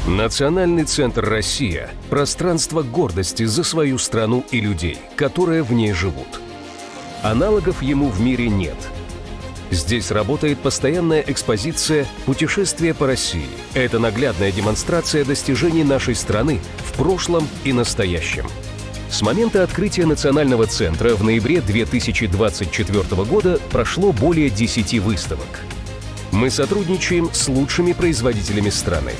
Национальный центр «Россия» – пространство гордости за свою страну и людей, которые в ней живут. Аналогов ему в мире нет. Здесь работает постоянная экспозиция «Путешествие по России». Это наглядная демонстрация достижений нашей страны в прошлом и настоящем. С момента открытия Национального центра в ноябре 2024 года прошло более 10 выставок. Мы сотрудничаем с лучшими производителями страны.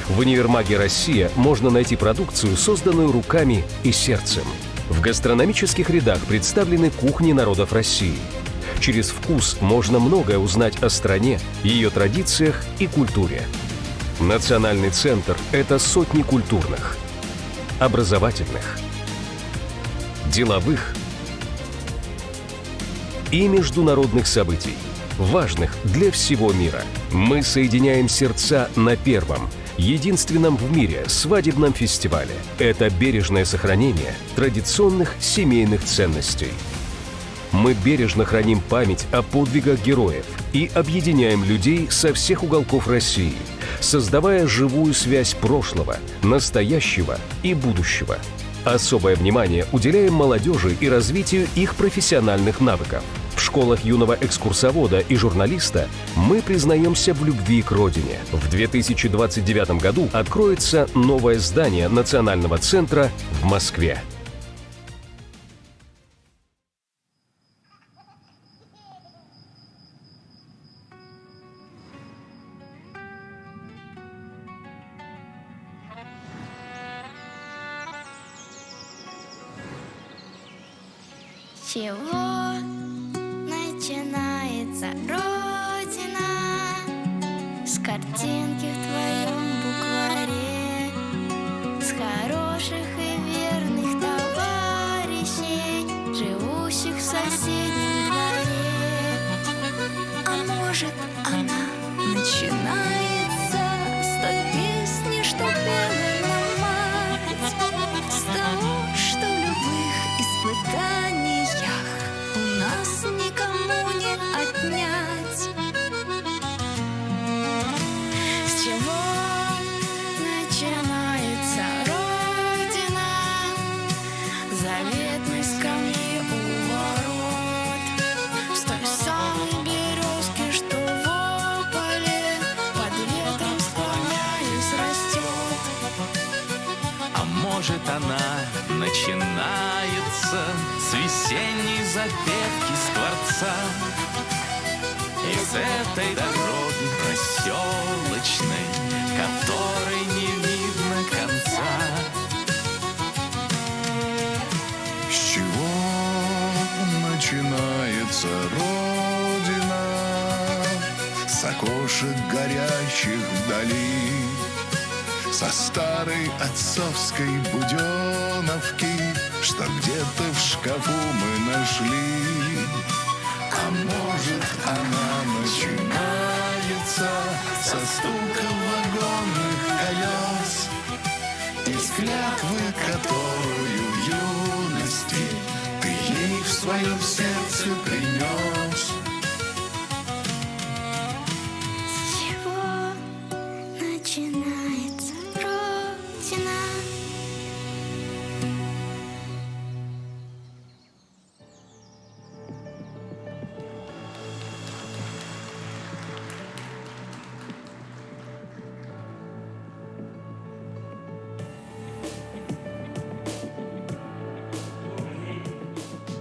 В универмаге «Россия» можно найти продукцию, созданную руками и сердцем. В гастрономических рядах представлены кухни народов России. Через вкус можно многое узнать о стране, ее традициях и культуре. Национальный центр – это сотни культурных, образовательных, деловых и международных событий, важных для всего мира. Мы соединяем сердца на первом, единственном в мире свадебном фестивале. Это бережное сохранение традиционных семейных ценностей. Мы бережно храним память о подвигах героев и объединяем людей со всех уголков России, создавая живую связь прошлого, настоящего и будущего. Особое внимание уделяем молодежи и развитию их профессиональных навыков. В школах юного экскурсовода и журналиста мы признаемся в любви к родине. В 2029 году откроется новое здание Национального центра в Москве. С чего начинается Родина? С картинки в твоем букваре, с хороших и верных товарищей, живущих в соседнем дворе. А может, она начинается с той песни, что пела нам мать, с того, что в любых испытаниях у нас никому не отнять. С чего начинается Родина? Заветной скамьи у ворот, с той самой березки, что в поле под ветром склоняясь растет. А может, она начинается с весенней запевки скворца, из этой дороги проселочной, которой не видно конца. С чего начинается Родина? С окошек горящих вдали, со старой отцовской буденовки, что где-то в шкафу мы нашли. А может, она начинается со стука вагонных колес, из клятвы, которую в юности ты ей в своем сердце принес. С чего начинается Родина?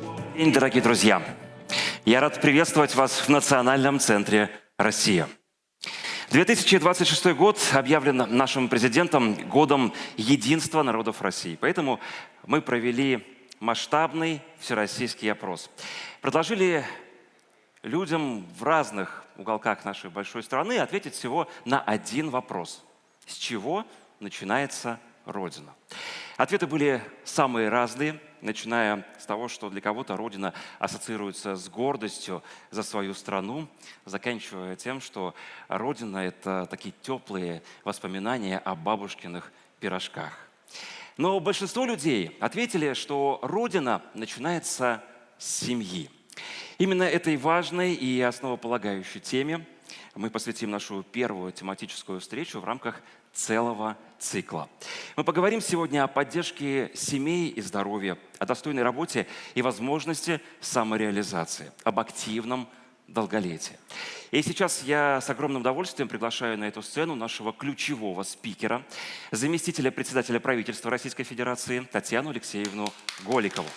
Добрый день, дорогие друзья! Я рад приветствовать вас в Национальном центре «Россия». 2026 год объявлен нашим президентом годом единства народов России. Поэтому мы провели масштабный всероссийский опрос. Предложили людям в разных уголках нашей большой страны ответить всего на один вопрос. С чего начинается Родина? Ответы были самые разные, начиная с того, что для кого-то Родина ассоциируется с гордостью за свою страну, заканчивая тем, что Родина – это такие теплые воспоминания о бабушкиных пирожках. Но большинство людей ответили, что Родина начинается с семьи. Именно этой важной и основополагающей теме мы посвятим нашу первую тематическую встречу в рамках целого цикла. Мы поговорим сегодня о поддержке семей и здоровья, о достойной работе и возможности самореализации, об активном долголетии. И сейчас я с огромным удовольствием приглашаю на эту сцену нашего ключевого спикера, заместителя председателя правительства Российской Федерации Татьяну Алексеевну Голикову.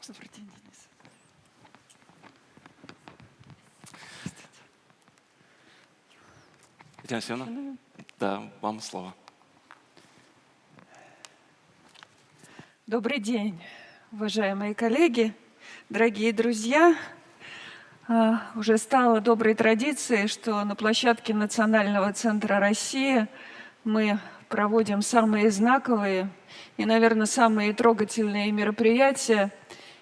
Добрый день, Денис. Татьяна Алексеевна, да, вам слово. Добрый день, уважаемые коллеги, дорогие друзья. Уже стало доброй традицией, что на площадке Национального центра России мы проводим самые знаковые и, наверное, самые трогательные мероприятия.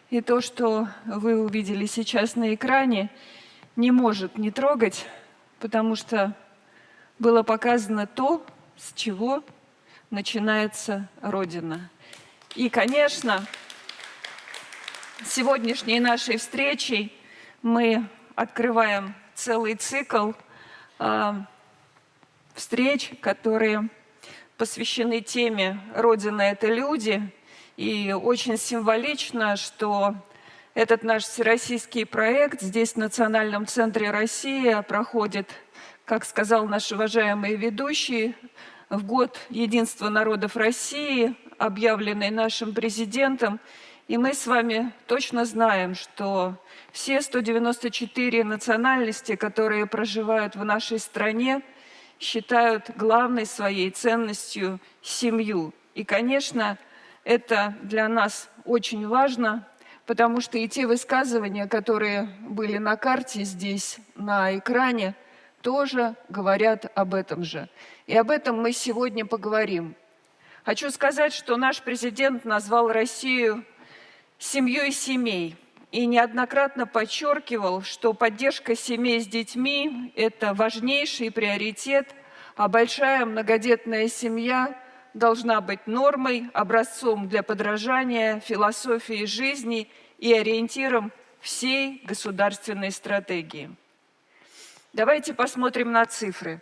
И то, что вы увидели сейчас на экране, не может не трогать, потому что было показано то, с чего начинается Родина. И, конечно, сегодняшней нашей встречей мы открываем целый цикл встреч, которые посвящены теме «Родина – это люди». И очень символично, что этот наш всероссийский проект здесь, в Национальном центре России, проходит, как сказал наш уважаемый ведущий, в год единства народов России, объявленный нашим президентом. И мы с вами точно знаем, что все 194 национальности, которые проживают в нашей стране, считают главной своей ценностью семью. И, конечно, это для нас очень важно, потому что и те высказывания, которые были на карте здесь, на экране, тоже говорят об этом же. И об этом мы сегодня поговорим. Хочу сказать, что наш президент назвал Россию семьей семей и неоднократно подчеркивал, что поддержка семей с детьми – это важнейший приоритет, а большая многодетная семья должна быть нормой, образцом для подражания, философией жизни и ориентиром всей государственной стратегии. Давайте посмотрим на цифры.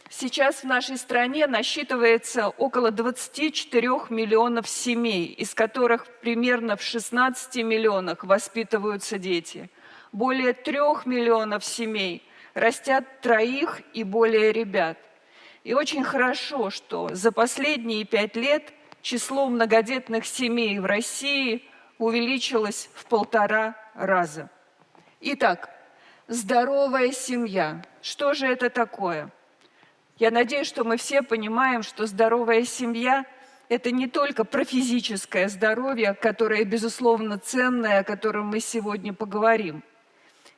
Сейчас в нашей стране насчитывается около 24 миллионов семей, из которых примерно в 16 миллионах воспитываются дети. Более 3 миллионов семей растят 3 и более ребят. И очень хорошо, что за последние 5 лет число многодетных семей в России увеличилось в 1,5 раза. Итак, здоровая семья. Что же это такое? Я надеюсь, что мы все понимаем, что здоровая семья – это не только про физическое здоровье, которое, безусловно, ценное, о котором мы сегодня поговорим.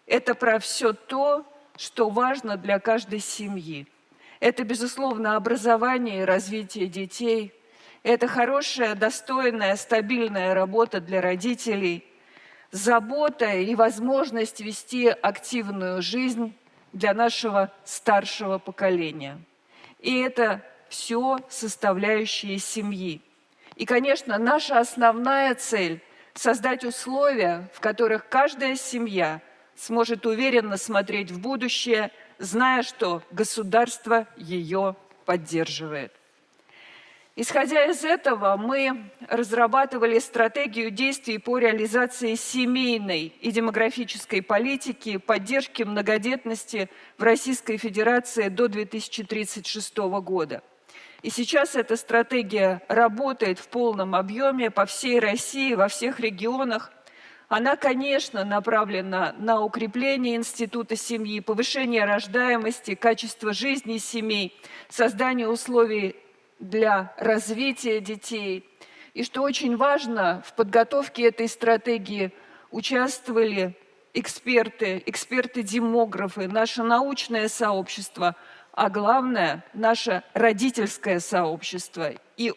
Это про все то, что важно для каждой семьи. Это, безусловно, образование и развитие детей. Это хорошая, достойная, стабильная работа для родителей, забота и возможность вести активную жизнь для нашего старшего поколения. И это все составляющие семьи. И, конечно, наша основная цель – создать условия, в которых каждая семья сможет уверенно смотреть в будущее, зная, что государство ее поддерживает. Исходя из этого, мы разрабатывали стратегию действий по реализации семейной и демографической политики, поддержки многодетности в Российской Федерации до 2036 года. И сейчас эта стратегия работает в полном объеме по всей России, во всех регионах. Она, конечно, направлена на укрепление института семьи, повышение рождаемости, качества жизни семей, создание условий для развития детей. И что очень важно, в подготовке этой стратегии участвовали эксперты-демографы, наше научное сообщество, а главное, наше родительское сообщество. И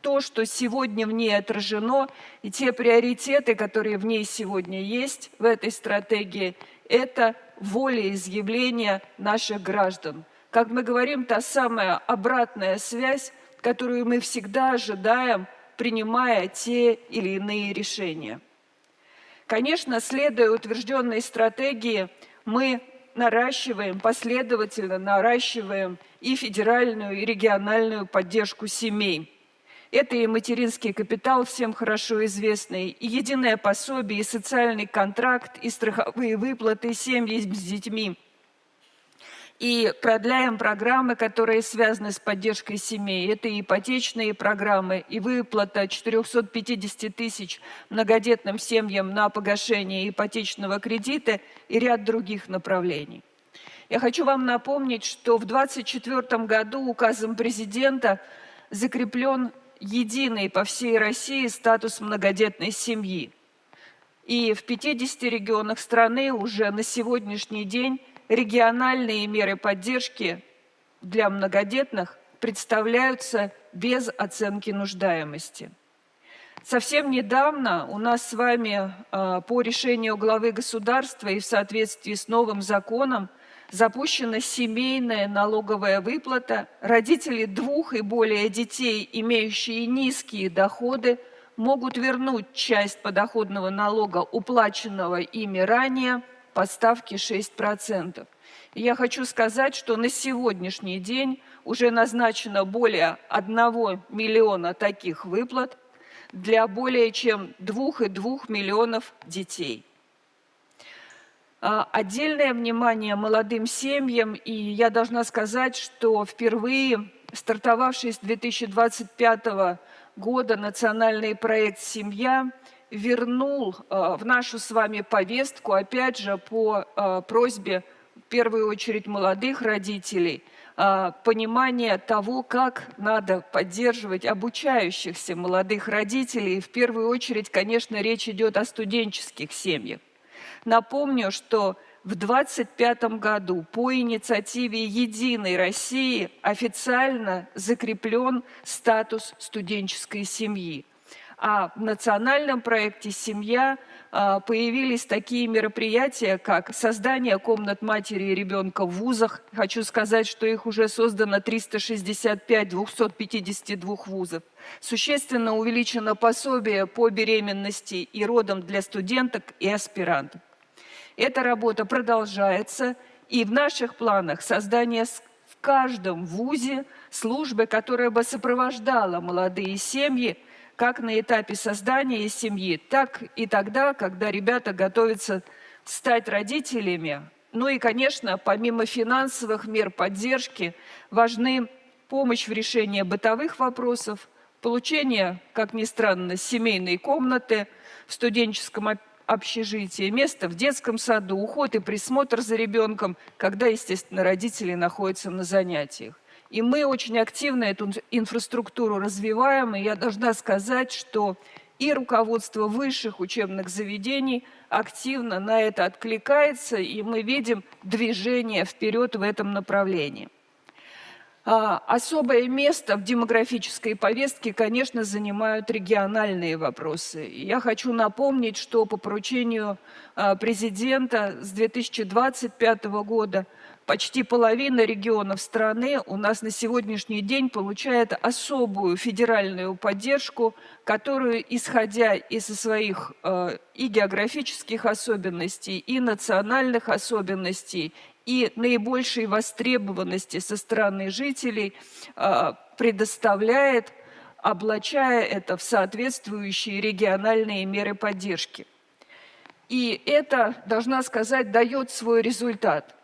то, что сегодня в ней отражено, и те приоритеты, которые в ней сегодня есть, в этой стратегии, это волеизъявление наших граждан. Как мы говорим, та самая обратная связь, которую мы всегда ожидаем, принимая те или иные решения. Конечно, следуя утвержденной стратегии, мы последовательно наращиваем и федеральную, и региональную поддержку семей. Это и материнский капитал, всем хорошо известный, и единое пособие, и социальный контракт, и страховые выплаты, и семьи с детьми. И продляем программы, которые связаны с поддержкой семей. Это и ипотечные программы, и выплата 450 тысяч многодетным семьям на погашение ипотечного кредита и ряд других направлений. Я хочу вам напомнить, что в 2024 году указом президента закреплен единый по всей России статус многодетной семьи. И в 50 регионах страны уже на сегодняшний день региональные меры поддержки для многодетных представляются без оценки нуждаемости. Совсем недавно у нас с вами по решению главы государства и в соответствии с новым законом запущена семейная налоговая выплата. Родители 2 и более детей, имеющие низкие доходы, могут вернуть часть подоходного налога, уплаченного ими ранее, по ставке 6%. И я хочу сказать, что на сегодняшний день уже назначено более 1 миллиона таких выплат для более чем 2,2 миллионов детей. Отдельное внимание молодым семьям, и я должна сказать, что впервые стартовавший с 2025 года национальный проект «Семья» вернул в нашу с вами повестку, опять же, по просьбе, в первую очередь, молодых родителей, понимание того, как надо поддерживать обучающихся молодых родителей. И в первую очередь, конечно, речь идет о студенческих семьях. Напомню, что в 2025 году по инициативе «Единой России» официально закреплен статус студенческой семьи. А в национальном проекте «Семья» появились такие мероприятия, как создание комнат матери и ребенка в вузах. Хочу сказать, что их уже создано 365 252 вузов. Существенно увеличено пособие по беременности и родам для студенток и аспирантов. Эта работа продолжается, и в наших планах создание в каждом вузе службы, которая бы сопровождала молодые семьи, как на этапе создания семьи, так и тогда, когда ребята готовятся стать родителями. Ну и, конечно, помимо финансовых мер поддержки, важны помощь в решении бытовых вопросов, получение, как ни странно, семейной комнаты в студенческом общежитии, место в детском саду, уход и присмотр за ребенком, когда, естественно, родители находятся на занятиях. И мы очень активно эту инфраструктуру развиваем, и я должна сказать, что и руководство высших учебных заведений активно на это откликается, и мы видим движение вперед в этом направлении. Особое место в демографической повестке, конечно, занимают региональные вопросы. Я хочу напомнить, что по поручению президента с 2025 года почти половина регионов страны у нас на сегодняшний день получает особую федеральную поддержку, которую, исходя из своих и географических особенностей, и национальных особенностей, и наибольшей востребованности со стороны жителей, предоставляет, облачая это в соответствующие региональные меры поддержки. И это, должна сказать, дает свой результат.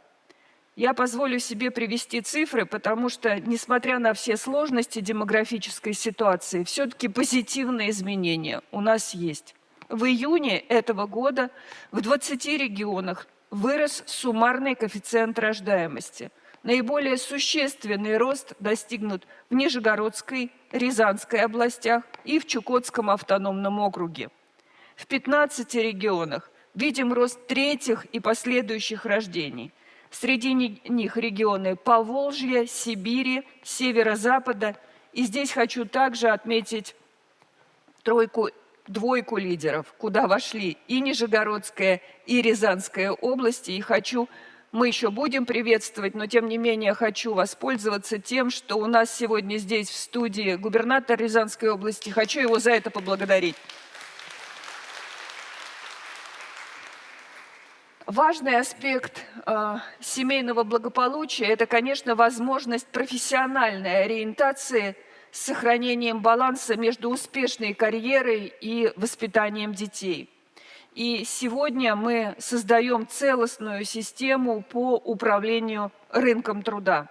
Я позволю себе привести цифры, потому что, несмотря на все сложности демографической ситуации, все-таки позитивные изменения у нас есть. В июне этого года в 20 регионах вырос суммарный коэффициент рождаемости. Наиболее существенный рост достигнут в Нижегородской, Рязанской областях и в Чукотском автономном округе. В 15 регионах видим рост третьих и последующих рождений. Среди них регионы Поволжья, Сибири, Северо-Запада. И здесь хочу также отметить двойку лидеров, куда вошли и Нижегородская, и Рязанская области. И мы еще будем приветствовать, но тем не менее хочу воспользоваться тем, что у нас сегодня здесь в студии губернатор Рязанской области. Хочу его за это поблагодарить. Важный аспект семейного благополучия – это, конечно, возможность профессиональной ориентации с сохранением баланса между успешной карьерой и воспитанием детей. И сегодня мы создаем целостную систему по управлению рынком труда.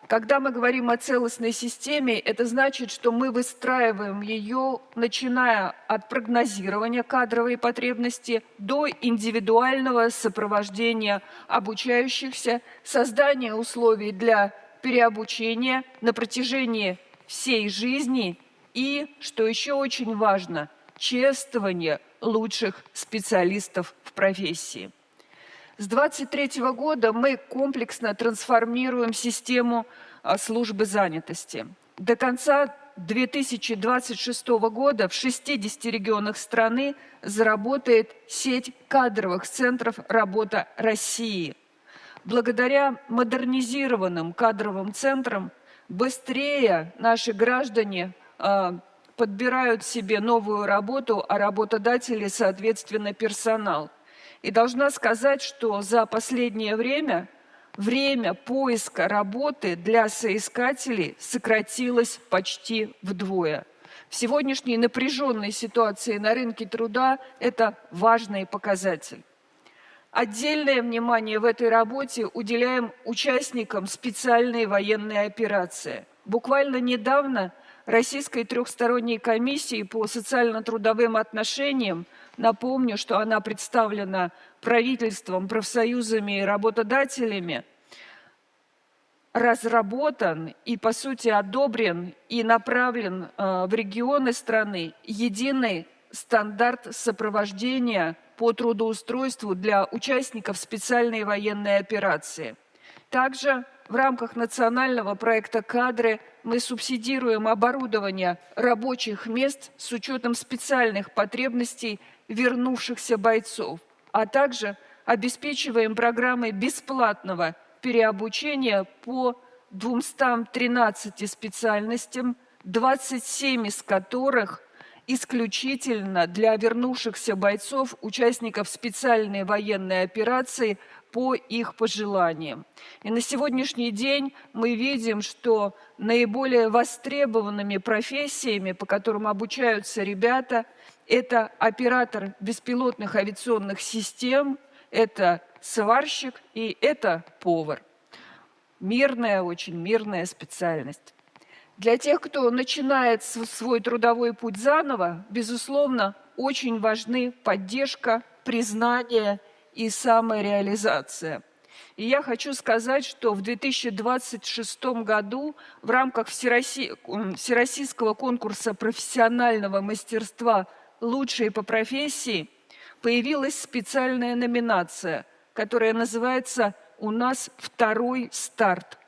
Когда мы говорим о целостной системе, это значит, что мы выстраиваем ее, начиная от прогнозирования кадровой потребности до индивидуального сопровождения обучающихся, создания условий для переобучения на протяжении всей жизни и, что еще очень важно, чествование лучших специалистов в профессии. С 2023 года мы комплексно трансформируем систему службы занятости. До конца 2026 года в 60 регионах страны заработает сеть кадровых центров «Работа России». Благодаря модернизированным кадровым центрам быстрее наши граждане подбирают себе новую работу, а работодатели, соответственно, персонал. И должна сказать, что за последнее время поиска работы для соискателей сократилось почти вдвое. В сегодняшней напряженной ситуации на рынке труда это важный показатель. Отдельное внимание в этой работе уделяем участникам специальной военной операции. Буквально недавно Российской трехсторонней комиссии по социально-трудовым отношениям, напомню, что она представлена правительством, профсоюзами и работодателями, разработан и, по сути, одобрен и направлен в регионы страны единый стандарт сопровождения по трудоустройству для участников специальной военной операции. Также в рамках национального проекта «Кадры» мы субсидируем оборудование рабочих мест с учетом специальных потребностей вернувшихся бойцов, а также обеспечиваем программой бесплатного переобучения по 213 специальностям, 27 из которых исключительно для вернувшихся бойцов, участников специальной военной операции по их пожеланиям. И на сегодняшний день мы видим, что наиболее востребованными профессиями, по которым обучаются ребята, это оператор беспилотных авиационных систем, это сварщик и это повар. Мирная, очень мирная специальность. Для тех, кто начинает свой трудовой путь заново, безусловно, очень важны поддержка, признание и самореализация. И я хочу сказать, что в 2026 году в рамках Всероссийского конкурса профессионального мастерства «Лучшие по профессии» появилась специальная номинация, которая называется «У нас второй старт».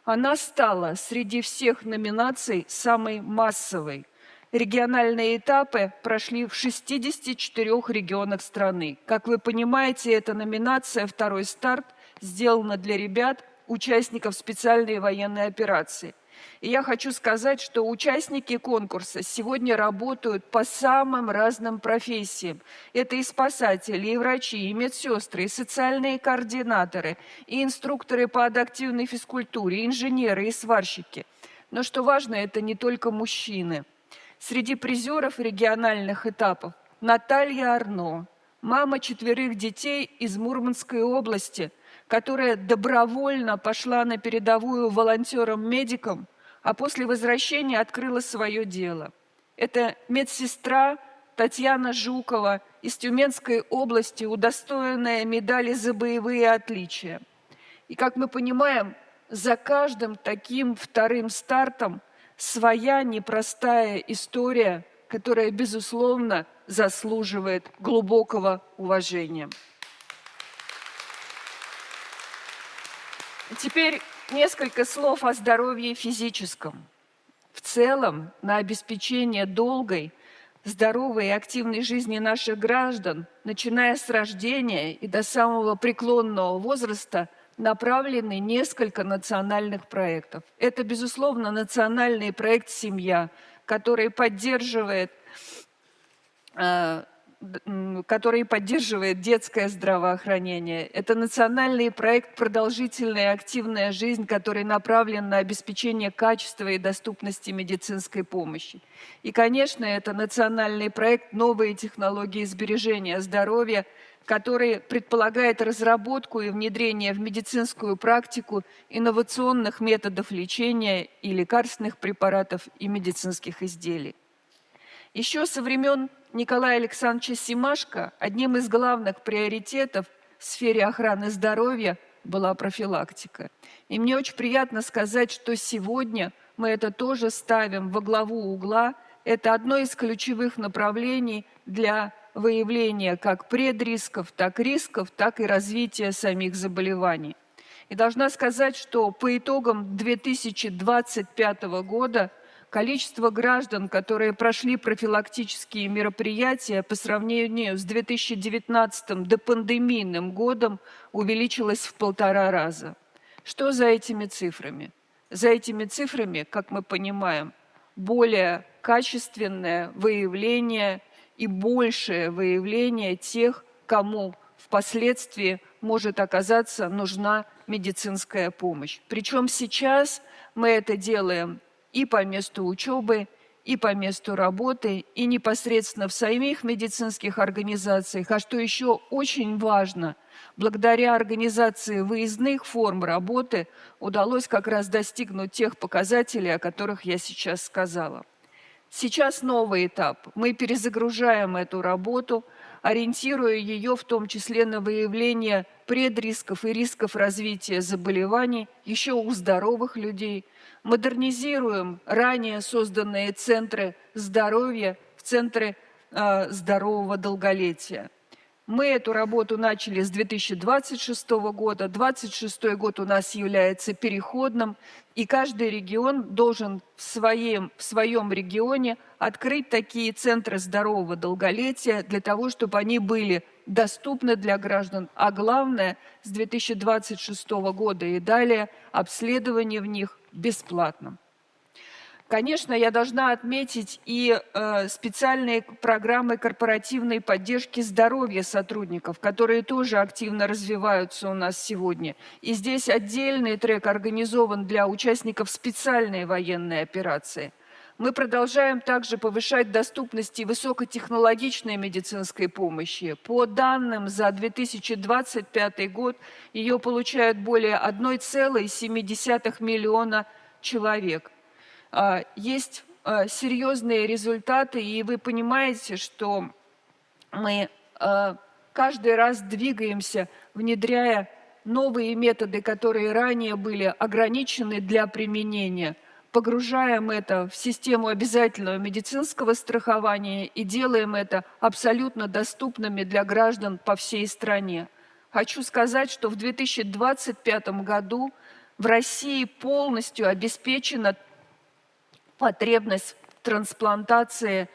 Она стала среди всех номинаций самой массовой. Региональные этапы прошли в 64 регионах страны. Как вы понимаете, эта номинация «Второй старт» сделана для ребят, участников специальной военной операции. И я хочу сказать, что участники конкурса сегодня работают по самым разным профессиям. Это и спасатели, и врачи, и медсестры, и социальные координаторы, и инструкторы по адаптивной физкультуре, и инженеры, и сварщики. Но что важно, это не только мужчины. Среди призеров региональных этапов Наталья Арно, мама 4 детей из Мурманской области, которая добровольно пошла на передовую волонтером-медиком, а после возвращения открыла свое дело. Это медсестра Татьяна Жукова из Тюменской области, удостоенная медали за боевые отличия. И, как мы понимаем, за каждым таким вторым стартом своя непростая история, которая, безусловно, заслуживает глубокого уважения. Теперь несколько слов о здоровье физическом. В целом, на обеспечение долгой, здоровой и активной жизни наших граждан, начиная с рождения и до самого преклонного возраста, направлены несколько национальных проектов. Это, безусловно, национальный проект «Семья», который поддерживает который поддерживает детское здравоохранение. Это национальный проект «Продолжительная и активная жизнь», который направлен на обеспечение качества и доступности медицинской помощи. И, конечно, это национальный проект «Новые технологии сбережения здоровья», который предполагает разработку и внедрение в медицинскую практику инновационных методов лечения и лекарственных препаратов и медицинских изделий. Еще со времен Николая Александровича Семашко одним из главных приоритетов в сфере охраны здоровья была профилактика. И мне очень приятно сказать, что сегодня мы это тоже ставим во главу угла. Это одно из ключевых направлений для выявления как предрисков, так и развития самих заболеваний. И должна сказать, что по итогам 2025 года количество граждан, которые прошли профилактические мероприятия по сравнению с 2019 допандемийным годом, увеличилось в 1,5 раза. Что за этими цифрами? За этими цифрами, как мы понимаем, более качественное выявление и большее выявление тех, кому впоследствии может оказаться нужна медицинская помощь. Причем сейчас мы это делаем и по месту учебы, и по месту работы, и непосредственно в самих медицинских организациях. А что еще очень важно, благодаря организации выездных форм работы удалось как раз достигнуть тех показателей, о которых я сейчас сказала. Сейчас новый этап. Мы перезагружаем эту работу, ориентируя ее в том числе на выявление предрисков и рисков развития заболеваний еще у здоровых людей. Модернизируем ранее созданные центры здоровья в центры здорового долголетия. Мы эту работу начали с 2026 года. 2026 год у нас является переходным, и каждый регион должен в своем регионе открыть такие центры здорового долголетия для того, чтобы они были доступны для граждан, а главное, с 2026 года и далее обследование в них бесплатно. Конечно, я должна отметить и специальные программы корпоративной поддержки здоровья сотрудников, которые тоже активно развиваются у нас сегодня. И здесь отдельный трек организован для участников специальной военной операции. Мы продолжаем также повышать доступность и высокотехнологичной медицинской помощи. По данным за 2025 год ее получают более 1,7 миллиона человек. Есть серьезные результаты, и вы понимаете, что мы каждый раз двигаемся, внедряя новые методы, которые ранее были ограничены для применения, погружаем это в систему обязательного медицинского страхования и делаем это абсолютно доступными для граждан по всей стране. Хочу сказать, что в 2025 году в России полностью обеспечена потребность в трансплантации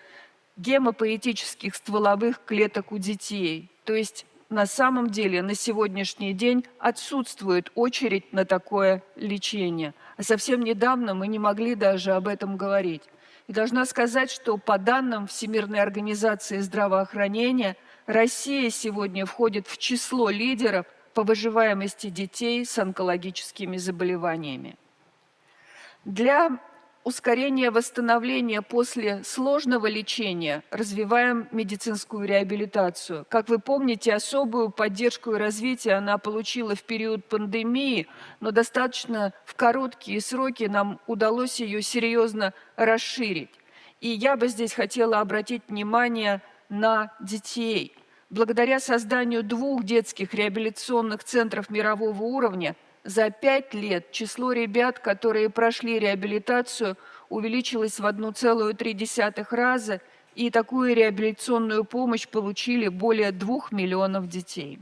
гемопоэтических стволовых клеток у детей. То есть на самом деле на сегодняшний день отсутствует очередь на такое лечение. А совсем недавно мы не могли даже об этом говорить. И должна сказать, что по данным Всемирной организации здравоохранения, Россия сегодня входит в число лидеров по выживаемости детей с онкологическими заболеваниями. Для ускорения восстановления после сложного лечения развиваем медицинскую реабилитацию. Как вы помните, особую поддержку и развитие она получила в период пандемии, но достаточно в короткие сроки нам удалось ее серьезно расширить. И я бы здесь хотела обратить внимание на детей. Благодаря созданию 2 детских реабилитационных центров мирового уровня за 5 лет число ребят, которые прошли реабилитацию, увеличилось в 1,3 раза, и такую реабилитационную помощь получили более 2 миллионов детей.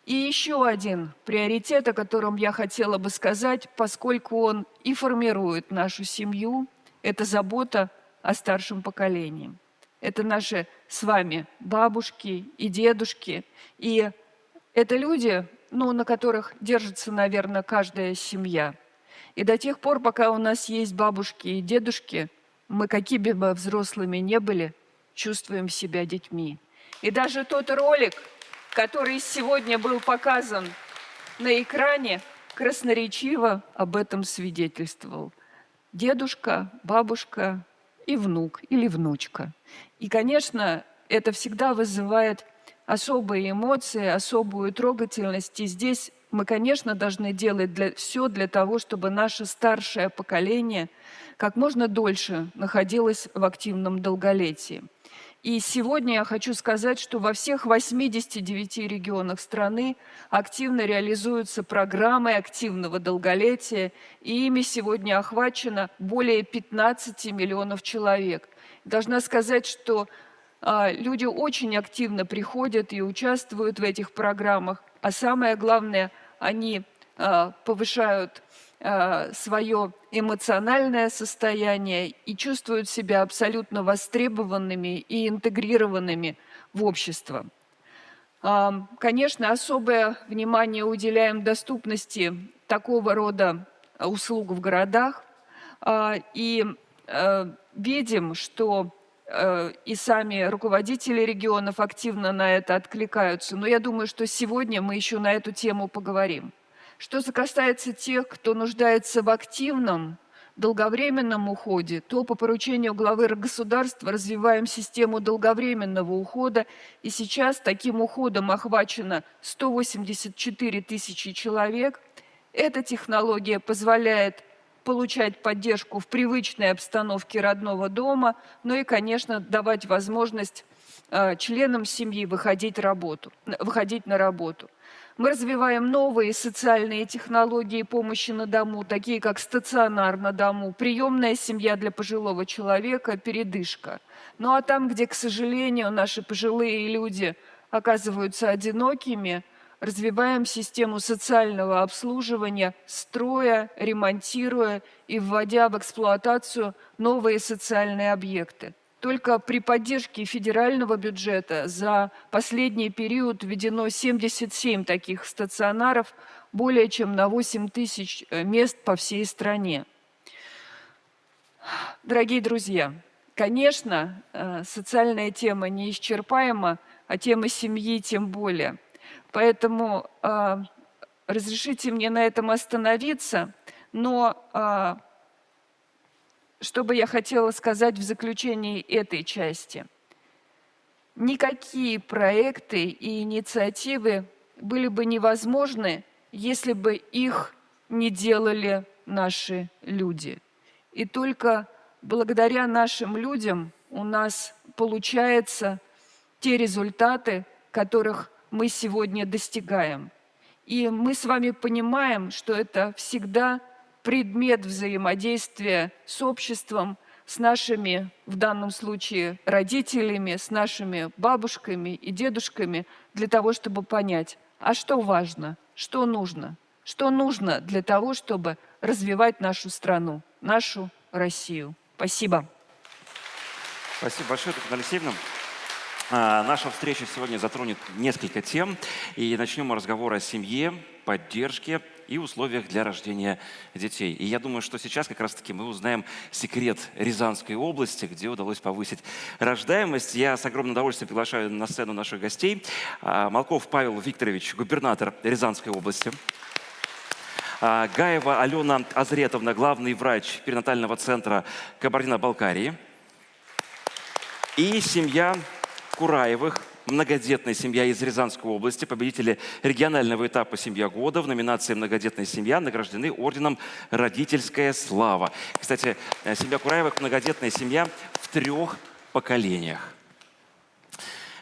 И еще один приоритет, о котором я хотела бы сказать, поскольку он и формирует нашу семью, это забота о старшем поколении. Это наши с вами бабушки и дедушки, и это люди, на которых держится, наверное, каждая семья. И до тех пор, пока у нас есть бабушки и дедушки, мы, какими бы взрослыми не были, чувствуем себя детьми. И даже тот ролик, который сегодня был показан на экране, красноречиво об этом свидетельствовал. Дедушка, бабушка и внук или внучка. И, конечно, это всегда вызывает особые эмоции, особую трогательность. И здесь мы, конечно, должны делать все для того, чтобы наше старшее поколение как можно дольше находилось в активном долголетии. И сегодня я хочу сказать, что во всех 89 регионах страны активно реализуются программы активного долголетия, и ими сегодня охвачено более 15 миллионов человек. Должна сказать, что люди очень активно приходят и участвуют в этих программах, а самое главное, они повышают свое эмоциональное состояние и чувствуют себя абсолютно востребованными и интегрированными в общество. Конечно, особое внимание уделяем доступности такого рода услуг в городах и видим, что и сами руководители регионов активно на это откликаются. Но я думаю, что сегодня мы еще на эту тему поговорим. Что же касается тех, кто нуждается в активном, долговременном уходе, то по поручению главы государства развиваем систему долговременного ухода. И сейчас таким уходом охвачено 184 тысячи человек. Эта технология позволяет получать поддержку в привычной обстановке родного дома, ну и, конечно, давать возможность членам семьи выходить на работу. Мы развиваем новые социальные технологии помощи на дому, такие как стационар на дому, приемная семья для пожилого человека, передышка. Ну а там, где, к сожалению, наши пожилые люди оказываются одинокими, развиваем систему социального обслуживания, строя, ремонтируя и вводя в эксплуатацию новые социальные объекты. Только при поддержке федерального бюджета за последний период введено 77 таких стационаров, более чем на 8 тысяч мест по всей стране. Дорогие друзья, конечно, социальная тема неисчерпаема, а тема семьи тем более. Поэтому разрешите мне на этом остановиться, но что бы я хотела сказать в заключении этой части. Никакие проекты и инициативы были бы невозможны, если бы их не делали наши люди. И только благодаря нашим людям у нас получаются те результаты, которых мы сегодня достигаем. И мы с вами понимаем, что это всегда предмет взаимодействия с обществом, с нашими, в данном случае, родителями, с нашими бабушками и дедушками, для того, чтобы понять, а что важно, что нужно для того, чтобы развивать нашу страну, нашу Россию. Спасибо. Спасибо большое, Татьяна Алексеевна. Наша встреча сегодня затронет несколько тем, и начнем мы разговор о семье, поддержке и условиях для рождения детей. И я думаю, что сейчас как раз-таки мы узнаем секрет Рязанской области, где удалось повысить рождаемость. Я с огромным удовольствием приглашаю на сцену наших гостей. Малков Павел Викторович, губернатор Рязанской области. Гаева Алена Азретовна, главный врач перинатального центра Кабардино-Балкарии. И семья Кураевых, многодетная семья из Рязанской области, победители регионального этапа «Семья года» в номинации «Многодетная семья» награждены орденом «Родительская слава». Кстати, семья Кураевых – многодетная семья в 3 поколениях.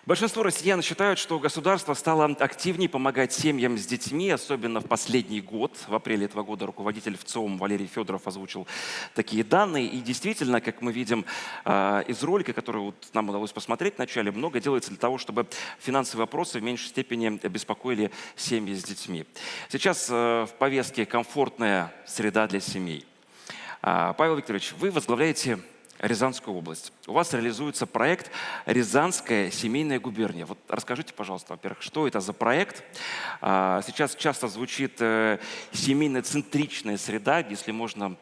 Большинство россиян считают, что государство стало активнее помогать семьям с детьми, особенно в последний год. В апреле этого года руководитель ВЦИОМ Валерий Федоров озвучил такие данные. И действительно, как мы видим из ролика, который нам удалось посмотреть вначале, много делается для того, чтобы финансовые вопросы в меньшей степени беспокоили семьи с детьми. Сейчас в повестке комфортная среда для семей. Павел Викторович, вы возглавляете Рязанскую область. У вас реализуется проект «Рязанская семейная губерния». Вот расскажите, пожалуйста, во-первых, что это за проект? Сейчас часто звучит семейно-центричная среда, если можно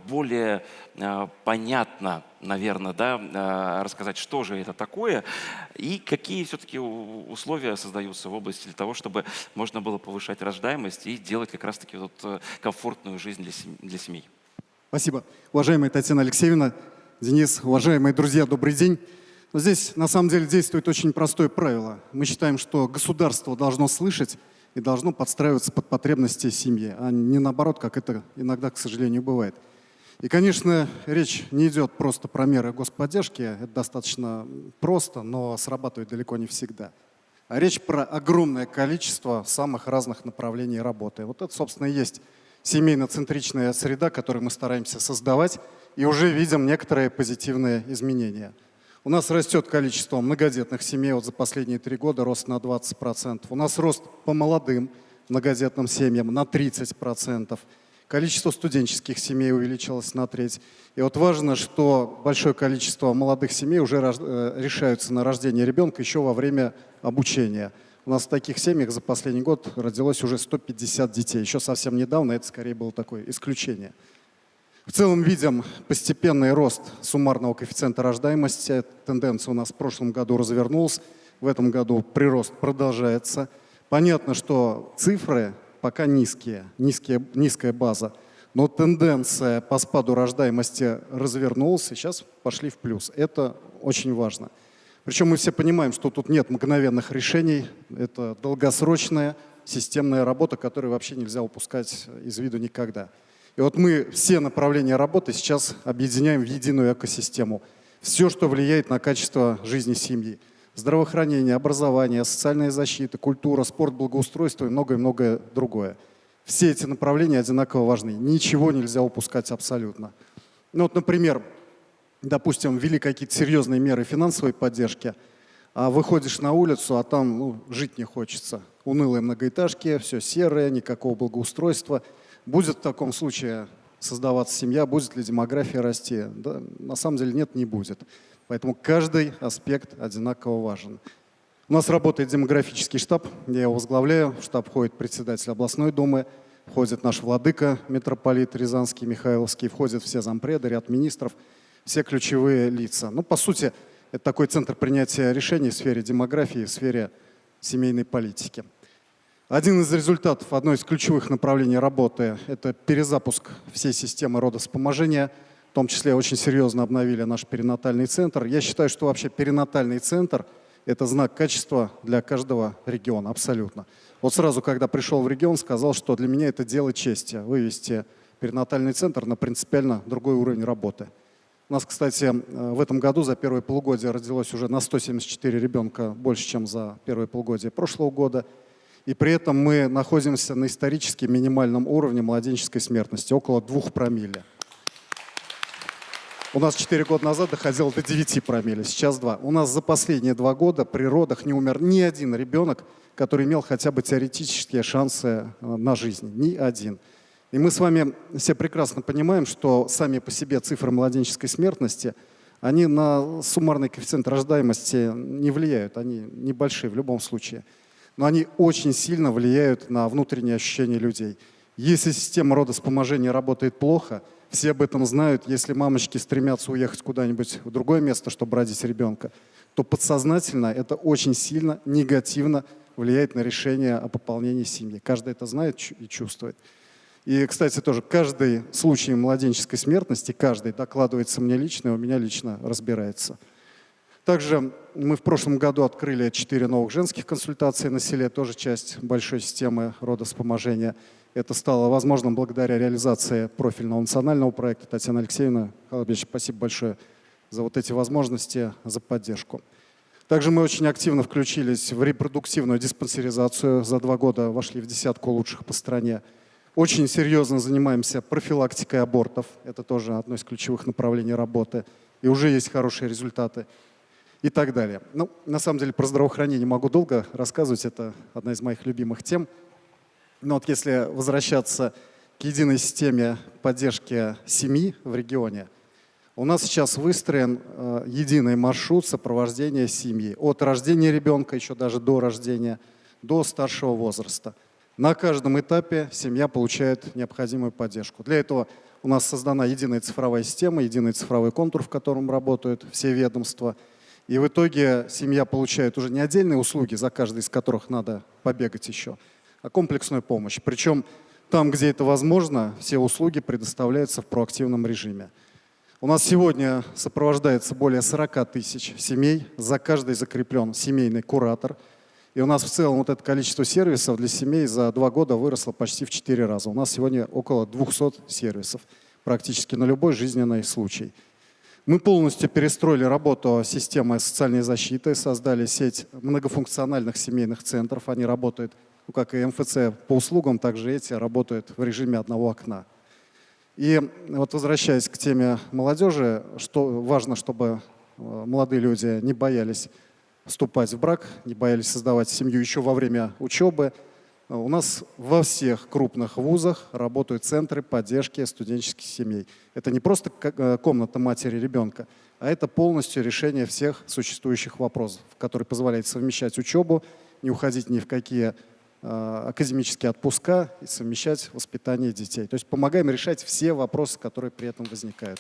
более понятно, наверное, да, рассказать, что же это такое и какие все-таки условия создаются в области для того, чтобы можно было повышать рождаемость и делать как раз-таки вот комфортную жизнь для семей. Спасибо. Уважаемая Татьяна Алексеевна, Денис, уважаемые друзья, добрый день. Но здесь на самом деле действует очень простое правило. Мы считаем, что государство должно слышать и должно подстраиваться под потребности семьи, а не наоборот, как это иногда, к сожалению, бывает. И, конечно, речь не идет просто про меры господдержки, это достаточно просто, но срабатывает далеко не всегда. А речь про огромное количество самых разных направлений работы. Вот это, собственно, и есть семейно-центричная среда, которую мы стараемся создавать, и уже видим некоторые позитивные изменения. У нас растет количество многодетных семей, вот за последние 3 года рост на 20%. У нас рост по молодым многодетным семьям на 30%. Количество студенческих семей увеличилось на 1/3. И вот важно, что большое количество молодых семей уже решаются на рождение ребенка еще во время обучения. У нас в таких семьях за последний год родилось уже 150 детей. Еще совсем недавно это скорее было такое исключение. В целом видим постепенный рост суммарного коэффициента рождаемости. Тенденция у нас в прошлом году развернулась. В этом году прирост продолжается. Понятно, что цифры пока низкая база. Но тенденция по спаду рождаемости развернулась и сейчас пошли в плюс. Это очень важно. Причем мы все понимаем, что тут нет мгновенных решений. Это долгосрочная системная работа, которую вообще нельзя упускать из виду никогда. И вот мы все направления работы сейчас объединяем в единую экосистему. Все, что влияет на качество жизни семьи. Здравоохранение, образование, социальная защита, культура, спорт, благоустройство и многое-многое другое. Все эти направления одинаково важны. Ничего нельзя упускать абсолютно. Ну вот, например, допустим, ввели какие-то серьезные меры финансовой поддержки, а выходишь на улицу, а там жить не хочется. Унылые многоэтажки, все серое, никакого благоустройства. Будет в таком случае создаваться семья, будет ли демография расти? Да, на самом деле нет, не будет. Поэтому каждый аспект одинаково важен. У нас работает демографический штаб, я его возглавляю. В штаб входит председатель областной думы, входит наш владыка, митрополит Рязанский, Михайловский, входят все зампреды, ряд министров, все ключевые лица. Ну, по сути, это такой центр принятия решений в сфере демографии, в сфере семейной политики. Один из результатов, одно из ключевых направлений работы – это перезапуск всей системы родовспоможения. В том числе очень серьезно обновили наш перинатальный центр. Я считаю, что вообще перинатальный центр – это знак качества для каждого региона, абсолютно. Вот сразу, когда пришел в регион, сказал, что для меня это дело чести – вывести перинатальный центр на принципиально другой уровень работы. У нас, кстати, в этом году за первое полугодие родилось уже на 174 ребенка больше, чем за первое полугодие прошлого года. И при этом мы находимся на исторически минимальном уровне младенческой смертности, около 2 промилле. У нас 4 года назад доходило до 9 промилле, сейчас 2. У нас за последние 2 года при родах не умер ни один ребенок, который имел хотя бы теоретические шансы на жизнь. Ни один. И мы с вами все прекрасно понимаем, что сами по себе цифры младенческой смертности, они на суммарный коэффициент рождаемости не влияют, они небольшие в любом случае. Но они очень сильно влияют на внутренние ощущения людей. Если система родовспоможения работает плохо, все об этом знают, если мамочки стремятся уехать куда-нибудь в другое место, чтобы родить ребенка, то подсознательно это очень сильно негативно влияет на решение о пополнении семьи. Каждый это знает и чувствует. И, кстати, тоже каждый случай младенческой смертности, каждый докладывается мне лично, и у меня лично разбирается. Также мы в прошлом году открыли 4 новых женских консультации на селе, тоже часть большой системы родовспоможения. Это стало возможным благодаря реализации профильного национального проекта. Татьяна Алексеевна, спасибо большое за вот эти возможности, за поддержку. Также мы очень активно включились в репродуктивную диспансеризацию. За 2 года вошли в 10 лучших по стране. Очень серьезно занимаемся профилактикой абортов. Это тоже одно из ключевых направлений работы. И уже есть хорошие результаты. И так далее. Ну, на самом деле, про здравоохранение могу долго рассказывать. Это одна из моих любимых тем. Но вот если возвращаться к единой системе поддержки семьи в регионе, У нас сейчас выстроен единый маршрут сопровождения семьи. От рождения ребенка, еще даже до рождения, до старшего возраста. На каждом этапе семья получает необходимую поддержку. Для этого у нас создана единая цифровая система, единый цифровой контур, в котором работают все ведомства. И в итоге семья получает уже не отдельные услуги, за каждой из которых надо побегать еще, а комплексную помощь. Причем там, где это возможно, все услуги предоставляются в проактивном режиме. У нас сегодня сопровождается более 40 тысяч семей, за каждой закреплен семейный куратор. И у нас в целом вот это количество сервисов для семей за 2 года выросло почти в 4 раза. У нас сегодня около 200 сервисов, практически на любой жизненный случай. Мы полностью перестроили работу системы социальной защиты, создали сеть многофункциональных семейных центров. Они работают, как и МФЦ, по услугам, также эти работают в режиме одного окна. И вот возвращаясь к теме молодежи, что важно, чтобы молодые люди не боялись вступать в брак, не боялись создавать семью еще во время учебы. У нас во всех крупных вузах работают центры поддержки студенческих семей. Это не просто комната матери ребенка, а это полностью решение всех существующих вопросов, которые позволяют совмещать учебу, не уходить ни в какие академические отпуска и совмещать воспитание детей. То есть помогаем решать все вопросы, которые при этом возникают.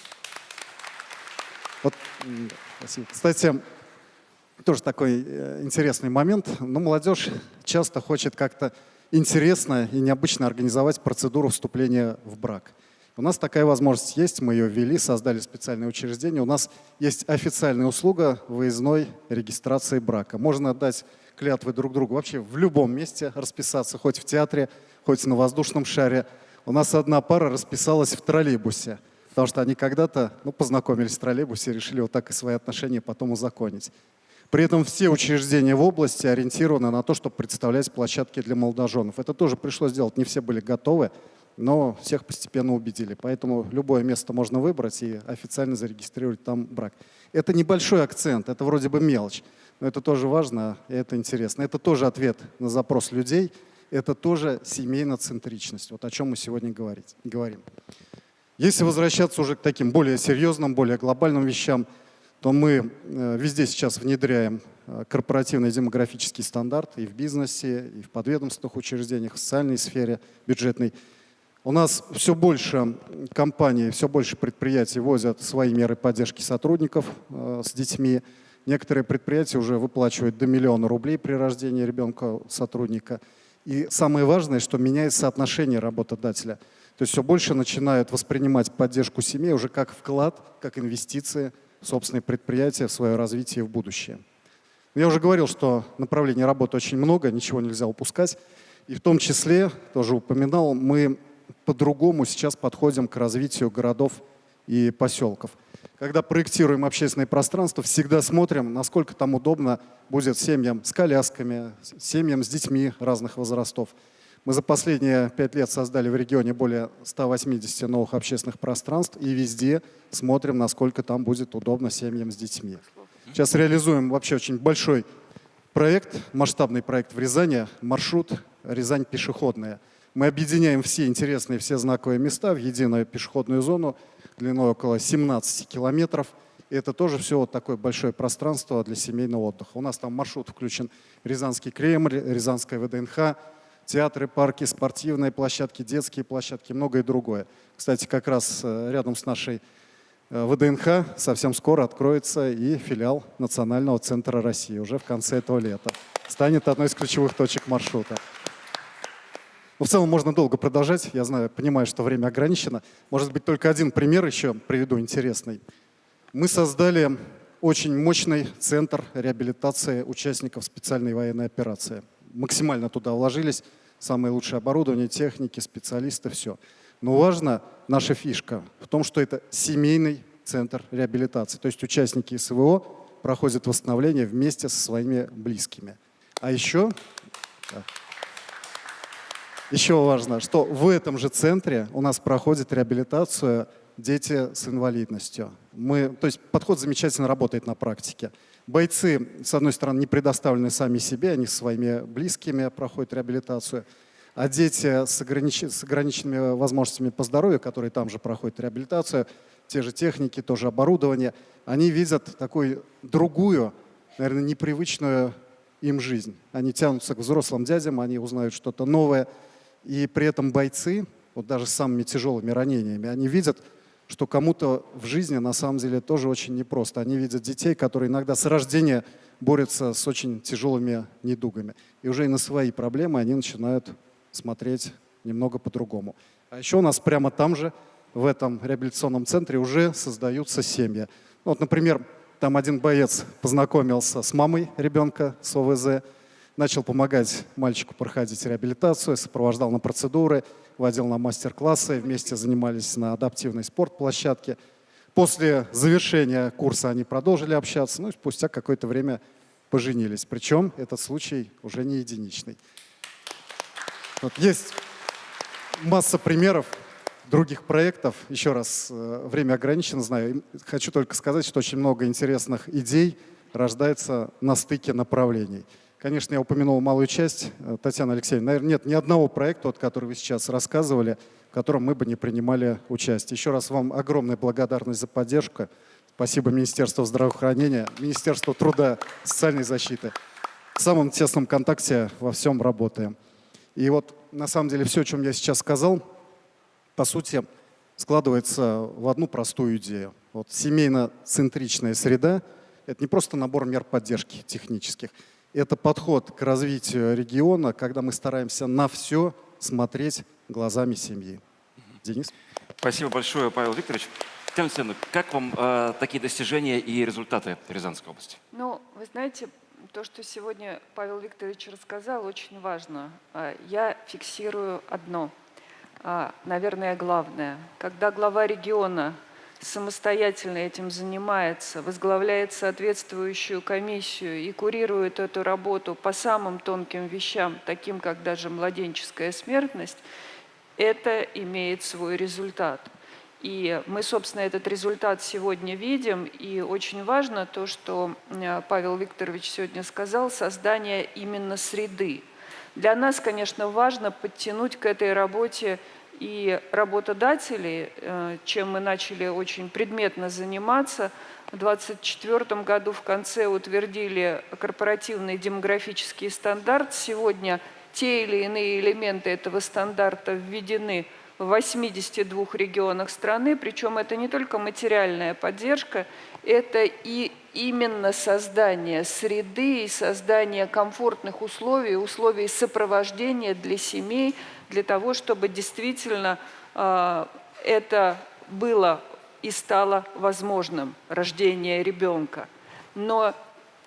Вот, спасибо. Кстати, тоже такой интересный момент. Но молодежь часто хочет как-то интересно и необычно организовать процедуру вступления в брак. У нас такая возможность есть, мы ее ввели, создали специальное учреждение. У нас есть официальная услуга выездной регистрации брака. Можно отдать клятвы друг другу вообще в любом месте, расписаться, хоть в театре, хоть на воздушном шаре. У нас одна пара расписалась в троллейбусе, потому что они когда-то познакомились в троллейбусе и решили вот так и свои отношения потом узаконить. При этом все учреждения в области ориентированы на то, чтобы представлять площадки для молодоженов. Это тоже пришлось делать, не все были готовы, но всех постепенно убедили. Поэтому любое место можно выбрать и официально зарегистрировать там брак. Это небольшой акцент, это вроде бы мелочь, но это тоже важно и это интересно. Это тоже ответ на запрос людей, это тоже семейноцентричность, вот о чем мы сегодня говорим. Если возвращаться уже к таким более серьезным, более глобальным вещам, то мы везде сейчас внедряем корпоративный демографический стандарт и в бизнесе, и в подведомственных учреждениях, в социальной сфере, бюджетной. У нас все больше компаний, все больше предприятий ввозят свои меры поддержки сотрудников с детьми. Некоторые предприятия уже выплачивают до 1 миллиона рублей при рождении ребенка сотрудника. И самое важное, что меняется соотношение работодателя. То есть все больше начинают воспринимать поддержку семьи уже как вклад, как инвестиции в собственные предприятия, в свое развитие в будущее. Я уже говорил, что направлений работы очень много, ничего нельзя упускать. И в том числе, тоже упоминал, мы по-другому сейчас подходим к развитию городов и поселков. Когда проектируем общественное пространство, всегда смотрим, насколько там удобно будет семьям с колясками, семьям с детьми разных возрастов. Мы за последние 5 лет создали в регионе более 180 новых общественных пространств и везде смотрим, насколько там будет удобно семьям с детьми. Сейчас реализуем вообще очень большой проект, масштабный проект в Рязани, маршрут Рязань пешеходная. Мы объединяем все интересные, все знаковые места в единую пешеходную зону длиной около 17 километров. И это тоже все вот такое большое пространство для семейного отдыха. У нас там маршрут включен Рязанский Кремль, Рязанская ВДНХ, театры, парки, спортивные площадки, детские площадки, многое другое. Кстати, как раз рядом с нашей ВДНХ совсем скоро откроется и филиал Национального центра России уже в конце этого лета. Станет одной из ключевых точек маршрута. В целом можно долго продолжать, я знаю, понимаю, что время ограничено. Может быть, только один пример еще приведу интересный. Мы создали очень мощный центр реабилитации участников специальной военной операции. Максимально туда вложились, самое лучшее оборудование, техники, специалисты, все. Но важна наша фишка в том, что это семейный центр реабилитации. То есть участники СВО проходят восстановление вместе со своими близкими. А еще важно, что в этом же центре у нас проходит реабилитацию дети с инвалидностью. То есть подход замечательно работает на практике. Бойцы, с одной стороны, не предоставлены сами себе, они со своими близкими проходят реабилитацию. А дети с ограниченными возможностями по здоровью, которые там же проходят реабилитацию, те же техники, тоже оборудование, они видят такую другую, наверное, непривычную им жизнь. Они тянутся к взрослым дядям, они узнают что-то новое. И при этом бойцы, вот даже с самыми тяжелыми ранениями, они видят, что кому-то в жизни на самом деле тоже очень непросто. Они видят детей, которые иногда с рождения борются с очень тяжелыми недугами. И уже и на свои проблемы они начинают смотреть немного по-другому. А еще у нас прямо там же, в этом реабилитационном центре, уже создаются семьи. Вот, например, там один боец познакомился с мамой ребенка с ОВЗ, начал помогать мальчику проходить реабилитацию, сопровождал на процедуры, водил на мастер-классы, вместе занимались на адаптивной спортплощадке. После завершения курса они продолжили общаться, ну и спустя какое-то время поженились. Причем этот случай уже не единичный. Вот есть масса примеров других проектов. Еще раз, время ограничено, знаю. Хочу только сказать, что очень много интересных идей рождается на стыке направлений. Конечно, я упомянул малую часть. Татьяна Алексеевна, наверное, нет ни одного проекта, вот, который вы сейчас рассказывали, в котором мы бы не принимали участие. Еще раз вам огромная благодарность за поддержку. Спасибо Министерству здравоохранения, Министерству труда, социальной защиты. В самом тесном контакте во всем работаем. И вот на самом деле все, о чем я сейчас сказал, по сути, складывается в одну простую идею. Вот семейно-центричная среда – это не просто набор мер поддержки технических, это подход к развитию региона, когда мы стараемся на все смотреть глазами семьи. Денис? Спасибо большое, Павел Викторович. Татьяна Алексеевна, как вам такие достижения и результаты Рязанской области? Ну, вы знаете, то, что сегодня Павел Викторович рассказал, очень важно. Я фиксирую одно, наверное, главное. Когда глава региона самостоятельно этим занимается, возглавляет соответствующую комиссию и курирует эту работу по самым тонким вещам, таким как даже младенческая смертность, это имеет свой результат. И мы, собственно, этот результат сегодня видим. И очень важно то, что Павел Викторович сегодня сказал, создание именно среды. Для нас, конечно, важно подтянуть к этой работе и работодателей, чем мы начали очень предметно заниматься. В 2024 году в конце утвердили корпоративный демографический стандарт. Сегодня те или иные элементы этого стандарта введены в 82 регионах страны, причем это не только материальная поддержка, это и именно создание среды и создание комфортных условий, условий сопровождения для семей, для того, чтобы действительно это было и стало возможным, рождение ребенка. Но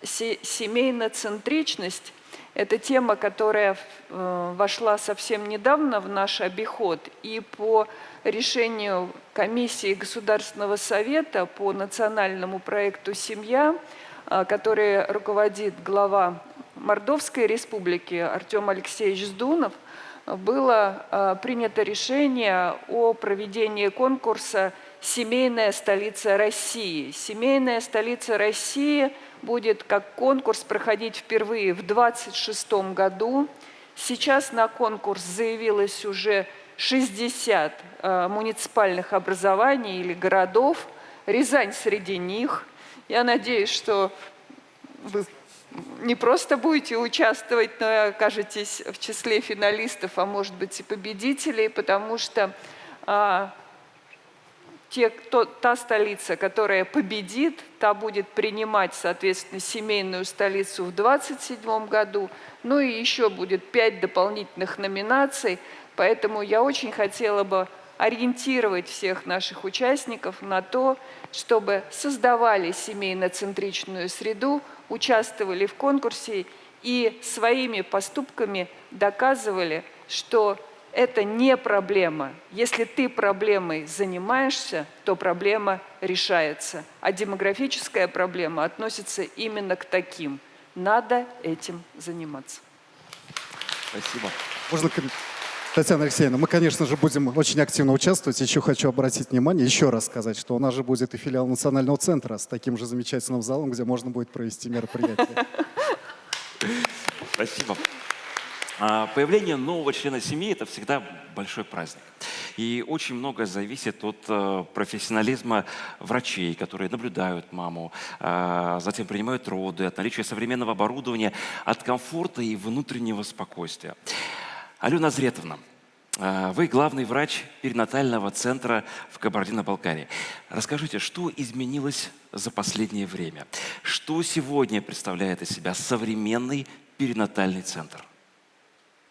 семейно-центричность – это тема, которая вошла совсем недавно в наш обиход, и по решению комиссии Государственного совета по национальному проекту «Семья», который руководит глава Мордовской республики Артем Алексеевич Сдунов, было принято решение о проведении конкурса «Семейная столица России». «Семейная столица России» будет как конкурс проходить впервые в 2026 году. Сейчас на конкурс заявилось уже 60 муниципальных образований или городов. Рязань среди них. Я надеюсь, что вы не просто будете участвовать, но и окажетесь в числе финалистов, а может быть и победителей, потому что та столица, которая победит, та будет принимать, соответственно, семейную столицу в 2027 году. Ну и еще будет 5 дополнительных номинаций. Поэтому я очень хотела бы ориентировать всех наших участников на то, чтобы создавали семейно-центричную среду, участвовали в конкурсе и своими поступками доказывали, что это не проблема. Если ты проблемой занимаешься, то проблема решается. А демографическая проблема относится именно к таким. Надо этим заниматься. Спасибо. Можно, Татьяна Алексеевна, мы, конечно же, будем очень активно участвовать. Еще хочу обратить внимание, еще раз сказать, что у нас же будет и филиал национального центра с таким же замечательным залом, где можно будет провести мероприятие. Спасибо. Появление нового члена семьи – это всегда большой праздник. И очень многое зависит от профессионализма врачей, которые наблюдают маму, затем принимают роды, от наличия современного оборудования, от комфорта и внутреннего спокойствия. Алена Азретовна, вы главный врач перинатального центра в Кабардино-Балкарии. Расскажите, что изменилось за последнее время? Что сегодня представляет из себя современный перинатальный центр?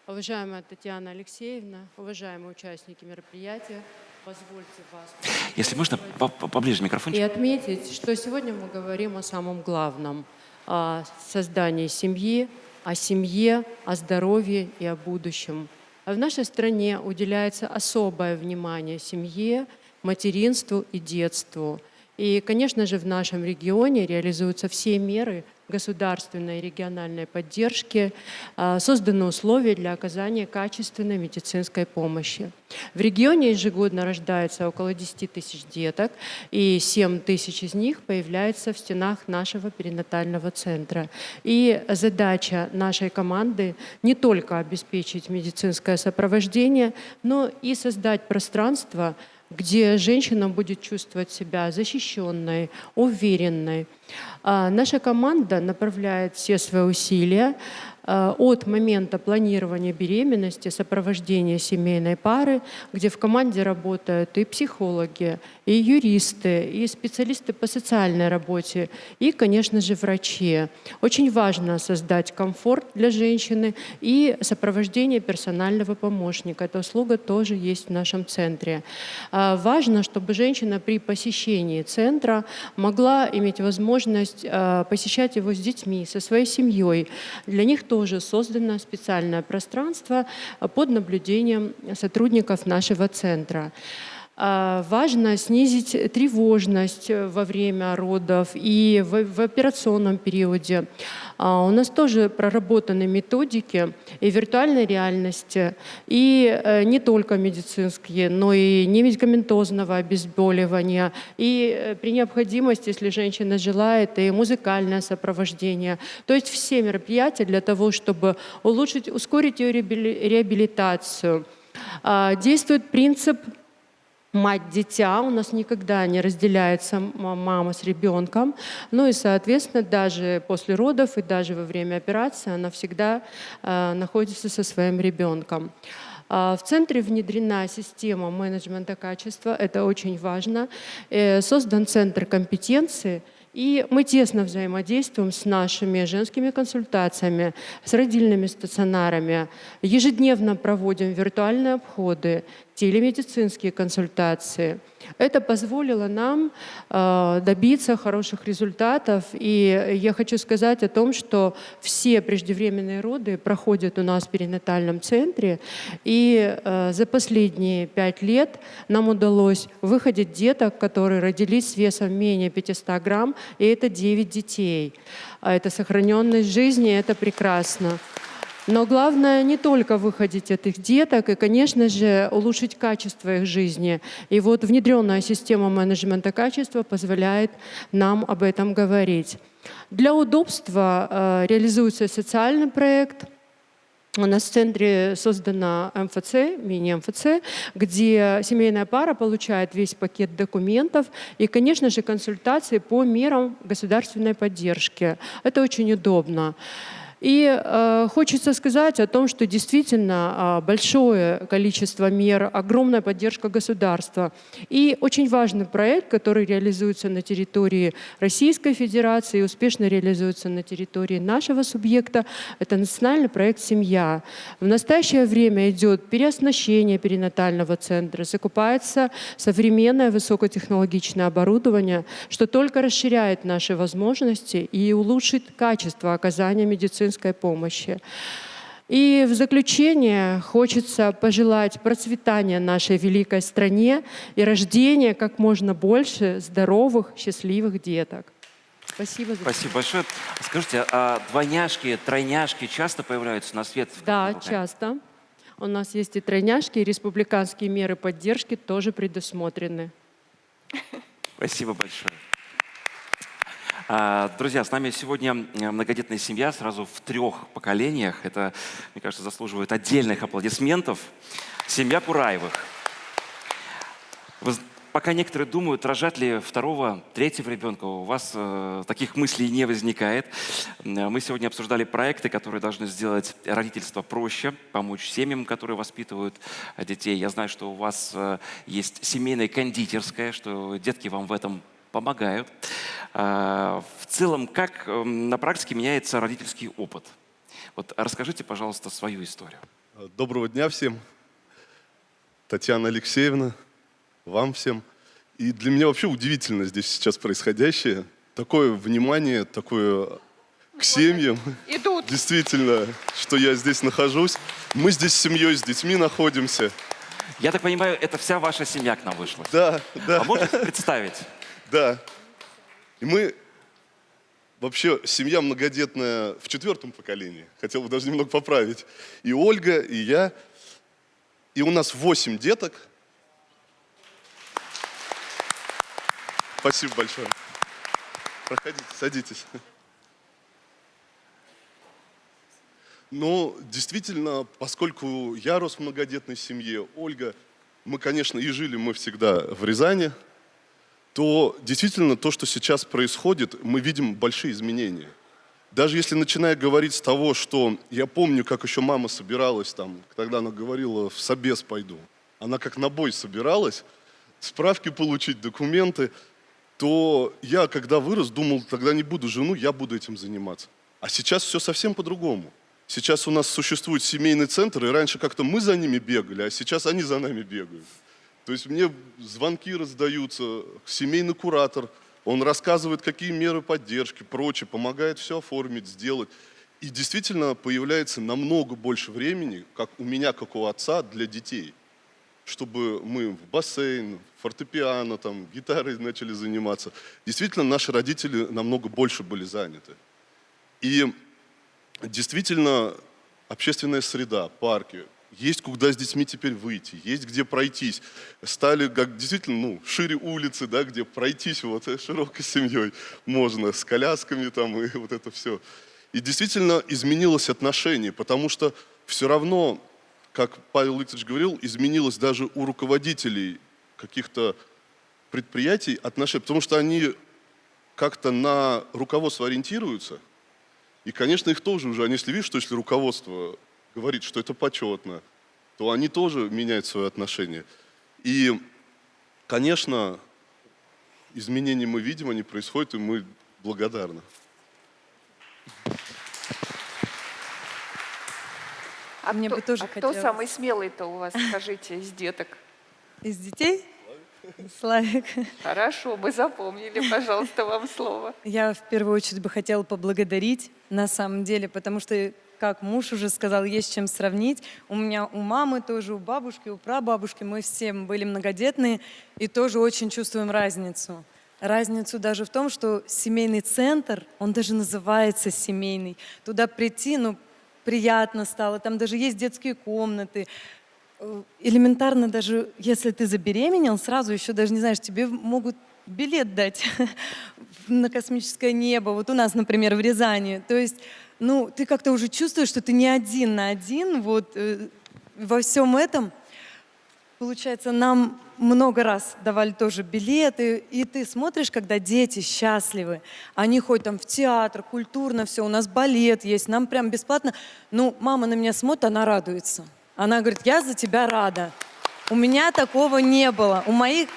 Уважаемая Татьяна Алексеевна, уважаемые участники мероприятия, позвольте вас... Если можно, поближе микрофончик. И отметить, что сегодня мы говорим о самом главном, о создании семьи, о семье, о здоровье и о будущем. В нашей стране уделяется особое внимание семье, материнству и детству. И, конечно же, в нашем регионе реализуются все меры государственной и региональной поддержки, созданы условия для оказания качественной медицинской помощи. В регионе ежегодно рождается около 10 тысяч деток, и 7 тысяч из них появляются в стенах нашего перинатального центра. И задача нашей команды не только обеспечить медицинское сопровождение, но и создать пространство, где женщина будет чувствовать себя защищенной, уверенной. Наша команда направляет все свои усилия от момента планирования беременности, сопровождения семейной пары, где в команде работают и психологи, и юристы, и специалисты по социальной работе, и, конечно же, врачи. Очень важно создать комфорт для женщины и сопровождение персонального помощника. Эта услуга тоже есть в нашем центре. Важно, чтобы женщина при посещении центра могла иметь возможность посещать его с детьми, со своей семьей. Для них тоже создано специальное пространство под наблюдением сотрудников нашего центра. Важно снизить тревожность во время родов и в операционном периоде. У нас тоже проработаны методики и виртуальной реальности, и не только медицинские, но и немедикаментозного обезболивания, и при необходимости, если женщина желает, и музыкальное сопровождение. То есть все мероприятия для того, чтобы ускорить ее реабилитацию. Действует принцип мать-дитя, у нас никогда не разделяется мама с ребенком, ну и, соответственно, даже после родов и даже во время операции она всегда находится со своим ребенком. В центре внедрена система менеджмента качества, это очень важно. Создан центр компетенции, и мы тесно взаимодействуем с нашими женскими консультациями, с родильными стационарами. Ежедневно проводим виртуальные обходы, телемедицинские консультации. Это позволило нам добиться хороших результатов. И я хочу сказать о том, что все преждевременные роды проходят у нас в перинатальном центре. И за последние 5 лет нам удалось выходить деток, которые родились с весом менее 500 грамм, и это 9 детей. Это сохраненность жизни, это прекрасно. Но главное не только выходить этих деток и, конечно же, улучшить качество их жизни. И вот внедренная система менеджмента качества позволяет нам об этом говорить. Для удобства реализуется социальный проект. У нас в центре создана МФЦ, мини-МФЦ, где семейная пара получает весь пакет документов и, конечно же, консультации по мерам государственной поддержки. Это очень удобно. И хочется сказать о том, что действительно большое количество мер, огромная поддержка государства. И очень важный проект, который реализуется на территории Российской Федерации и успешно реализуется на территории нашего субъекта, это национальный проект «Семья». В настоящее время идет переоснащение перинатального центра, закупается современное высокотехнологичное оборудование, что только расширяет наши возможности и улучшит качество оказания медицинской помощи. И в заключение хочется пожелать процветания нашей великой стране и рождения как можно больше здоровых, счастливых деток. Спасибо. Спасибо большое. Скажите, а двойняшки, тройняшки часто появляются на свет? Да, часто. У нас есть и тройняшки, и республиканские меры поддержки тоже предусмотрены. Спасибо большое. Друзья, с нами сегодня многодетная семья сразу в 3 поколениях. Это, мне кажется, заслуживает отдельных аплодисментов. Семья Кураевых. Пока некоторые думают, рожать ли второго, третьего ребенка, у вас таких мыслей не возникает. Мы сегодня обсуждали проекты, которые должны сделать родительство проще, помочь семьям, которые воспитывают детей. Я знаю, что у вас есть семейная кондитерская, что детки вам в этом помогают. В целом, как на практике меняется родительский опыт? Вот расскажите, пожалуйста, свою историю. Доброго дня всем. Татьяна Алексеевна, вам всем. И для меня вообще удивительно здесь сейчас происходящее. Такое внимание, такое к семьям. Идут. Действительно, что я здесь нахожусь. Мы здесь с семьей, с детьми находимся. Я так понимаю, это вся ваша семья к нам вышла? Да, да. А можете представить? Да. И мы вообще семья многодетная в 4-м поколении. Хотел бы даже немного поправить. И Ольга, и я. И у нас 8 деток. Спасибо большое. Проходите, садитесь. Но действительно, поскольку я рос в многодетной семье, Ольга, мы, конечно, и жили мы всегда в Рязани, то действительно то, что сейчас происходит, мы видим большие изменения. Даже если начиная говорить с того, что я помню, как еще мама собиралась там, тогда она говорила, в собес пойду. Она как на бой собиралась, справки получить, документы. То я, когда вырос, думал, тогда не буду жену, я буду этим заниматься. А сейчас все совсем по-другому. Сейчас у нас существует семейный центр, и раньше как-то мы за ними бегали, а сейчас они за нами бегают. То есть мне звонки раздаются, семейный куратор, он рассказывает, какие меры поддержки, прочее, помогает все оформить, сделать. И действительно появляется намного больше времени, как у меня, как у отца, для детей. Чтобы мы в бассейн, фортепиано, там, гитарой начали заниматься. Действительно, наши родители намного больше были заняты. И действительно, общественная среда, парки, есть куда с детьми теперь выйти, есть где пройтись. Стали как действительно шире улицы, да, где пройтись вот широкой семьей можно, с колясками там и вот это все. И действительно изменилось отношение, потому что все равно, как Павел Викторович говорил, изменилось даже у руководителей каких-то предприятий отношения, потому что они как-то на руководство ориентируются. И, конечно, их тоже уже, они если видят, что если руководство говорит, что это почетно, то они тоже меняют свое отношение. И, конечно, изменения мы видим, они происходят, и мы благодарны. А Мне кто, бы тоже кто хотелось. самый смелый-то у вас, скажите, из деток? Из детей? Славик. Хорошо, мы запомнили, пожалуйста, вам слово. Я в первую очередь бы хотела поблагодарить, на самом деле, потому что, как муж уже сказал, есть чем сравнить. У меня, у мамы тоже, у бабушки, у прабабушки, мы все были многодетные и тоже очень чувствуем разницу. Разницу даже в том, что семейный центр, он даже называется семейный. Туда прийти, приятно стало, там даже есть детские комнаты. Элементарно даже, если ты забеременел, сразу еще даже не знаешь, тебе могут билет дать на космическое небо. Вот у нас, например, в Рязани. То есть, ты как-то уже чувствуешь, что ты не один на один вот во всем этом. Получается, нам много раз давали тоже билеты, и ты смотришь, когда дети счастливы, они ходят там в театр, культурно все, у нас балет есть, нам прям бесплатно. Мама на меня смотрит, она радуется. Она говорит, я за тебя рада. У меня такого не было. У моих,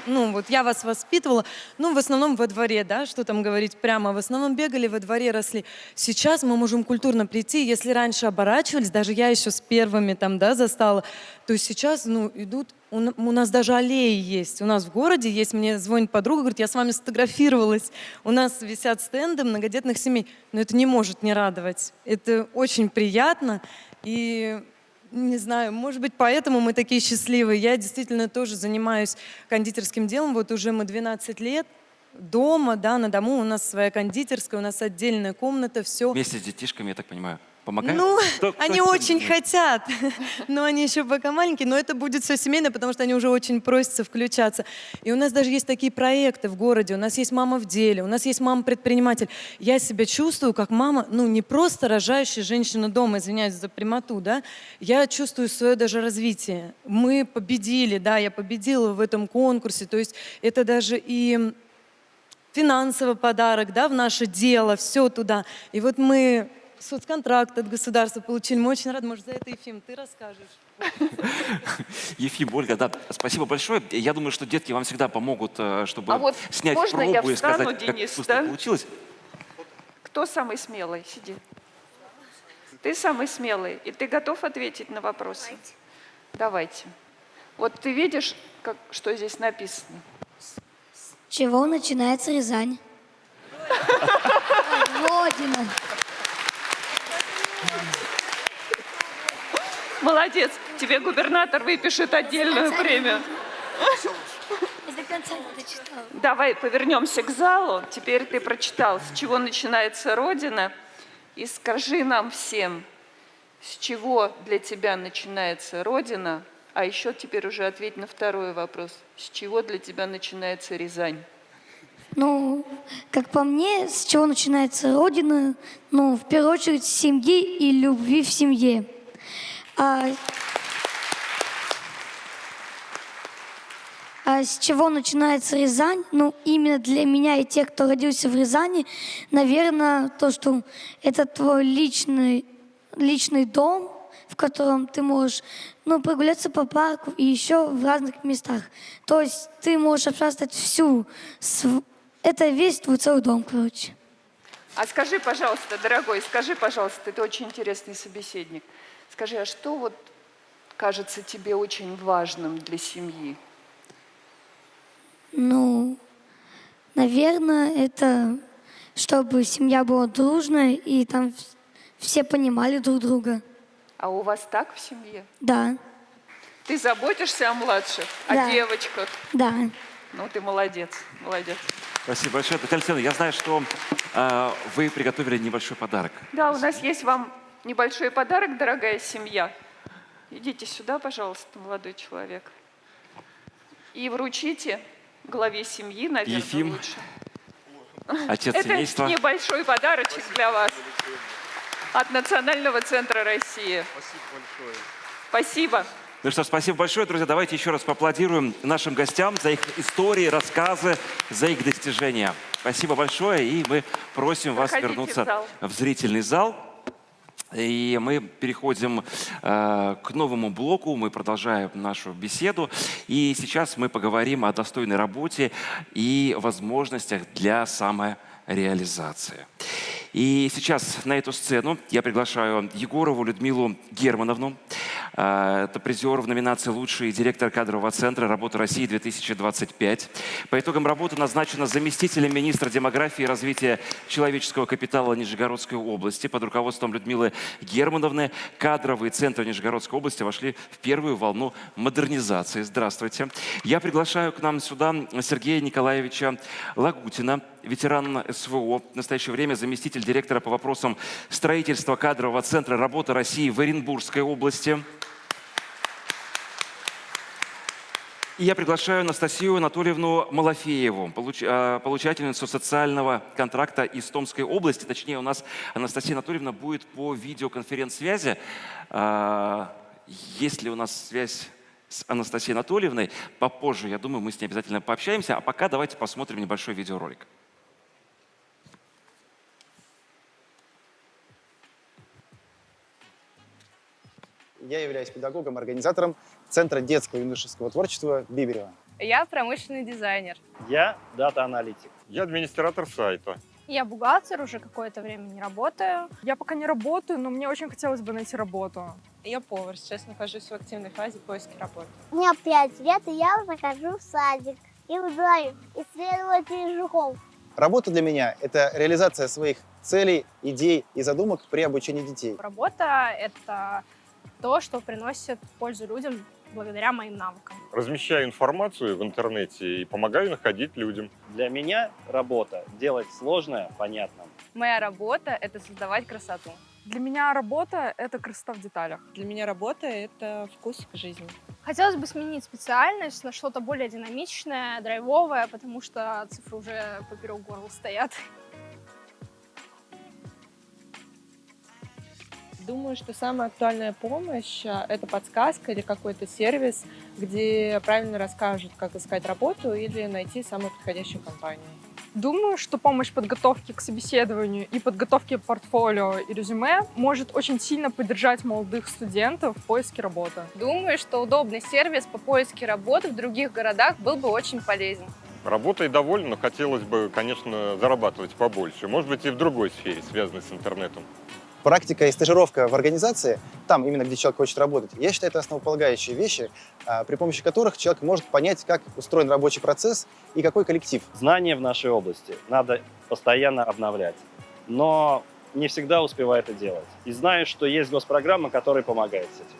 я вас воспитывала, в основном во дворе, да, что там говорить прямо, в основном бегали, во дворе росли. Сейчас мы можем культурно прийти, если раньше оборачивались, даже я еще с первыми там, да, застала, то сейчас, идут, у нас даже аллеи есть, у нас в городе есть, мне звонит подруга, говорит, я с вами сфотографировалась, у нас висят стенды многодетных семей, но это не может не радовать, это очень приятно, и... Не знаю, может быть, поэтому мы такие счастливые. Я действительно тоже занимаюсь кондитерским делом. Вот уже мы 12 лет дома, да, на дому. У нас своя кондитерская, у нас отдельная комната, все. Вместе с детишками, я так понимаю. помогают? Ну, Кто они чем очень занимается? хотят, но они еще пока маленькие, но это будет все семейно, потому что они уже очень просятся включаться. И у нас даже есть такие проекты в городе, у нас есть «Мама в деле», у нас есть «Мама-предприниматель». Я себя чувствую как мама, ну, не просто рожающая женщина дома, извиняюсь за прямоту, да, я чувствую свое даже развитие. Мы победили, да, я победила в этом конкурсе, то есть это даже и финансовый подарок, да, в наше дело, все туда. И вот мы соцконтракт от государства получили. Мы очень рады. Может, за это, Ефим, ты расскажешь? Ефим, Ольга, да, спасибо большое. Я думаю, что детки вам всегда помогут, чтобы А вот снять можно пробу я и встану, сказать, как Денис, вкусно да? получилось. Кто самый смелый? Сиди. Ты самый смелый, и ты готов ответить на вопросы? Давайте. Вот ты видишь, что здесь написано? С чего начинается Рязань? Родина. Молодец, тебе губернатор выпишет отдельную премию. Я до конца не дочитала. Давай повернемся к залу. Теперь ты прочитал, с чего начинается Родина. И скажи нам всем, с чего для тебя начинается Родина, а еще теперь уже ответь на второй вопрос. С чего для тебя начинается Рязань? Ну, как по мне, с чего начинается Родина? Ну, в первую очередь, с семьи и любви в семье. А с чего начинается Рязань? Ну, именно для меня и тех, кто родился в Рязани, наверное, то, что это твой личный дом, в котором ты можешь, ну, прогуляться по парку и еще в разных местах. То есть ты можешь обшастать это весь твой целый дом, короче. А скажи, пожалуйста, дорогой, скажи, пожалуйста, ты очень интересный собеседник. Скажи, а что вот кажется тебе очень важным для семьи? Ну, наверное, это чтобы семья была дружная и там все понимали друг друга. А у вас так в семье? Да, Ты заботишься о младших, Да. о девочках? да. Ну, ты молодец, молодец. Спасибо большое. Татьяна Алексеевна, я знаю, что вы приготовили небольшой подарок. Да, у нас есть вам небольшой подарок, дорогая семья. Идите сюда, пожалуйста, молодой человек. И вручите главе семьи, наверное, Ефим, лучше. отец Это семейства. небольшой подарочек для вас от Национального центра России. Спасибо большое. Спасибо. Ну что ж, спасибо большое, друзья. Давайте еще раз поаплодируем нашим гостям за их истории, рассказы, за их достижения. Спасибо большое, и мы просим вас Проходите вернуться в зал. в зрительный зал. И мы переходим к новому блоку, мы продолжаем нашу беседу. И сейчас мы поговорим о достойной работе и возможностях для самореализации. И сейчас на эту сцену я приглашаю Егорову Людмилу Германовну. Это призер в номинации «Лучший директор кадрового центра Работы России-2025». По итогам работы назначена заместителем министра демографии и развития человеческого капитала Нижегородской области. Под руководством Людмилы Германовны кадровые центры Нижегородской области вошли в первую волну модернизации. Здравствуйте. Я приглашаю к нам сюда Сергея Николаевича Лагутина, ветеран СВО, в настоящее время заместитель директора по вопросам строительства кадрового центра Работы России в Оренбургской области. И я приглашаю Анастасию Анатольевну Малафееву, получательницу социального контракта из Томской области. Точнее, у нас Анастасия Анатольевна будет по видеоконференц-связи. Есть ли у нас связь с Анастасией Анатольевной? Попозже, я думаю, мы с ней обязательно пообщаемся. А пока давайте посмотрим небольшой видеоролик. Я являюсь педагогом, организатором Центра детского и юношеского творчества Биберева. Я промышленный дизайнер. Я дата-аналитик. Я администратор сайта. Я бухгалтер, уже какое-то время не работаю. Я пока не работаю, но мне очень хотелось бы найти работу. Я повар, сейчас нахожусь в активной фазе поиска работы. Мне 5 лет, и я уже хожу в садик и выбираю исследователей жуков. Работа для меня – это реализация своих целей, идей и задумок при обучении детей. Работа – это то, что приносит пользу людям благодаря моим навыкам. Размещаю информацию в интернете и помогаю находить людям. Для меня работа – делать сложное понятным. Моя работа – это создавать красоту. Для меня работа — это красота в деталях. Для меня работа — это вкус к жизни. Хотелось бы сменить специальность на что-то более динамичное, драйвовое, потому что цифры уже поперек горла стоят. Думаю, что самая актуальная помощь — это подсказка или какой-то сервис, где правильно расскажут, как искать работу или найти самую подходящую компанию. Думаю, что помощь в подготовке к собеседованию и подготовке портфолио и резюме может очень сильно поддержать молодых студентов в поиске работы. Думаю, что удобный сервис по поиске работы в других городах был бы очень полезен. Работой доволен, но хотелось бы, конечно, зарабатывать побольше. Может быть, и в другой сфере, связанной с интернетом. Практика и стажировка в организации, там именно, где человек хочет работать, я считаю, это основополагающие вещи, при помощи которых человек может понять, как устроен рабочий процесс и какой коллектив. Знания в нашей области надо постоянно обновлять, но не всегда успеваю это делать. И знаю, что есть госпрограмма, которая помогает с этим.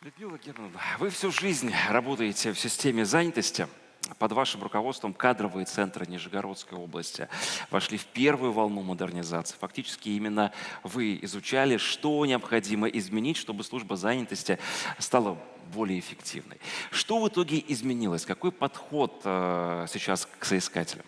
Людмила Германовна, вы всю жизнь работаете в системе занятости. Под вашим руководством кадровые центры Нижегородской области вошли в первую волну модернизации. Фактически именно вы изучали, что необходимо изменить, чтобы служба занятости стала более эффективной. Что в итоге изменилось? Какой подход сейчас к соискателям?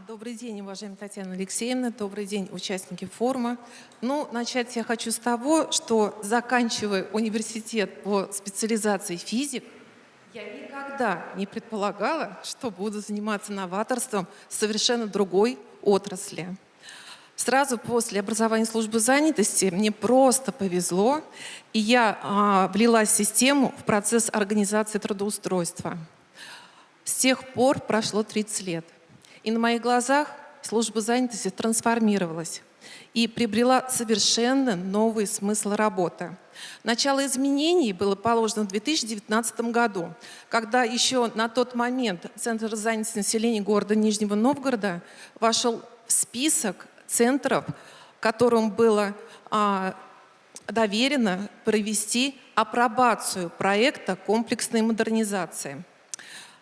Добрый день, уважаемая Татьяна Алексеевна. Добрый день, участники форума. Начать я хочу с того, что, заканчивая университет по специализации физик, я никогда не предполагала, что буду заниматься новаторством в совершенно другой отрасли. Сразу после образования службы занятости мне просто повезло, и я влилась в систему в процесс организации трудоустройства. С тех пор прошло 30 лет. И на моих глазах служба занятости трансформировалась и приобрела совершенно новый смысл работы. Начало изменений было положено в 2019 году, когда еще на тот момент Центр занятости населения города Нижнего Новгорода вошел в список центров, которым было доверено провести апробацию проекта комплексной модернизации.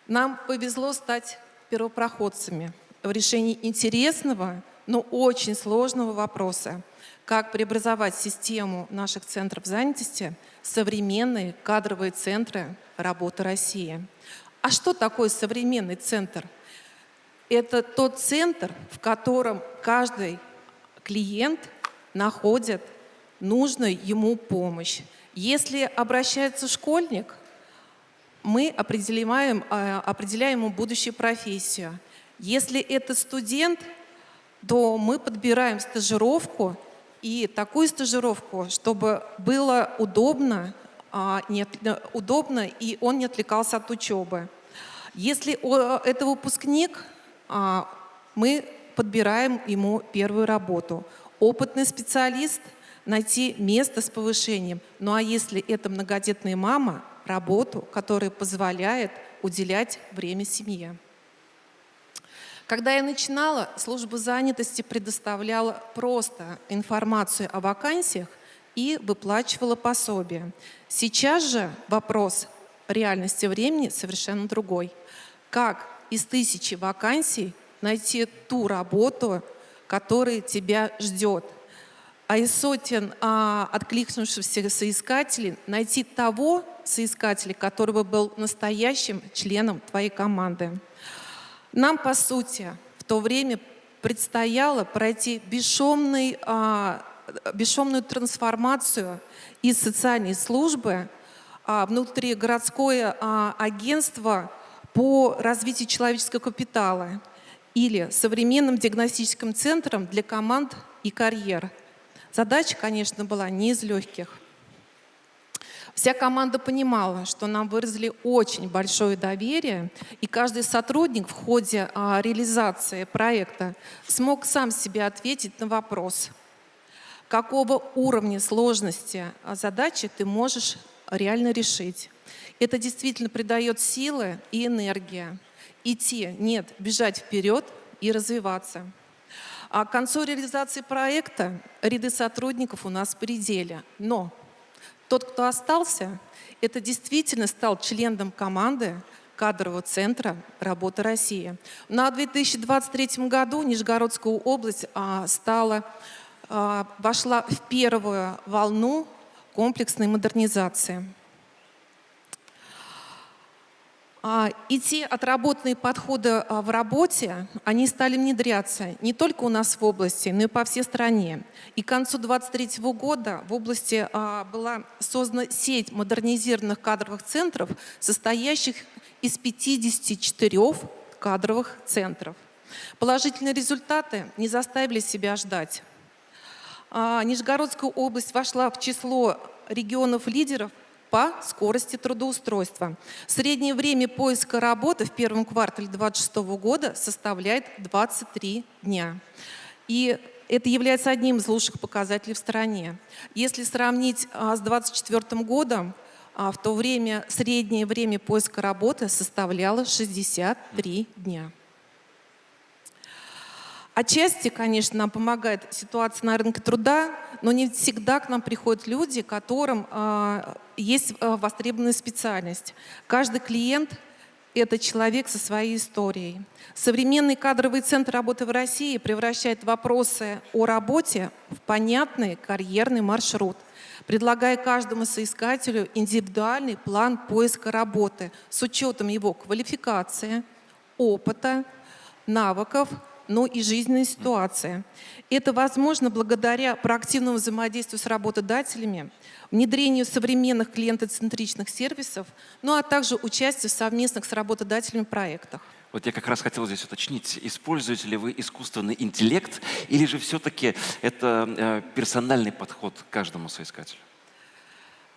Нам повезло стать первопроходцами в решении интересного, но очень сложного вопроса, как преобразовать систему наших центров занятости в современные кадровые центры работы России. А что такое современный центр? Это тот центр, в котором каждый клиент находит нужную ему помощь. Если обращается школьник, мы определяем ему будущую профессию. Если это студент, то мы подбираем стажировку, и такую стажировку, чтобы было удобно, и он не отвлекался от учебы. Если это выпускник, мы подбираем ему первую работу. Опытный специалист — найти место с повышением. Ну а если это многодетная мама — работу, которая позволяет уделять время семье. Когда я начинала, служба занятости предоставляла просто информацию о вакансиях и выплачивала пособие. Сейчас же вопрос реальности времени совершенно другой. Как из 1000 вакансий найти ту работу, которая тебя ждет? А из сотен откликнувшихся соискателей найти того соискателя, который бы был настоящим членом твоей команды. Нам, по сути, в то время предстояло пройти бесшумную трансформацию из социальной службы внутригородское агентство по развитию человеческого капитала или современным диагностическим центром для команд и карьер. Задача, конечно, была не из легких. Вся команда понимала, что нам выразили очень большое доверие, и каждый сотрудник в ходе реализации проекта смог сам себе ответить на вопрос, какого уровня сложности задачи ты можешь реально решить. Это действительно придает силы и энергии. Идти, нет, бежать вперед и развиваться. А к концу реализации проекта ряды сотрудников у нас поредели. Но тот, кто остался, это действительно стал членом команды, кадрового центра «Работа России». На 2023 году Нижегородская область вошла в первую волну комплексной модернизации. И те отработанные подходы в работе, они стали внедряться не только у нас в области, но и по всей стране. И к концу 2023 года в области была создана сеть модернизированных кадровых центров, состоящих из 54 кадровых центров. Положительные результаты не заставили себя ждать. Нижегородская область вошла в число регионов-лидеров по скорости трудоустройства. Среднее время поиска работы в первом квартале 2026 года составляет 23 дня. И это является одним из лучших показателей в стране. Если сравнить с 2024 годом, в то время среднее время поиска работы составляло 63 дня. Отчасти, конечно, нам помогает ситуация на рынке труда, но не всегда к нам приходят люди, которым есть востребованная специальность. Каждый клиент – это человек со своей историей. Современный кадровый центр работы в России превращает вопросы о работе в понятный карьерный маршрут, предлагая каждому соискателю индивидуальный план поиска работы с учетом его квалификации, опыта, навыков, но и жизненной ситуации. Это возможно благодаря проактивному взаимодействию с работодателями, внедрению современных клиентоцентричных сервисов, ну а также участию в совместных с работодателями проектах. Вот я как раз хотел здесь уточнить, используете ли вы искусственный интеллект или же все-таки это персональный подход к каждому соискателю?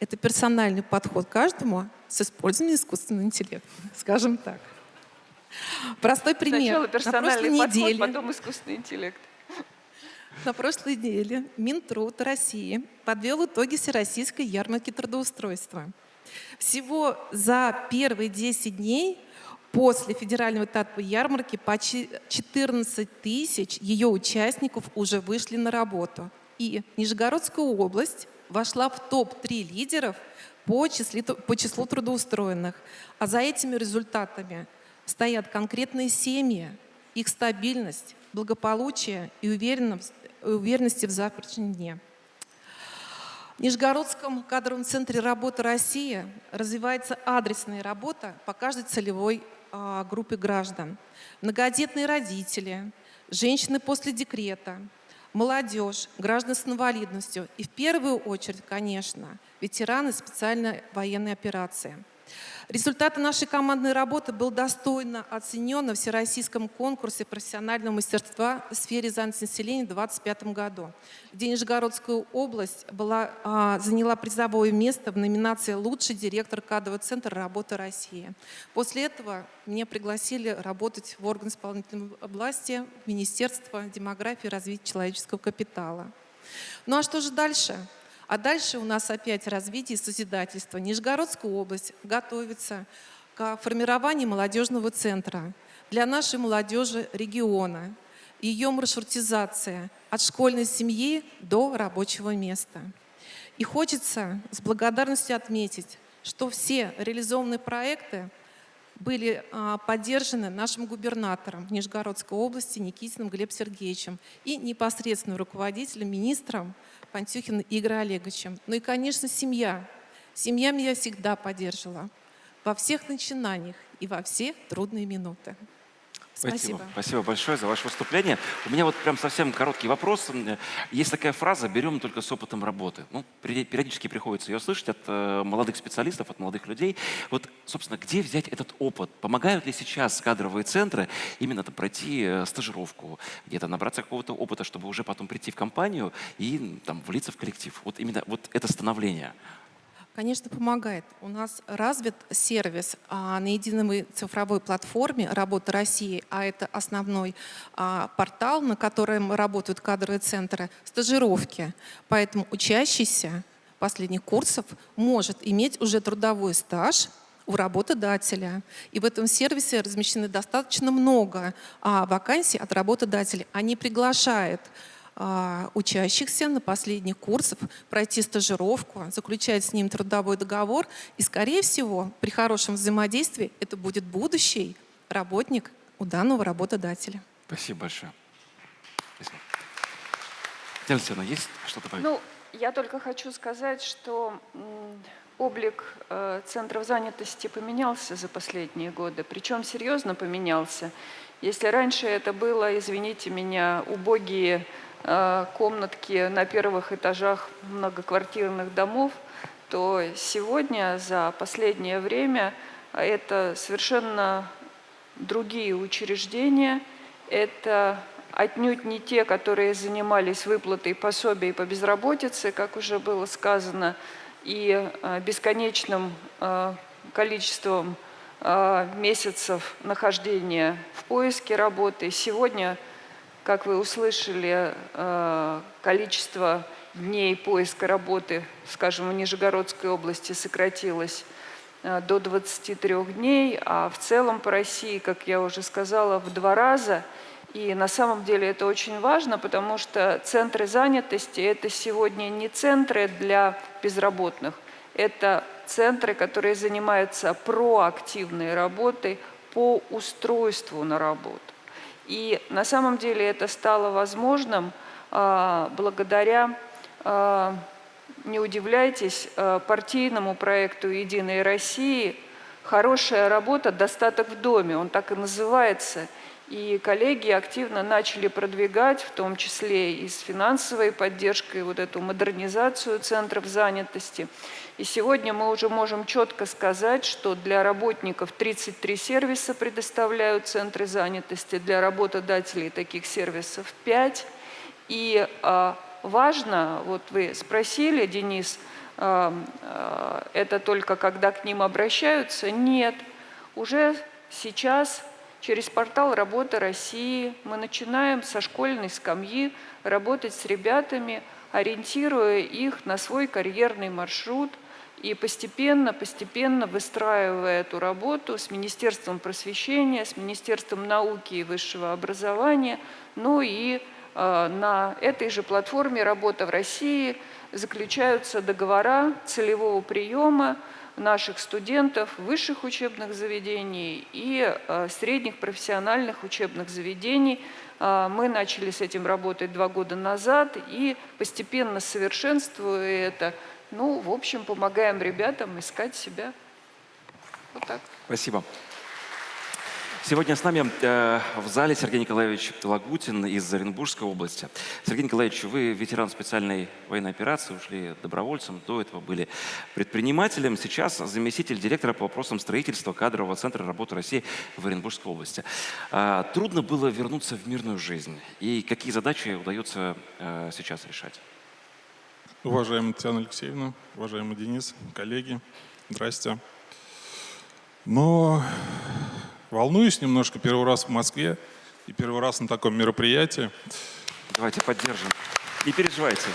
Это персональный подход к каждому с использованием искусственного интеллекта, скажем так. Простой пример. Сначала персональный подход, потом искусственный интеллект. На прошлой неделе Минтруд России подвел итоги Всероссийской ярмарки трудоустройства. Всего за первые 10 дней после федерального этапа ярмарки почти 14 тысяч ее участников уже вышли на работу. И Нижегородская область вошла в топ-3 лидеров по числу трудоустроенных. А за этими результатами стоят конкретные семьи, их стабильность, благополучие и уверенность в завтрашнем дне. В Нижегородском кадровом центре «Работа России» развивается адресная работа по каждой целевой группе граждан. Многодетные родители, женщины после декрета, молодежь, граждане с инвалидностью и в первую очередь, конечно, ветераны специальной военной операции. Результаты нашей командной работы был достойно оценен на Всероссийском конкурсе профессионального мастерства в сфере занятости населения в 2025 году, где Нижегородская область заняла призовое место в номинации «Лучший директор кадрового центра «Работа России». После этого меня пригласили работать в орган исполнительной власти, в Министерство демографии и развития человеческого капитала. Ну а что же дальше? А дальше у нас опять развитие и созидательство. Нижегородская область готовится к формированию молодежного центра для нашей молодежи региона. Ее маршрутизация от школьной семьи до рабочего места. И хочется с благодарностью отметить, что все реализованные проекты были поддержаны нашим губернатором Нижегородской области Никитиным Глебом Сергеевичем и непосредственным руководителем, министром Пантюхиным Игорем Олеговичем. Ну и, конечно, семья. Семья меня всегда поддерживала во всех начинаниях и во все трудные минуты. Спасибо. Спасибо большое за ваше выступление. У меня вот прям совсем короткий вопрос. Есть такая фраза «берем только с опытом работы». Ну, периодически приходится ее слышать от молодых специалистов, от молодых людей. Вот, собственно, где взять этот опыт? Помогают ли сейчас кадровые центры именно пройти стажировку, где-то набраться какого-то опыта, чтобы уже потом прийти в компанию и там, влиться в коллектив? Вот именно вот это становление. Конечно, помогает. У нас развит сервис на единой цифровой платформе «Работа России», а это основной портал, на котором работают кадровые центры, стажировки. Поэтому учащийся последних курсов может иметь уже трудовой стаж у работодателя. И в этом сервисе размещены достаточно много вакансий от работодателей. Они приглашают учащихся на последних курсах, пройти стажировку, заключать с ним трудовой договор. И, скорее всего, при хорошем взаимодействии это будет будущий работник у данного работодателя. Спасибо большое. Спасибо. Татьяна Алексеевна, есть что-то добавить? Ну, я только хочу сказать, что облик центров занятости поменялся за последние годы, причем серьезно поменялся. Если раньше это было, извините меня, убогие комнатки на первых этажах многоквартирных домов, то сегодня, за последнее время, это совершенно другие учреждения, это отнюдь не те, которые занимались выплатой пособий по безработице, как уже было сказано, и бесконечным количеством месяцев нахождения в поиске работы. Сегодня, как вы услышали, количество дней поиска работы, скажем, в Нижегородской области сократилось до 23 дней, а в целом по России, как я уже сказала, в 2 раза. И на самом деле это очень важно, потому что центры занятости – это сегодня не центры для безработных, это центры, которые занимаются проактивной работой по устройству на работу. И на самом деле это стало возможным благодаря, не удивляйтесь, партийному проекту «Единой России» «Хорошая работа, достаток в доме», он так и называется. И коллеги активно начали продвигать, в том числе и с финансовой поддержкой, вот эту модернизацию центров занятости. И сегодня мы уже можем четко сказать, что для работников 33 сервиса предоставляют центры занятости, для работодателей таких сервисов 5. И важно, вот вы спросили, Денис, это только когда к ним обращаются? Нет, уже сейчас через портал «Работа России» мы начинаем со школьной скамьи работать с ребятами, ориентируя их на свой карьерный маршрут и постепенно выстраивая эту работу с Министерством просвещения, с Министерством науки и высшего образования. Ну и на этой же платформе «Работа в России» заключаются договора целевого приема наших студентов высших учебных заведений и средних профессиональных учебных заведений. Мы начали с этим работать 2 года назад и постепенно совершенствуя это, ну, в общем, помогаем ребятам искать себя. Вот так. Спасибо. Сегодня с нами в зале Сергей Николаевич Лагутин из Оренбургской области. Сергей Николаевич, вы ветеран специальной военной операции, ушли добровольцем, до этого были предпринимателем, сейчас заместитель директора по вопросам строительства кадрового центра «Работа России» в Оренбургской области. Трудно было вернуться в мирную жизнь, и какие задачи удается сейчас решать? Уважаемая Татьяна Алексеевна, уважаемый Денис, коллеги, здрасте. Но волнуюсь немножко, первый раз в Москве и первый раз на таком мероприятии. Давайте поддержим. Не переживайте.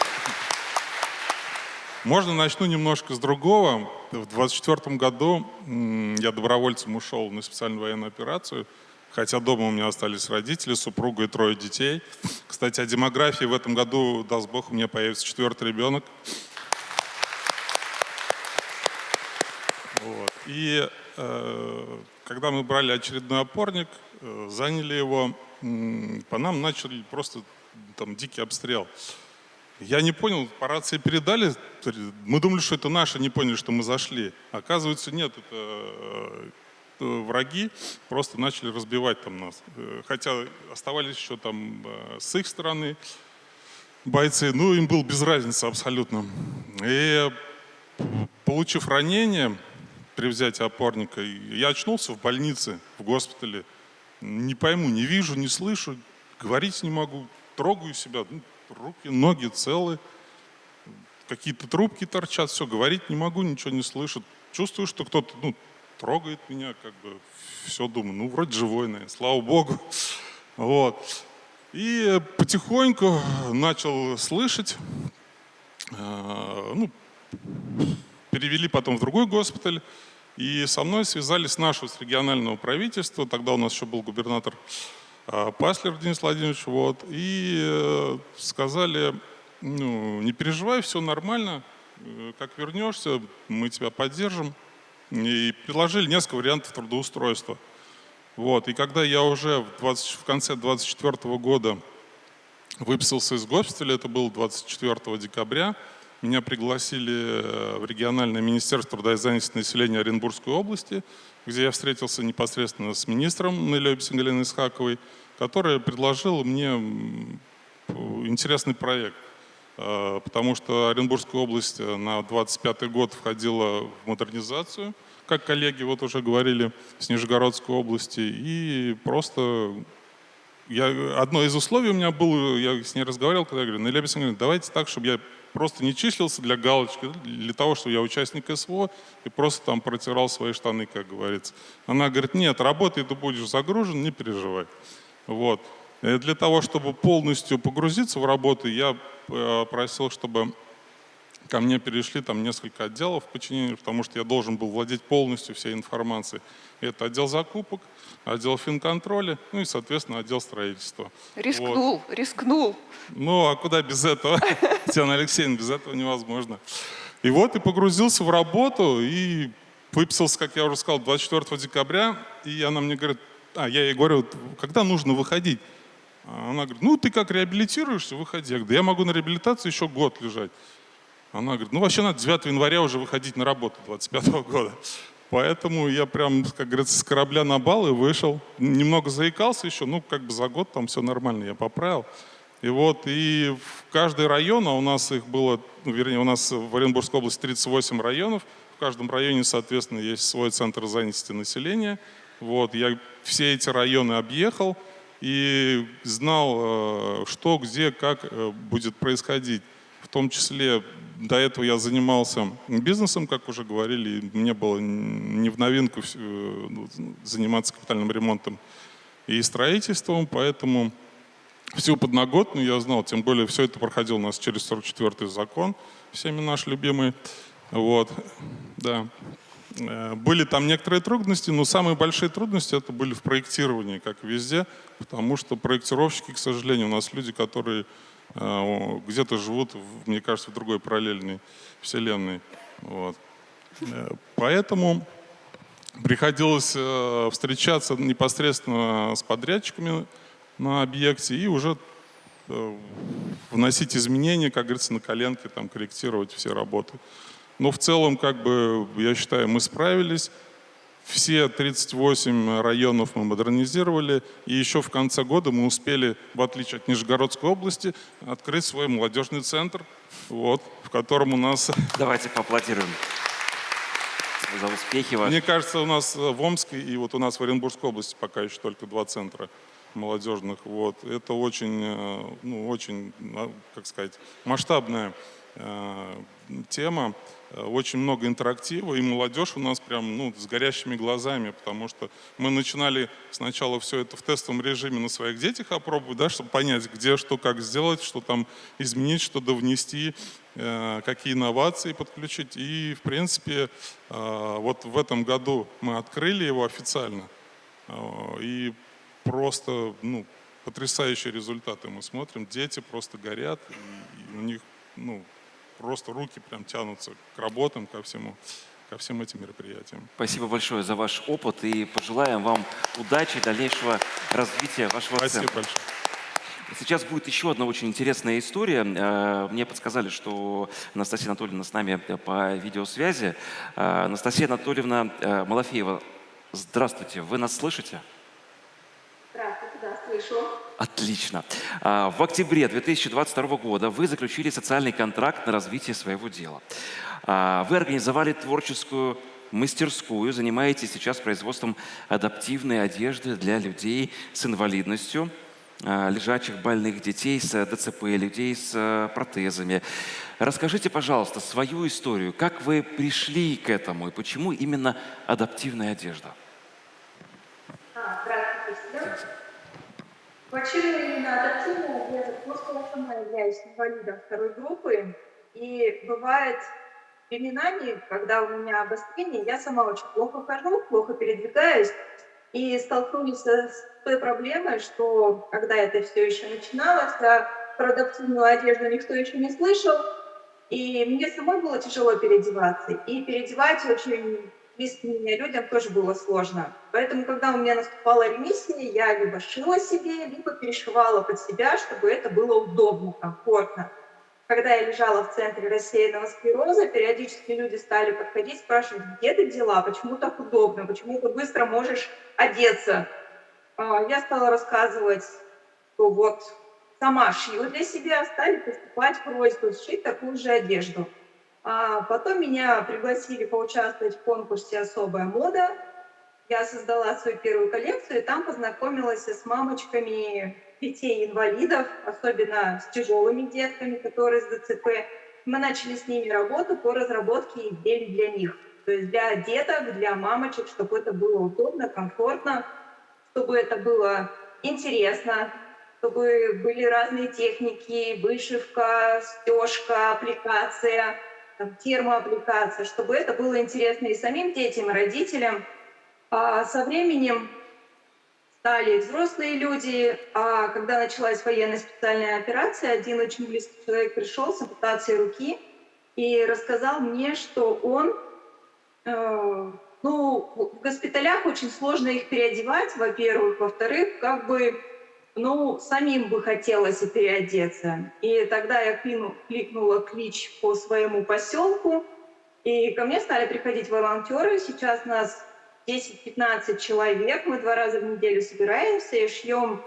Можно начну немножко с другого. В 24 году я добровольцем ушел на специальную военную операцию, хотя дома у меня остались родители, супруга и 3 детей. Кстати, о демографии в этом году, даст Бог, у меня появится 4-й ребенок. Вот. И когда мы брали очередной опорник, заняли его, по нам начали просто там дикий обстрел. Я не понял, по рации передали, мы думали, что это наши, не поняли, что мы зашли. Оказывается, нет, это враги просто начали разбивать там нас. Хотя оставались еще там с их стороны бойцы, ну им было без разницы абсолютно. И получив ранение при взятии опорника, я очнулся в больнице, в госпитале. Не пойму, не вижу, не слышу, говорить не могу, трогаю себя, руки, ноги целы, какие-то трубки торчат, все, говорить не могу, ничего не слышу. Чувствую, что кто-то трогает меня, как бы, все думаю, вроде живой, наверное, слава Богу. Вот. И потихоньку начал слышать, перевели потом в другой госпиталь, и со мной связались нашего с регионального правительства, тогда у нас еще был губернатор Паслер Денис Владимирович, вот, и сказали, ну, не переживай, все нормально, как вернешься, мы тебя поддержим. И предложили несколько вариантов трудоустройства. Вот, и когда я уже в конце 2024 года выписался из госпиталя, это было 24 декабря, меня пригласили в региональное министерство труда и занятости населения Оренбургской области, где я встретился непосредственно с министром Неллей Бисенгалиной Исхаковой, которая предложила мне интересный проект, потому что Оренбургская область на 2025 год входила в модернизацию, как коллеги вот уже говорили, с Нижегородской области, и просто одно из условий у меня было, я с ней разговаривал, когда я говорю, Неллия Бисенгалиевна, давайте так, чтобы я просто не числился для галочки, для того, что я участник СВО, и просто там протирал свои штаны, как говорится. Она говорит, нет, работай, ты будешь загружен, не переживай. Вот. И для того, чтобы полностью погрузиться в работу, я просил, чтобы ко мне перешли там несколько отделов подчинения, потому что я должен был владеть полностью всей информацией. Это отдел закупок, отдел финконтроля, ну и, соответственно, отдел строительства. Рискнул, вот. Рискнул. Ну, а куда без этого? Татьяна Алексеевна, без этого невозможно. И вот и погрузился в работу, и выписался, как я уже сказал, 24 декабря, и она мне говорит, я ей говорю, когда нужно выходить? Она говорит, ну, ты как реабилитируешься, выходи. Я говорю, да я могу на реабилитацию еще год лежать. Она говорит, ну, вообще надо 9 января уже выходить на работу 25 года. Поэтому я прям, как говорится, с корабля на бал и вышел. Немного заикался еще, ну, как бы за год там все нормально, я поправил. И вот, и в каждый район, а у нас их было, вернее, у нас в Оренбургской области 38 районов, в каждом районе, соответственно, есть свой центр занятости населения. Вот, я все эти районы объехал и знал, что, где, как будет происходить. В том числе до этого я занимался бизнесом, как уже говорили, и мне было не в новинку заниматься капитальным ремонтом и строительством, поэтому всю подноготную я знал, тем более все это проходило у нас через 44-й закон, всеми наш любимый. Вот, да. Были там некоторые трудности, но самые большие трудности это были в проектировании, как везде, потому что проектировщики, к сожалению, у нас люди, которые где-то живут, мне кажется, в другой параллельной вселенной. Вот. Поэтому приходилось встречаться непосредственно с подрядчиками на объекте и уже вносить изменения, как говорится, на коленке, там, корректировать все работы. Но в целом, как бы, я считаю, мы справились. Все 38 районов мы модернизировали. И еще в конце года мы успели, в отличие от Нижегородской области, открыть свой молодежный центр, вот, в котором у нас... Давайте поаплодируем за успехи ваши. Мне кажется, у нас в Омске и вот у нас в Оренбургской области пока еще только 2 центра молодежных. Вот. Это очень, ну, очень, как сказать, масштабная тема. Очень много интерактива, и молодежь у нас прям, ну, с горящими глазами, потому что мы начинали сначала все это в тестовом режиме на своих детях опробовать, да, чтобы понять, где что, как сделать, что там изменить, что довнести, какие инновации подключить. И, в принципе, вот в этом году мы открыли его официально, и просто, ну, потрясающие результаты мы смотрим. Дети просто горят, и у них, ну, просто руки прям тянутся к работам, ко всем этим мероприятиям. Спасибо большое за ваш опыт и пожелаем вам удачи и дальнейшего развития вашего центра. Спасибо большое. Сейчас будет еще одна очень интересная история. Мне подсказали, что Анастасия Анатольевна с нами по видеосвязи. Анастасия Анатольевна Малафеева, здравствуйте, вы нас слышите? Здравствуйте, да, слышу. Отлично. В октябре 2022 года вы заключили социальный контракт на развитие своего дела. Вы организовали творческую мастерскую, занимаетесь сейчас производством адаптивной одежды для людей с инвалидностью, лежачих больных детей с ДЦП, людей с протезами. Расскажите, пожалуйста, свою историю. Как вы пришли к этому и почему именно адаптивная одежда? Здравствуйте. Почему именно адаптивная одежда? Потому что сама являюсь инвалидом 2-й группы, и бывает временами, когда у меня обострение, я сама очень плохо хожу, плохо передвигаюсь, и столкнулись с той проблемой, что когда это все еще начиналось, а про адаптивную одежду никто еще не слышал, и мне самой было тяжело переодеваться, и переодевать очень близким мне людям тоже было сложно. Поэтому, когда у меня наступала ремиссия, я либо шила себе, либо перешивала под себя, чтобы это было удобно, комфортно. Когда я лежала в центре рассеянного склероза, периодически люди стали подходить, спрашивать, где ты взяла, почему так удобно, почему ты быстро можешь одеться. Я стала рассказывать, что вот сама шью для себя, стали поступать просьбы сшить такую же одежду. А потом меня пригласили поучаствовать в конкурсе «Особая мода». Я создала свою первую коллекцию, и там познакомилась с мамочками детей-инвалидов, особенно с тяжелыми детками, которые с ДЦП. Мы начали с ними работу по разработке изделий для них. То есть для деток, для мамочек, чтобы это было удобно, комфортно, чтобы это было интересно, чтобы были разные техники, вышивка, стежка, аппликация, термоаппликация, чтобы это было интересно и самим детям, и родителям. А со временем стали взрослые люди, а когда началась военная специальная операция, один очень близкий человек пришел с ампутацией руки и рассказал мне, что он, в госпиталях очень сложно их переодевать, во-первых, во-вторых, самим бы хотелось и переодеться. И тогда я кликнула клич по своему поселку, и ко мне стали приходить волонтеры. Сейчас нас 10-15 человек, мы 2 раза в неделю собираемся и шьем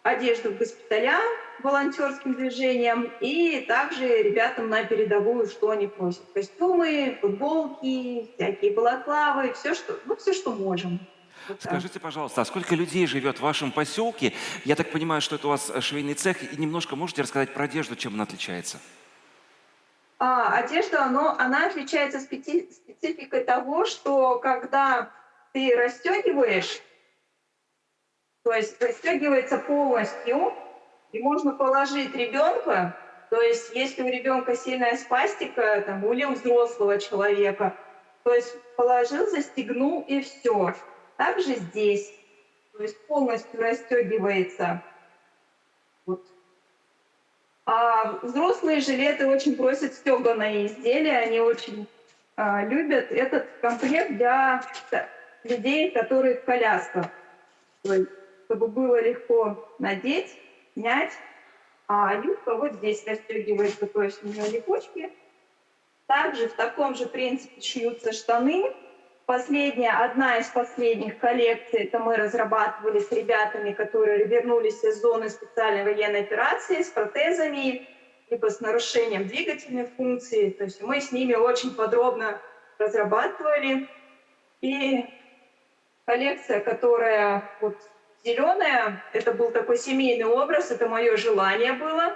одежду в госпиталя волонтерским движением, и также ребятам на передовую, что они просят. Костюмы, футболки, всякие балаклавы, все, что можем. Вот так. Скажите, пожалуйста, а сколько людей живет в вашем поселке? Я так понимаю, что это у вас швейный цех, и немножко можете рассказать про одежду, чем она отличается? Одежда, она отличается спецификой того, что когда ты расстегиваешь, то есть расстегивается полностью, и можно положить ребенка, то есть если у ребенка сильная спастика, или у взрослого человека, то есть положил, застегнул и все. Также здесь, то есть полностью расстегивается. Вот. А взрослые жилеты очень просят стеганые изделия, они очень любят этот комплект для людей, которые в колясках. То есть, чтобы было легко надеть, снять. А юбка вот здесь расстегивается, то есть у нее липучки. Также в таком же принципе шьются штаны. Одна из последних коллекций, это мы разрабатывали с ребятами, которые вернулись из зоны специальной военной операции с протезами, либо с нарушением двигательной функции. То есть мы с ними очень подробно разрабатывали. И коллекция, которая зеленая, это был такой семейный образ, это мое желание было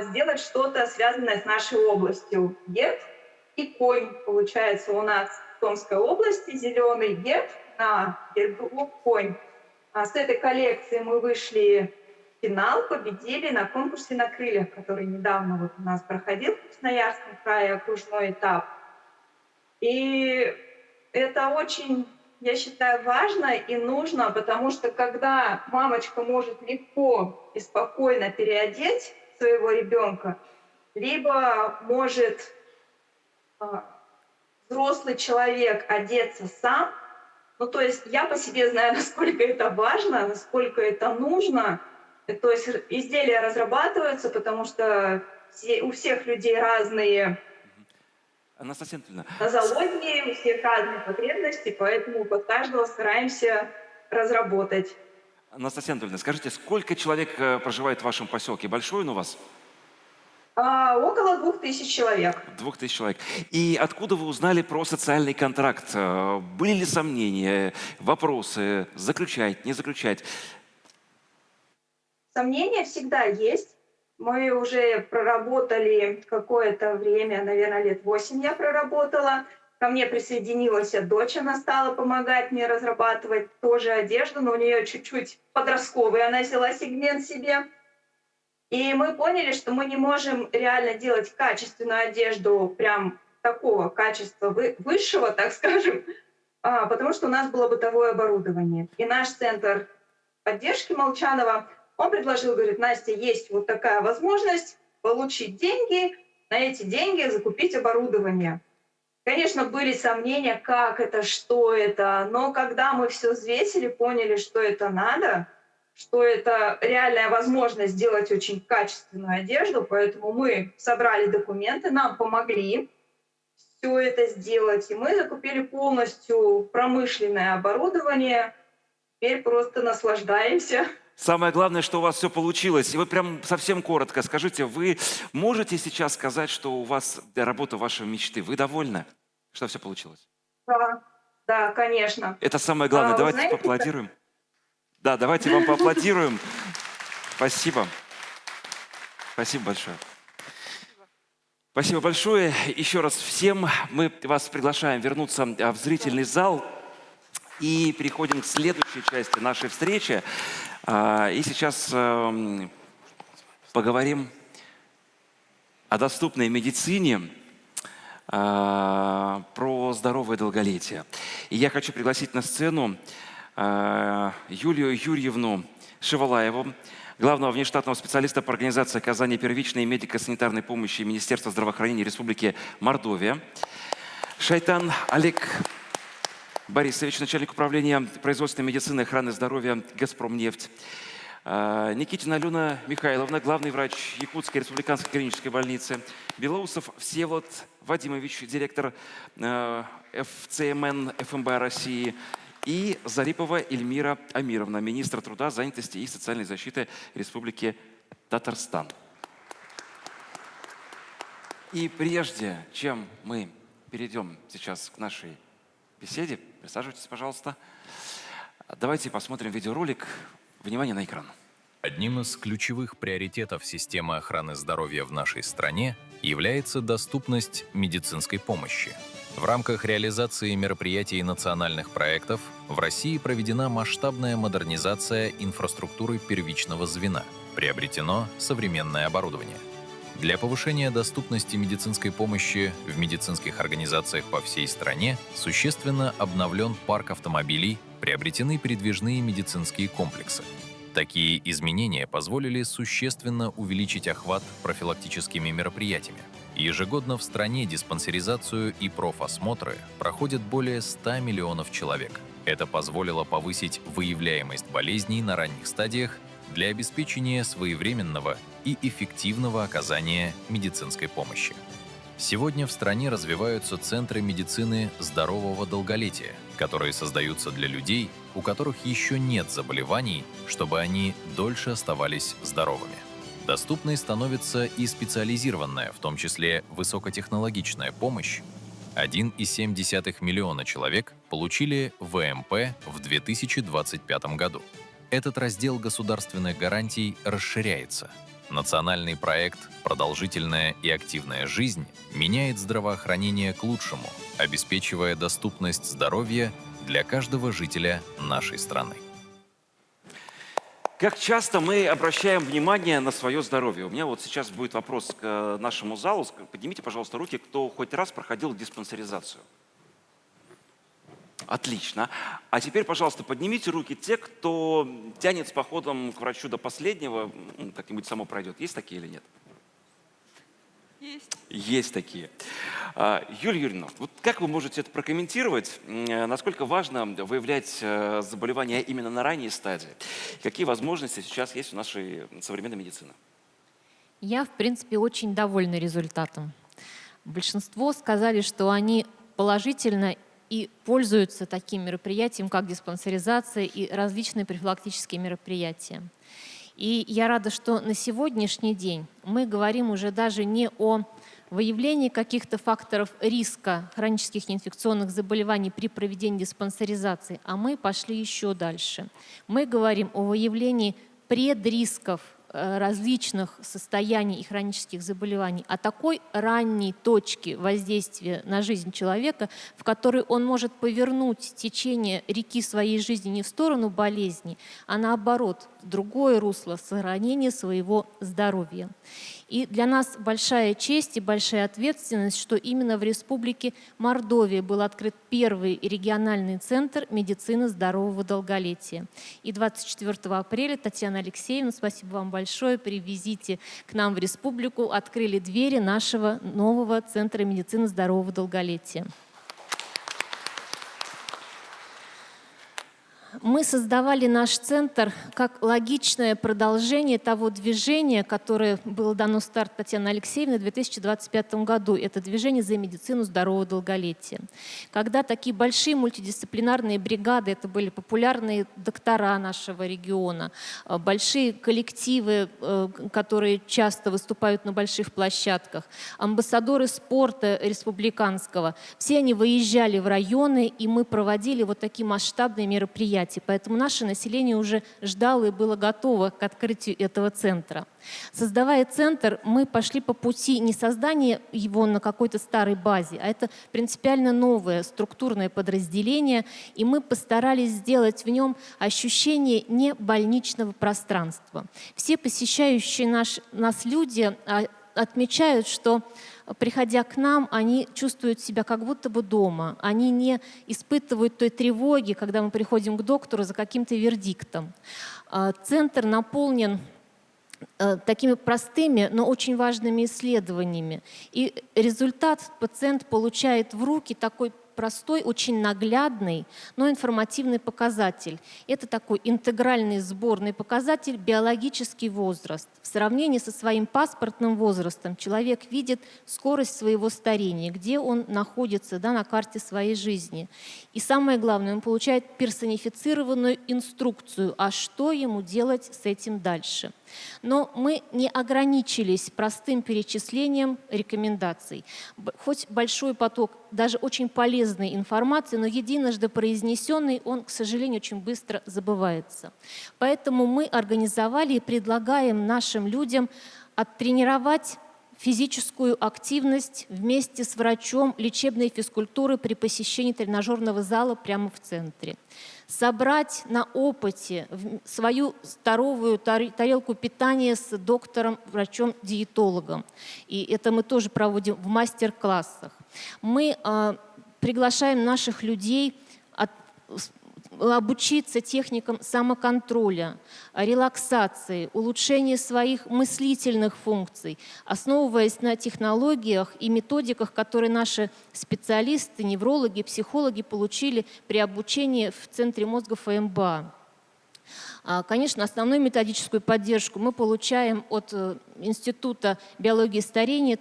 сделать что-то, связанное с нашей областью. Герб и конь, получается, у нас в Томской области, зеленый герб на гербу конь. С этой коллекции мы вышли в финал, победили на конкурсе «На крыльях», который недавно у нас проходил в Красноярском крае, окружной этап. И это очень, я считаю, важно и нужно, потому что когда мамочка может легко и спокойно переодеть своего ребенка, либо может взрослый человек одеться сам, то есть я по себе знаю, насколько это важно, насколько это нужно. То есть изделия разрабатываются, потому что у всех людей разные Анастасия Анатольевна. нозологии, у всех разные потребности, поэтому под каждого стараемся разработать. Анастасия Анатольевна, скажите, сколько человек проживает в вашем поселке? Большой он у вас? Около 2000 человек. 2000 человек. И откуда вы узнали про социальный контракт? Были ли сомнения, вопросы, заключать, не заключать? Сомнения всегда есть. Мы уже проработали какое-то время, наверное, лет 8 я проработала. Ко мне присоединилась дочь, она стала помогать мне разрабатывать тоже одежду, но у нее чуть-чуть подростковый, она взяла сегмент себе. И мы поняли, что мы не можем реально делать качественную одежду, прям такого качества высшего, так скажем, потому что у нас было бытовое оборудование. И наш центр поддержки Молчанова, он предложил, говорит, Настя, есть вот такая возможность получить деньги, на эти деньги закупить оборудование. Конечно, были сомнения, как это, что это, но когда мы все взвесили, поняли, что это надо, что это реальная возможность сделать очень качественную одежду, поэтому мы собрали документы, нам помогли все это сделать, и мы закупили полностью промышленное оборудование, теперь просто наслаждаемся. Самое главное, что у вас все получилось. И вы прям совсем коротко скажите, вы можете сейчас сказать, что у вас работа вашей мечты? Вы довольны, что все получилось? Да, конечно. Это самое главное. Вы Давайте знаете, поаплодируем. Да, давайте вам поаплодируем. Спасибо. Спасибо большое. Спасибо большое. Еще раз всем мы вас приглашаем вернуться в зрительный зал. И переходим к следующей части нашей встречи. И сейчас поговорим о доступной медицине, про здоровое долголетие. И я хочу пригласить на сцену Юлию Юрьевну Шевалаеву, главного внештатного специалиста по организации оказания первичной медико-санитарной помощи Министерства здравоохранения Республики Мордовия, Шайтан Олег Борисович, начальник управления производственной медицины и охраны здоровья «Газпромнефть», Никитина Алена Михайловна, главный врач Якутской республиканской клинической больницы, Белоусов Всеволод Вадимович, директор ФЦМН ФМБ России, и Зарипова Эльмира Амировна, министр труда, занятости и социальной защиты Республики Татарстан. И прежде чем мы перейдем сейчас к нашей беседе, присаживайтесь, пожалуйста, давайте посмотрим видеоролик. Внимание на экран. Одним из ключевых приоритетов системы охраны здоровья в нашей стране является доступность медицинской помощи. В рамках реализации мероприятий и национальных проектов в России проведена масштабная модернизация инфраструктуры первичного звена, приобретено современное оборудование. Для повышения доступности медицинской помощи в медицинских организациях по всей стране существенно обновлен парк автомобилей, приобретены передвижные медицинские комплексы. Такие изменения позволили существенно увеличить охват профилактическими мероприятиями. Ежегодно в стране диспансеризацию и профосмотры проходят более 100 миллионов человек. Это позволило повысить выявляемость болезней на ранних стадиях для обеспечения своевременного и эффективного оказания медицинской помощи. Сегодня в стране развиваются центры медицины здорового долголетия, которые создаются для людей, у которых еще нет заболеваний, чтобы они дольше оставались здоровыми. Доступной становится и специализированная, в том числе высокотехнологичная помощь. 1,7 миллиона человек получили ВМП в 2025 году. Этот раздел государственных гарантий расширяется. Национальный проект «Продолжительная и активная жизнь» меняет здравоохранение к лучшему, обеспечивая доступность здоровья для каждого жителя нашей страны. Как часто мы обращаем внимание на свое здоровье? У меня вот сейчас будет вопрос к нашему залу. Поднимите, пожалуйста, руки, кто хоть раз проходил диспансеризацию. Отлично. А теперь, пожалуйста, поднимите руки те, кто тянет с походом к врачу до последнего, как-нибудь само пройдет. Есть такие или нет? Есть. Есть такие. Юлия Юрьевна, вот как вы можете это прокомментировать? Насколько важно выявлять заболевания именно на ранней стадии? Какие возможности сейчас есть у нашей современной медицины? Я, в принципе, очень довольна результатом. Большинство сказали, что они положительно и пользуются таким мероприятием, как диспансеризация и различные профилактические мероприятия. И я рада, что на сегодняшний день мы говорим уже даже не о выявлении каких-то факторов риска хронических неинфекционных заболеваний при проведении диспансеризации, а мы пошли еще дальше. Мы говорим о выявлении предрисков различных состояний и хронических заболеваний, о такой ранней точке воздействия на жизнь человека, в которой он может повернуть течение реки своей жизни не в сторону болезни, а наоборот, в другое русло сохранения своего здоровья. И для нас большая честь и большая ответственность, что именно в Республике Мордовия был открыт первый региональный центр медицины здорового долголетия. И 24 апреля, Татьяна Алексеевна, спасибо вам большое, при визите к нам в республику открыли двери нашего нового центра медицины здорового долголетия. Мы создавали наш центр как логичное продолжение того движения, которое было дано старт Татьяны Алексеевны в 2025 году. Это движение за медицину здорового долголетия. Когда такие большие мультидисциплинарные бригады, это были популярные доктора нашего региона, большие коллективы, которые часто выступают на больших площадках, амбассадоры спорта республиканского, все они выезжали в районы, и мы проводили вот такие масштабные мероприятия. Поэтому наше население уже ждало и было готово к открытию этого центра. Создавая центр, мы пошли по пути не создания его на какой-то старой базе, а это принципиально новое структурное подразделение, и мы постарались сделать в нем ощущение не больничного пространства. Все посещающие нас люди отмечают, что, приходя к нам, они чувствуют себя как будто бы дома. Они не испытывают той тревоги, когда мы приходим к доктору за каким-то вердиктом. Центр наполнен такими простыми, но очень важными исследованиями. И результат пациент получает в руки такой простой, очень наглядный, но информативный показатель. Это такой интегральный сборный показатель биологический возраст. В сравнении со своим паспортным возрастом человек видит скорость своего старения, где он находится, да, на карте своей жизни. И самое главное, он получает персонифицированную инструкцию, а что ему делать с этим дальше. Но мы не ограничились простым перечислением рекомендаций. Хоть большой поток даже очень полезной информации, но единожды произнесенный, он, к сожалению, очень быстро забывается. Поэтому мы организовали и предлагаем нашим людям оттренировать физическую активность вместе с врачом лечебной физкультуры при посещении тренажерного зала прямо в центре. Собрать на опыте свою здоровую тарелку питания с доктором, врачом-диетологом. И это мы тоже проводим в мастер-классах. Мы приглашаем наших людей обучиться техникам самоконтроля, релаксации, улучшения своих мыслительных функций, основываясь на технологиях и методиках, которые наши специалисты, неврологи, психологи получили при обучении в Центре мозга ФМБА. Конечно, основную методическую поддержку мы получаем от Института биологии и старения,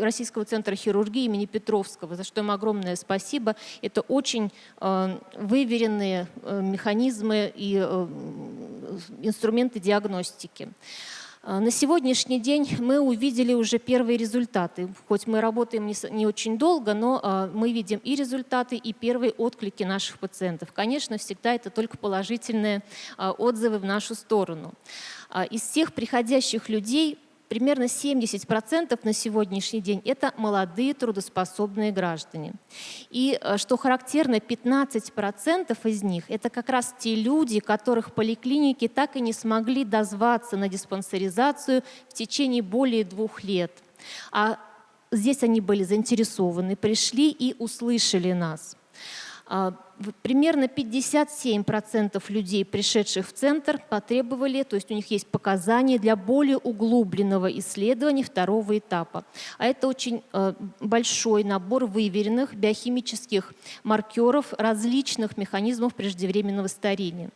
Российского центра хирургии имени Петровского, за что им огромное спасибо. Это очень выверенные механизмы и инструменты диагностики. На сегодняшний день мы увидели уже первые результаты. Хоть мы работаем не очень долго, но мы видим и результаты, и первые отклики наших пациентов. Конечно, всегда это только положительные отзывы в нашу сторону. Из всех приходящих людей примерно 70% на сегодняшний день – это молодые трудоспособные граждане. И, что характерно, 15% из них – это как раз те люди, которых поликлиники так и не смогли дозваться на диспансеризацию в течение более 2 лет. А здесь они были заинтересованы, пришли и услышали нас. Примерно 57% людей, пришедших в центр, потребовали, то есть у них есть показания для более углубленного исследования 2-го этапа. А это очень большой набор выверенных биохимических маркеров различных механизмов преждевременного старения.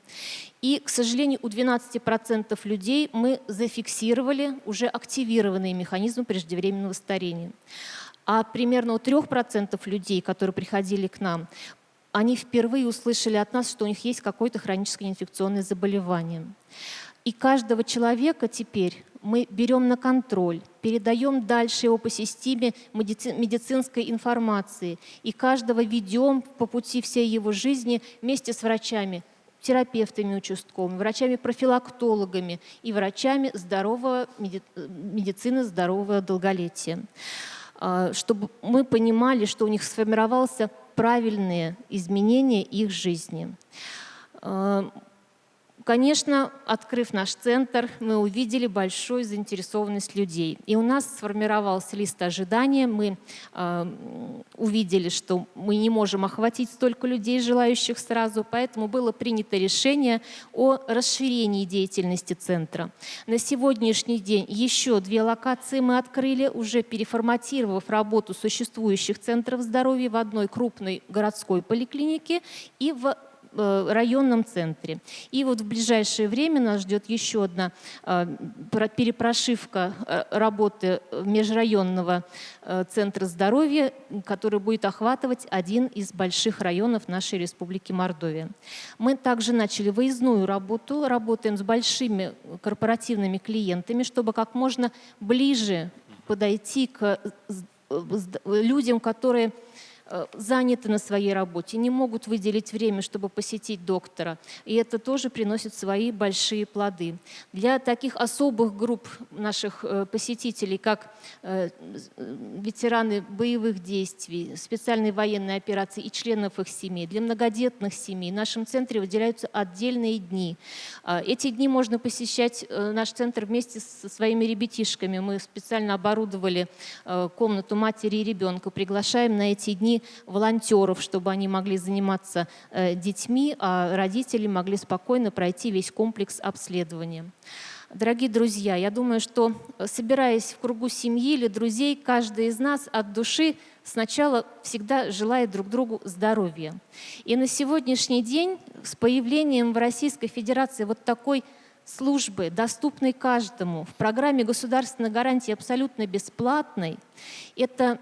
И, к сожалению, у 12% людей мы зафиксировали уже активированные механизмы преждевременного старения. А примерно у 3% людей, которые приходили к нам, они впервые услышали от нас, что у них есть какое-то хроническое инфекционное заболевание. И каждого человека теперь мы берем на контроль, передаем дальше его по системе медицинской информации. И каждого ведем по пути всей его жизни вместе с врачами, терапевтами участковыми, врачами-профилактологами и врачами медицины здорового долголетия. Чтобы мы понимали, что у них сформировался правильные изменения их жизни. Конечно, открыв наш центр, мы увидели большую заинтересованность людей. И у нас сформировался лист ожидания. Мы увидели, что мы не можем охватить столько людей, желающих сразу, поэтому было принято решение о расширении деятельности центра. На сегодняшний день еще 2 локации мы открыли, уже переформатировав работу существующих центров здоровья в одной крупной городской поликлинике и в районном центре. И вот в ближайшее время нас ждет еще одна перепрошивка работы межрайонного центра здоровья, который будет охватывать один из больших районов нашей Республики Мордовия. Мы также начали выездную работу, работаем с большими корпоративными клиентами, чтобы как можно ближе подойти к людям, которые заняты на своей работе, не могут выделить время, чтобы посетить доктора. И это тоже приносит свои большие плоды. Для таких особых групп наших посетителей, как ветераны боевых действий, специальной военной операции и членов их семей, для многодетных семей, в нашем центре выделяются отдельные дни. Эти дни можно посещать наш центр вместе со своими ребятишками. Мы специально оборудовали комнату матери и ребенка, приглашаем на эти дни волонтеров, чтобы они могли заниматься детьми, а родители могли спокойно пройти весь комплекс обследования. Дорогие друзья, я думаю, что, собираясь в кругу семьи или друзей, каждый из нас от души сначала всегда желает друг другу здоровья. И на сегодняшний день с появлением в Российской Федерации вот такой службы, доступной каждому, в программе государственной гарантии абсолютно бесплатной, это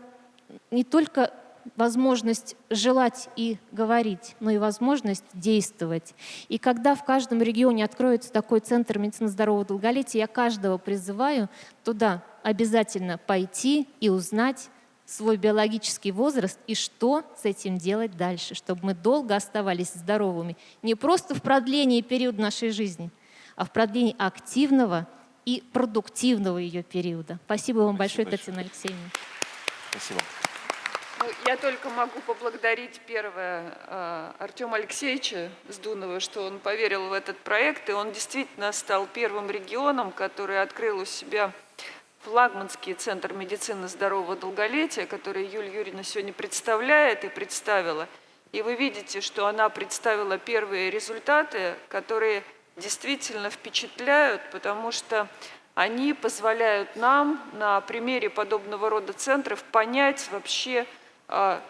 не только возможность желать и говорить, но и возможность действовать. И когда в каждом регионе откроется такой центр медицины здорового долголетия, я каждого призываю туда обязательно пойти и узнать свой биологический возраст и что с этим делать дальше, чтобы мы долго оставались здоровыми. Не просто в продлении периода нашей жизни, а в продлении активного и продуктивного ее периода. Спасибо вам большое, Татьяна Алексеевна. Спасибо. Ну, я только могу поблагодарить первое Артема Алексеевича Сдунова, что он поверил в этот проект, и он действительно стал первым регионом, который открыл у себя флагманский центр медицины здорового долголетия, который Юлия Юрьевна сегодня представляет и представила. И вы видите, что она представила первые результаты, которые действительно впечатляют, потому что они позволяют нам на примере подобного рода центров понять вообще,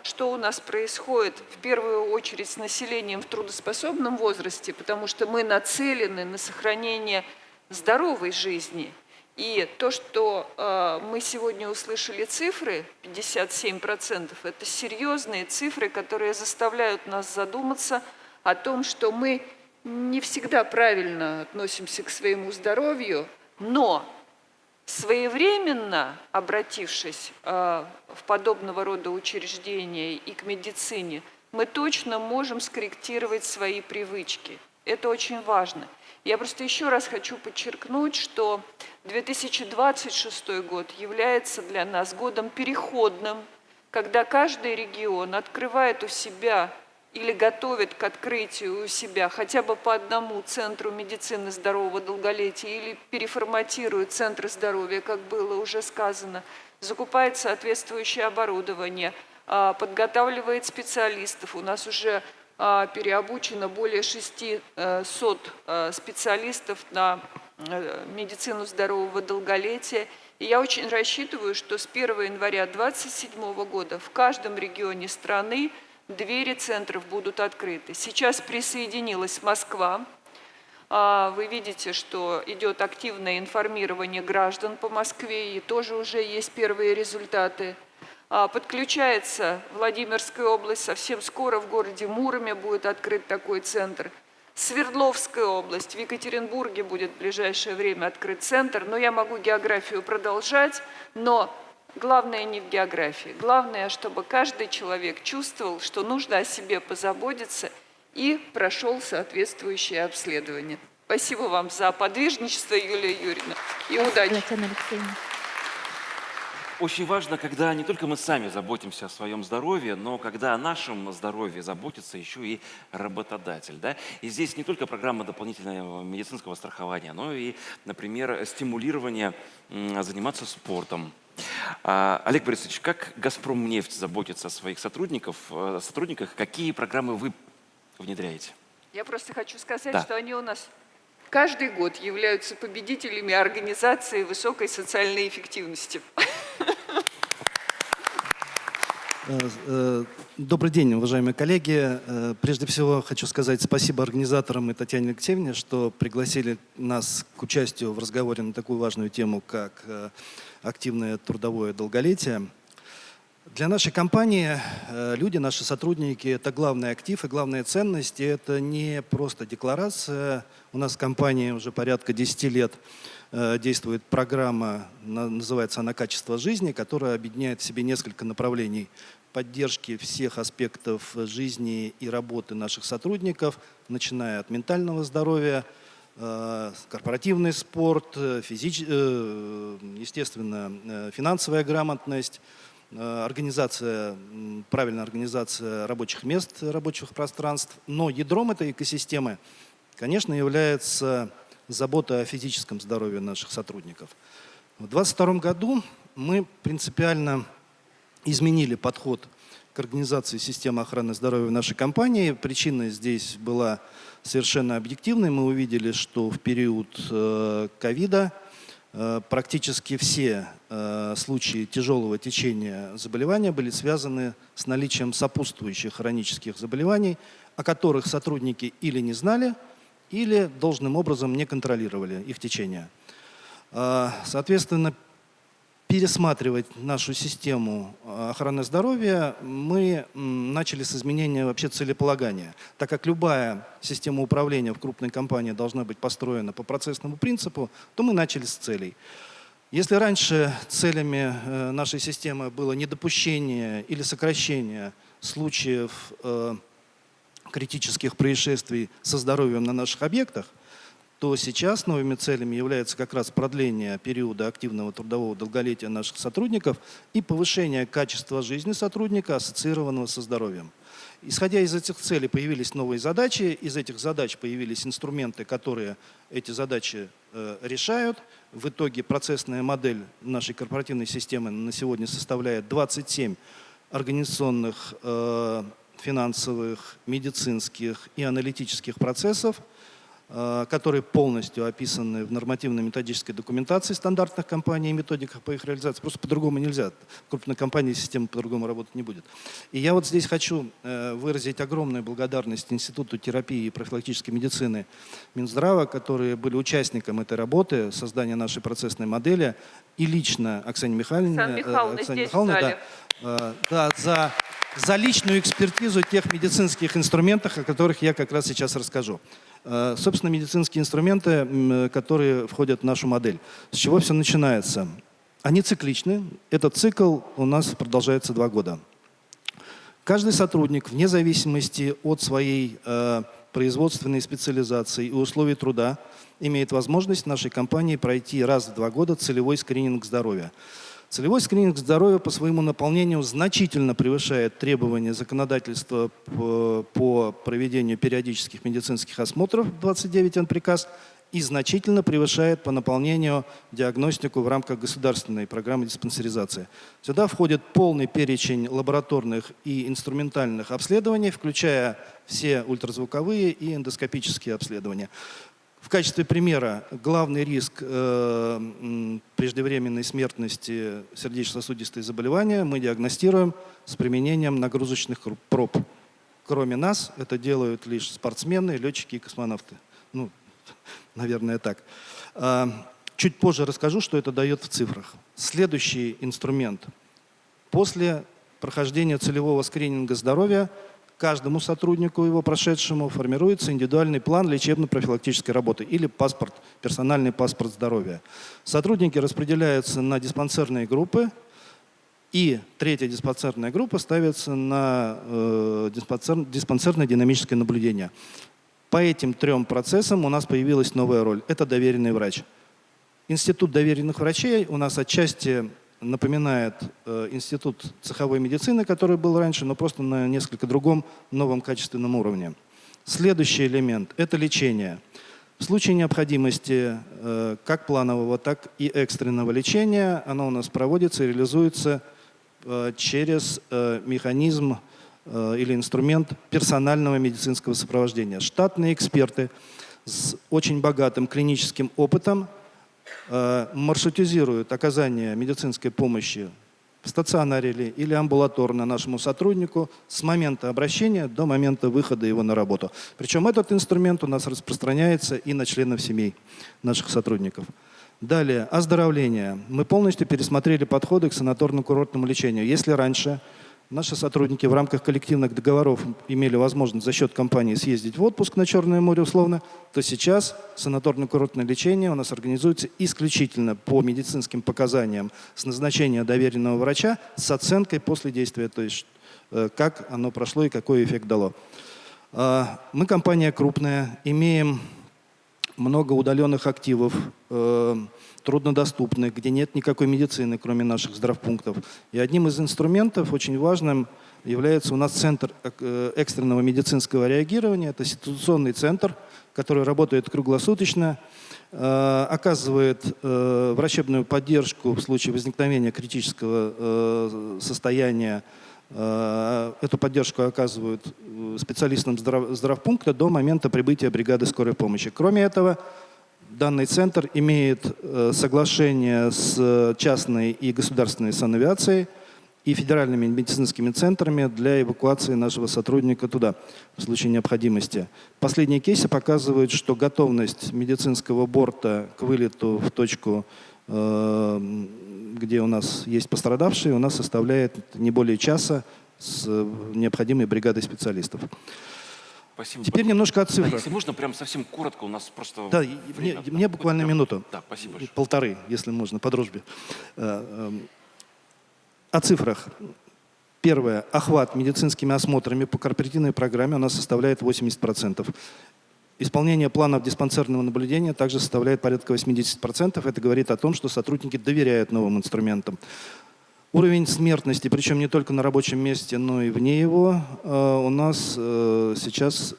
что у нас происходит в первую очередь с населением в трудоспособном возрасте, потому что мы нацелены на сохранение здоровой жизни. И то, что мы сегодня услышали цифры, 57%, это серьезные цифры, которые заставляют нас задуматься о том, что мы не всегда правильно относимся к своему здоровью, но своевременно обратившись в подобного рода учреждения и к медицине, мы точно можем скорректировать свои привычки. Это очень важно. Я просто еще раз хочу подчеркнуть, что 2026 год является для нас годом переходным, когда каждый регион открывает у себя или готовит к открытию у себя хотя бы по одному центру медицины здорового долголетия или переформатирует центры здоровья, как было уже сказано, закупает соответствующее оборудование, подготавливает специалистов. У нас уже переобучено более 600 специалистов на медицину здорового долголетия. И я очень рассчитываю, что с 1 января 2027 года в каждом регионе страны двери центров будут открыты. Сейчас присоединилась Москва. Вы видите, что идет активное информирование граждан по Москве, и тоже уже есть первые результаты. Подключается Владимирская область, совсем скоро в городе Муроме будет открыт такой центр. Свердловская область, в Екатеринбурге будет в ближайшее время открыт центр. Но я могу географию продолжать, но главное не в географии. Главное, чтобы каждый человек чувствовал, что нужно о себе позаботиться и прошел соответствующее обследование. Спасибо вам за подвижничество, Юлия Юрьевна, и удачи. очень важно, когда не только мы сами заботимся о своем здоровье, но когда о нашем здоровье заботится еще и работодатель. Да? И здесь не только программа дополнительного медицинского страхования, но и, например, стимулирование заниматься спортом. Олег Борисович, как «Газпромнефть» заботится о своих сотрудниках? Какие программы вы внедряете? Я просто хочу сказать, Да. что они у нас каждый год являются победителями организации высокой социальной эффективности. Добрый день, уважаемые коллеги. Прежде всего хочу сказать спасибо организаторам и Татьяне Алексеевне, что пригласили нас к участию в разговоре на такую важную тему, как активное трудовое долголетие. Для нашей компании люди, наши сотрудники – это главный актив и главная ценность. И это не просто декларация. У нас в компании уже порядка 10 лет действует программа, называется она «Качество жизни», которая объединяет в себе несколько направлений поддержки всех аспектов жизни и работы наших сотрудников, начиная от ментального здоровья, корпоративный спорт, естественно, финансовая грамотность, правильная организация рабочих мест, рабочих пространств. Но ядром этой экосистемы, конечно, является забота о физическом здоровье наших сотрудников. В 2022 году мы принципиально изменили подход к организации системы охраны здоровья в нашей компании. Причина здесь была совершенно объективной. Мы увидели, что в период ковида практически все случаи тяжелого течения заболевания были связаны с наличием сопутствующих хронических заболеваний, о которых сотрудники или не знали, или должным образом не контролировали их течение. Соответственно, пересматривать нашу систему охраны здоровья мы начали с изменения вообще целеполагания. Так как любая система управления в крупной компании должна быть построена по процессному принципу, то мы начали с целей. Если раньше целями нашей системы было недопущение или сокращение случаев критических происшествий со здоровьем на наших объектах, то сейчас новыми целями является как раз продление периода активного трудового долголетия наших сотрудников и повышение качества жизни сотрудника, ассоциированного со здоровьем. Исходя из этих целей появились новые задачи, из этих задач появились инструменты, которые эти задачи решают. В итоге процессная модель нашей корпоративной системы на сегодня составляет 27 организационных, финансовых, медицинских и аналитических процессов, которые полностью описаны в нормативно-методической документации стандартных компаний и методиках по их реализации. Просто по-другому нельзя. В крупной компании система по-другому работать не будет. И я вот здесь хочу выразить огромную благодарность Институту терапии и профилактической медицины Минздрава, которые были участником этой работы, создания нашей процессной модели, и лично Оксане Михайловне, за личную экспертизу тех медицинских инструментов, о которых я как раз сейчас расскажу. Собственно, медицинские инструменты, которые входят в нашу модель. С чего все начинается? Они цикличны. Этот цикл у нас продолжается 2 года. Каждый сотрудник, вне зависимости от своей производственной специализации и условий труда, имеет возможность в нашей компании пройти раз в 2 года целевой скрининг здоровья. Целевой скрининг здоровья по своему наполнению значительно превышает требования законодательства по проведению периодических медицинских осмотров 29 приказ и значительно превышает по наполнению диагностику в рамках государственной программы диспансеризации. Сюда входит полный перечень лабораторных и инструментальных обследований, включая все ультразвуковые и эндоскопические обследования. В качестве примера главный риск преждевременной смертности сердечно-сосудистые заболевания мы диагностируем с применением нагрузочных проб. Кроме нас это делают лишь спортсмены, летчики и космонавты. Ну, наверное, так. Чуть позже расскажу, что это дает в цифрах. Следующий инструмент. После прохождения целевого скрининга здоровья каждому сотруднику, его прошедшему, формируется индивидуальный план лечебно-профилактической работы или паспорт, персональный паспорт здоровья. Сотрудники распределяются на диспансерные группы, и 3-я диспансерная группа ставится на диспансерное динамическое наблюдение. По этим 3 процессам у нас появилась новая роль – это доверенный врач. Институт доверенных врачей у нас отчасти напоминает институт цеховой медицины, который был раньше, но просто на несколько другом новом качественном уровне. Следующий элемент – это лечение. В случае необходимости как планового, так и экстренного лечения оно у нас проводится и реализуется через механизм или инструмент персонального медицинского сопровождения. Штатные эксперты с очень богатым клиническим опытом маршрутизируют оказание медицинской помощи в стационаре или амбулаторно нашему сотруднику с момента обращения до момента выхода его на работу. Причем этот инструмент у нас распространяется и на членов семей наших сотрудников. Далее, оздоровление. Мы полностью пересмотрели подходы к санаторно-курортному лечению. Если раньше наши сотрудники в рамках коллективных договоров имели возможность за счет компании съездить в отпуск на Черное море условно, то сейчас санаторно-курортное лечение у нас организуется исключительно по медицинским показаниям с назначения доверенного врача с оценкой после действия, то есть как оно прошло и какой эффект дало. Мы компания крупная, имеем много удаленных активов, труднодоступных, где нет никакой медицины, кроме наших здравпунктов. И одним из инструментов, очень важным, является у нас Центр экстренного медицинского реагирования. Это ситуационный центр, который работает круглосуточно, оказывает врачебную поддержку в случае возникновения критического состояния. Эту поддержку оказывают специалистам здравпункта до момента прибытия бригады скорой помощи. Кроме этого, данный центр имеет соглашение с частной и государственной санавиацией и федеральными медицинскими центрами для эвакуации нашего сотрудника туда в случае необходимости. Последние кейсы показывают, что готовность медицинского борта к вылету в точку, где у нас есть пострадавшие, у нас составляет не более часа с необходимой бригадой специалистов. Спасибо. Теперь немножко о цифрах. Да, если можно, прям совсем коротко, у нас просто... Да, мне буквально минуту. Да, спасибо большое. Полторы, если можно, по дружбе. О цифрах. Первое. Охват медицинскими осмотрами по корпоративной программе у нас составляет 80%. Исполнение планов диспансерного наблюдения также составляет порядка 80%. Это говорит о том, что сотрудники доверяют новым инструментам. Уровень смертности, причем не только на рабочем месте, но и вне его, у нас сейчас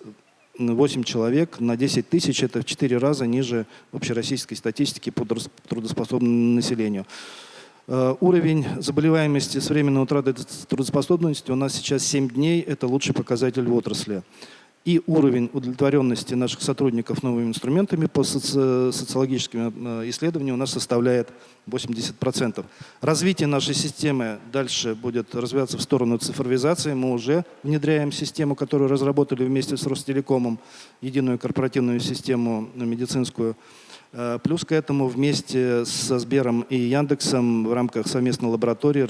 8 человек на 10 тысяч. Это в 4 раза ниже общероссийской статистики по трудоспособному населению. Уровень заболеваемости с временной утратой трудоспособности у нас сейчас 7 дней. Это лучший показатель в отрасли. И уровень удовлетворенности наших сотрудников новыми инструментами по социологическим исследованиям у нас составляет 80%. Развитие нашей системы дальше будет развиваться в сторону цифровизации. Мы уже внедряем систему, которую разработали вместе с Ростелекомом, единую корпоративную систему медицинскую. Плюс к этому вместе со Сбером и Яндексом в рамках совместной лаборатории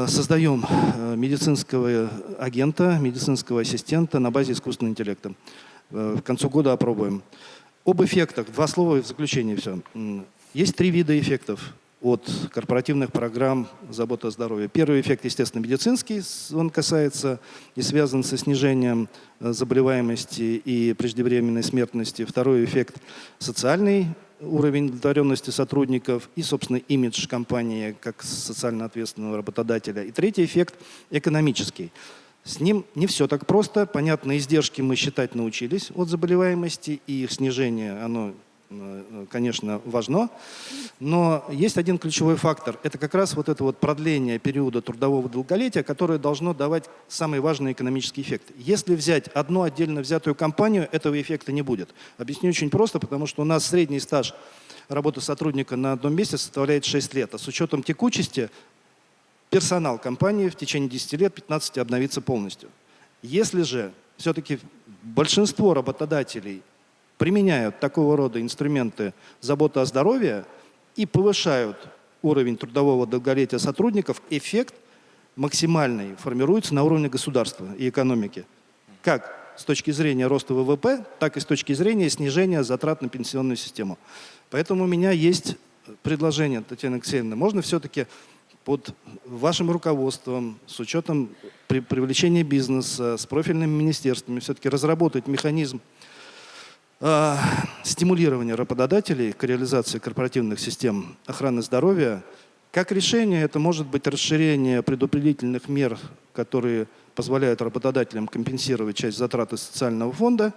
создаем медицинского агента, медицинского ассистента на базе искусственного интеллекта. К концу года опробуем. Об эффектах. 2 слова и в заключение все. Есть 3 вида эффектов от корпоративных программ заботы о здоровье. Первый эффект, естественно, медицинский. Он касается и связан со снижением заболеваемости и преждевременной смертности. Второй эффект – социальный. Уровень удовлетворенности сотрудников и, собственно, имидж компании как социально ответственного работодателя. И третий эффект – экономический. С ним не все так просто. Понятно, издержки мы считать научились от заболеваемости, и их снижение, оно, конечно, важно. Но есть один ключевой фактор. Это как раз вот это вот продление периода трудового долголетия, которое должно давать самый важный экономический эффект. Если взять одну отдельно взятую компанию, этого эффекта не будет. Объясню очень просто, потому что у нас средний стаж работы сотрудника на одном месте составляет 6 лет. А с учетом текучести персонал компании в течение 10 лет 15 обновится полностью. Если же все-таки большинство работодателей применяют такого рода инструменты заботы о здоровье и повышают уровень трудового долголетия сотрудников, эффект максимальный формируется на уровне государства и экономики. Как с точки зрения роста ВВП, так и с точки зрения снижения затрат на пенсионную систему. Поэтому у меня есть предложение, Татьяна Алексеевна, можно все-таки под вашим руководством, с учетом привлечения бизнеса, с профильными министерствами, все-таки разработать механизм стимулирование работодателей к реализации корпоративных систем охраны здоровья. Как решение это может быть расширение предупредительных мер, которые позволяют работодателям компенсировать часть затрат из социального фонда,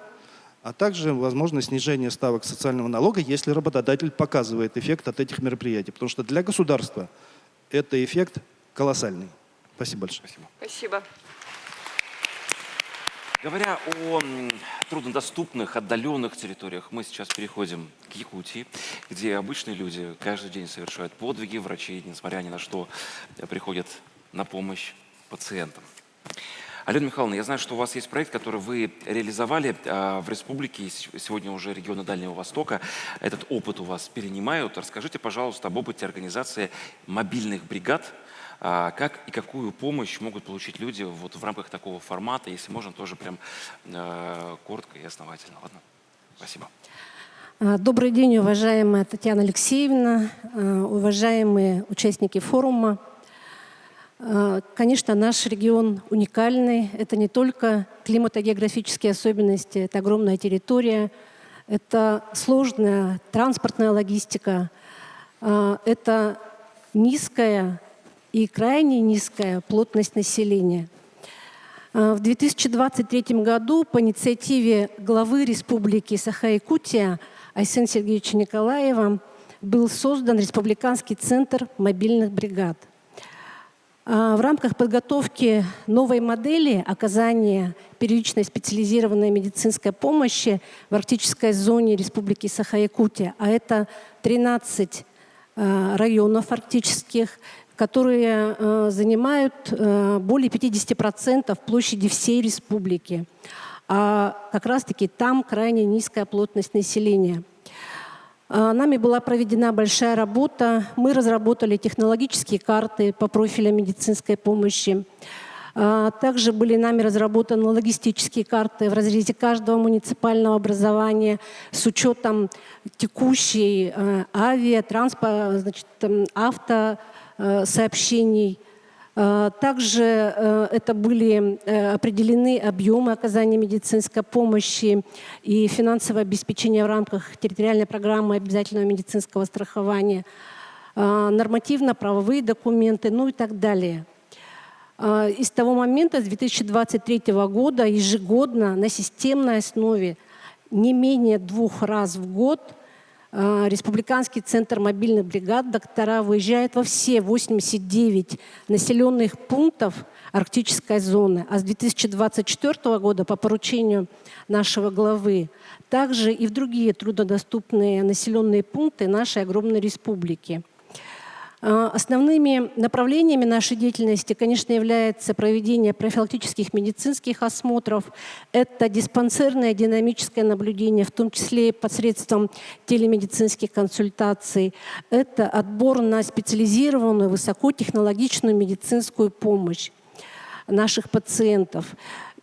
а также возможно снижение ставок социального налога, если работодатель показывает эффект от этих мероприятий. Потому что для государства это эффект колоссальный. Спасибо большое. Спасибо. Говоря о труднодоступных, отдаленных территориях, мы сейчас переходим к Якутии, где обычные люди каждый день совершают подвиги, врачи, несмотря ни на что, приходят на помощь пациентам. Алена Михайловна, я знаю, что у вас есть проект, который вы реализовали в республике, сегодня уже регионы Дальнего Востока. Этот опыт у вас перенимают. Расскажите, пожалуйста, об опыте организации мобильных бригад. Как и какую помощь могут получить люди вот в рамках такого формата, если можно, тоже прям коротко и основательно. Ладно? Спасибо. Добрый день, уважаемая Татьяна Алексеевна, уважаемые участники форума. Конечно, наш регион уникальный. Это не только климато-географические особенности, это огромная территория, это сложная транспортная логистика, это низкая и крайне низкая плотность населения. В 2023 году по инициативе главы Республики Саха-Якутия Айсена Сергеевича Николаева был создан Республиканский центр мобильных бригад. В рамках подготовки новой модели оказания первичной специализированной медицинской помощи в арктической зоне Республики Саха-Якутия, а это 13 районов арктических, которые занимают более 50% площади всей республики. А как раз-таки там крайне низкая плотность населения. Нами была проведена большая работа. Мы разработали технологические карты по профилям медицинской помощи. Также были нами разработаны логистические карты в разрезе каждого муниципального образования с учетом текущей автосообщений. Также это были определены объемы оказания медицинской помощи и финансовое обеспечение в рамках территориальной программы обязательного медицинского страхования, нормативно-правовые документы, ну и так далее. И с того момента, с 2023 года, ежегодно на системной основе не менее 2 раз в год Республиканский центр мобильных бригад доктора выезжают во все 89 населенных пунктов арктической зоны. А с 2024 года по поручению нашего главы также и в другие труднодоступные населенные пункты нашей огромной республики. Основными направлениями нашей деятельности, конечно, является проведение профилактических медицинских осмотров. Это диспансерное динамическое наблюдение, в том числе и посредством телемедицинских консультаций. Это отбор на специализированную, высокотехнологичную медицинскую помощь наших пациентов.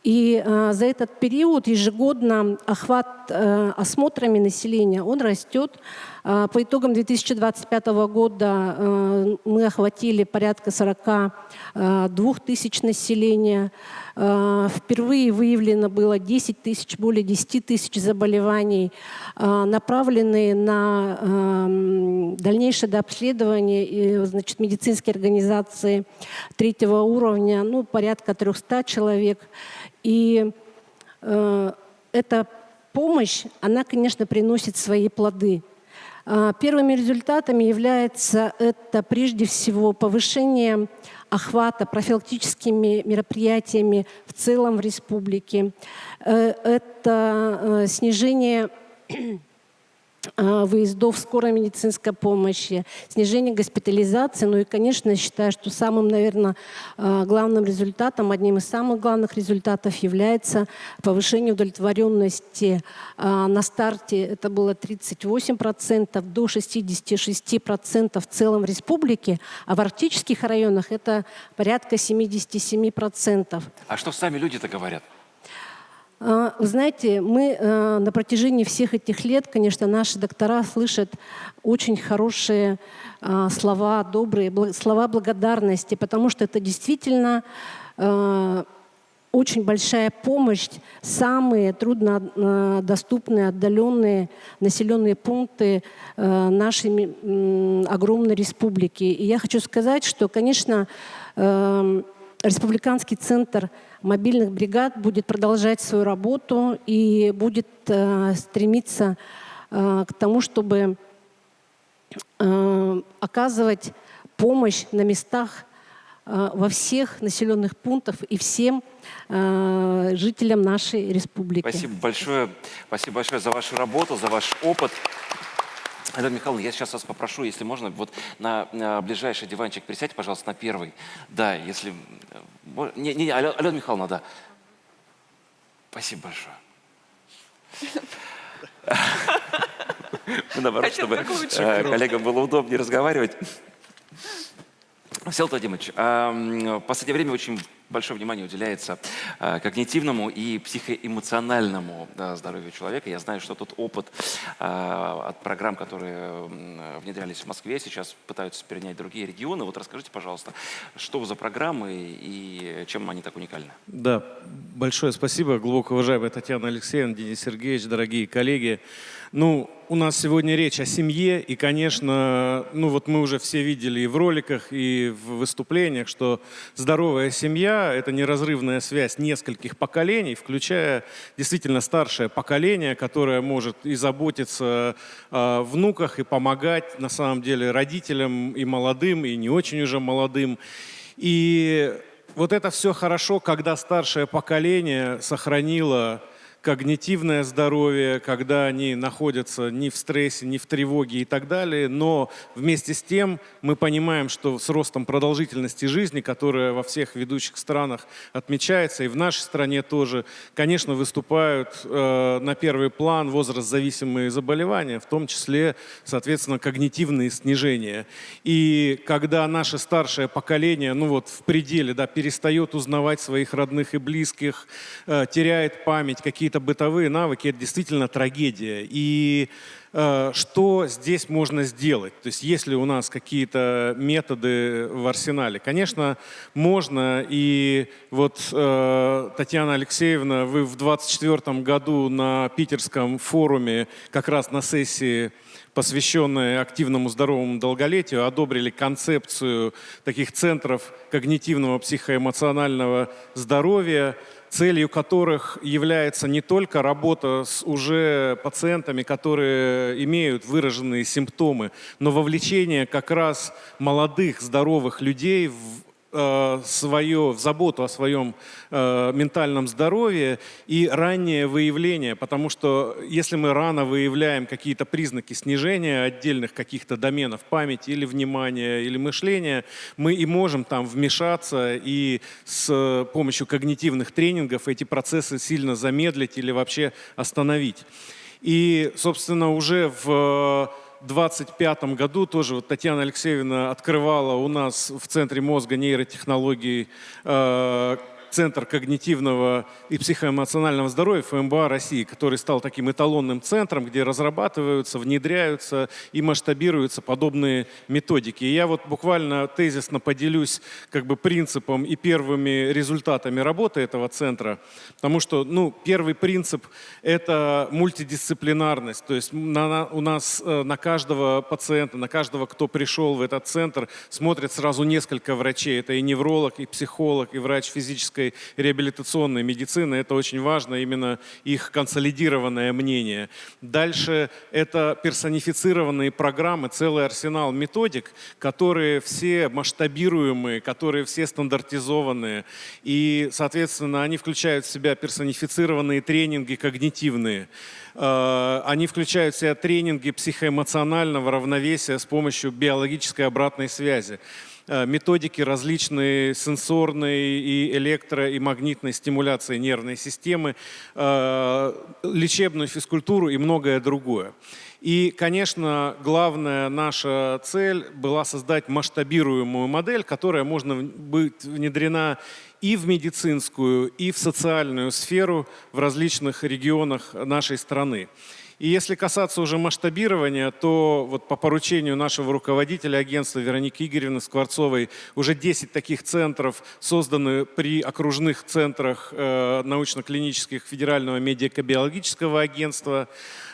И за этот период ежегодно охват осмотрами населения, он растет. По итогам 2025 года мы охватили порядка 42 тысяч населения. Впервые выявлено было 10 тысяч, более 10 тысяч заболеваний, направленные на дальнейшее дообследование, значит, медицинские организации 3-го уровня, ну, порядка 300 человек. И эта помощь, она, конечно, приносит свои плоды. Первыми результатами является это прежде всего повышение охвата профилактическими мероприятиями в целом в республике. Это снижение выездов скорой медицинской помощи, снижение госпитализации. Ну и, конечно, я считаю, что самым, наверное, главным результатом, одним из самых главных результатов является повышение удовлетворенности. На старте это было 38%, до 66% в целом в республике, а в арктических районах это порядка 77%. А что сами люди-то говорят? Вы знаете, мы на протяжении всех этих лет, конечно, наши доктора слышат очень хорошие слова, добрые слова благодарности, потому что это действительно очень большая помощь, самые труднодоступные, отдаленные населенные пункты нашей огромной республики. И я хочу сказать, что, конечно, Республиканский центр мобильных бригад будет продолжать свою работу и будет стремиться к тому, чтобы оказывать помощь на местах во всех населенных пунктах и всем жителям нашей республики. Спасибо большое за вашу работу, за ваш опыт. Алена Михайловна, я сейчас вас попрошу, если можно, вот на ближайший диванчик присядьте, пожалуйста, на первый. Да, если... Алена Михайловна, да. Спасибо большое. Наоборот, чтобы коллегам было удобнее разговаривать. Всеволод Владимирович, в последнее время очень большое внимание уделяется когнитивному и психоэмоциональному здоровью человека. Я знаю, что тот опыт от программ, которые внедрялись в Москве, сейчас пытаются перенять другие регионы. Вот расскажите, пожалуйста, что за программы и чем они так уникальны? Да, большое спасибо, глубоко уважаемая Татьяна Алексеевна, Денис Сергеевич, дорогие коллеги. Ну, у нас сегодня речь о семье, и, конечно, ну вот мы уже все видели и в роликах, и в выступлениях, что здоровая семья – это неразрывная связь нескольких поколений, включая действительно старшее поколение, которое может и заботиться о внуках, и помогать, на самом деле, родителям и молодым, и не очень уже молодым. И вот это все хорошо, когда старшее поколение сохранило когнитивное здоровье, когда они находятся не в стрессе, не в тревоге и так далее. Но вместе с тем мы понимаем, что с ростом продолжительности жизни, которая во всех ведущих странах отмечается, и в нашей стране тоже, конечно, выступают на первый план возраст-зависимые заболевания, в том числе, соответственно, когнитивные снижения. И когда наше старшее поколение, ну вот в пределе, да, перестает узнавать своих родных и близких, теряет память, какие-то бытовые навыки, это действительно трагедия. И что здесь можно сделать? То есть есть ли у нас какие-то методы в арсенале? Конечно, можно. И вот, Татьяна Алексеевна, вы в 2024 году на Питерском форуме, как раз на сессии, посвященной активному здоровому долголетию, одобрили концепцию таких центров когнитивного психоэмоционального здоровья, целью которых является не только работа с уже пациентами, которые имеют выраженные симптомы, но вовлечение как раз молодых, здоровых людей в заботу о своем ментальном здоровье и раннее выявление, потому что если мы рано выявляем какие-то признаки снижения отдельных каких-то доменов памяти или внимания, или мышления, мы и можем там вмешаться и с помощью когнитивных тренингов эти процессы сильно замедлить или вообще остановить. И, собственно, уже в 2025 году тоже вот Татьяна Алексеевна открывала у нас в Центре мозга нейротехнологий Центр когнитивного и психоэмоционального здоровья ФМБА России, который стал таким эталонным центром, где разрабатываются, внедряются и масштабируются подобные методики. И я вот буквально тезисно поделюсь как бы принципом и первыми результатами работы этого центра, потому что, ну, первый принцип – это мультидисциплинарность, то есть у нас на каждого пациента, на каждого, кто пришел в этот центр, смотрят сразу несколько врачей. Это и невролог, и психолог, и врач физической реабилитационной медицины. Это очень важно, именно их консолидированное мнение. Дальше это персонифицированные программы, целый арсенал методик, которые все масштабируемые, которые все стандартизованные. И, соответственно, они включают в себя персонифицированные тренинги когнитивные. Они включают в себя тренинги психоэмоционального равновесия с помощью биологической обратной связи. Методики различные сенсорной и электро- и магнитной стимуляции нервной системы, лечебную физкультуру и многое другое. И, конечно, главная наша цель была создать масштабируемую модель, которая может быть внедрена и в медицинскую, и в социальную сферу в различных регионах нашей страны. И если касаться уже масштабирования, то вот по поручению нашего руководителя агентства Вероники Игоревны Скворцовой уже 10 таких центров созданы при окружных центрах научно-клинических Федерального медико-биологического агентства.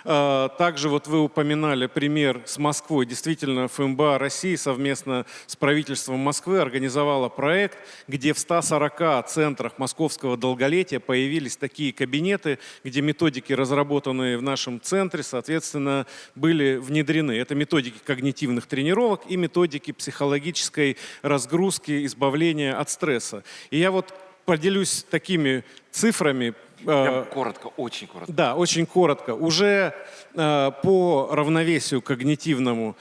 Также вот вы упоминали пример с Москвой. Действительно, ФМБА России совместно с правительством Москвы организовала проект, где в 140 центрах московского долголетия появились такие кабинеты, где методики, разработанные в нашем центре, соответственно, были внедрены. Это методики когнитивных тренировок и методики психологической разгрузки, избавления от стресса. И я вот поделюсь такими цифрами. Прям коротко, очень коротко. Да, очень коротко. Уже по равновесию когнитивному,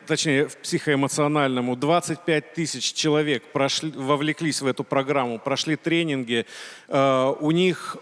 точнее психоэмоциональному, 25 тысяч человек вовлеклись в эту программу, прошли тренинги. У них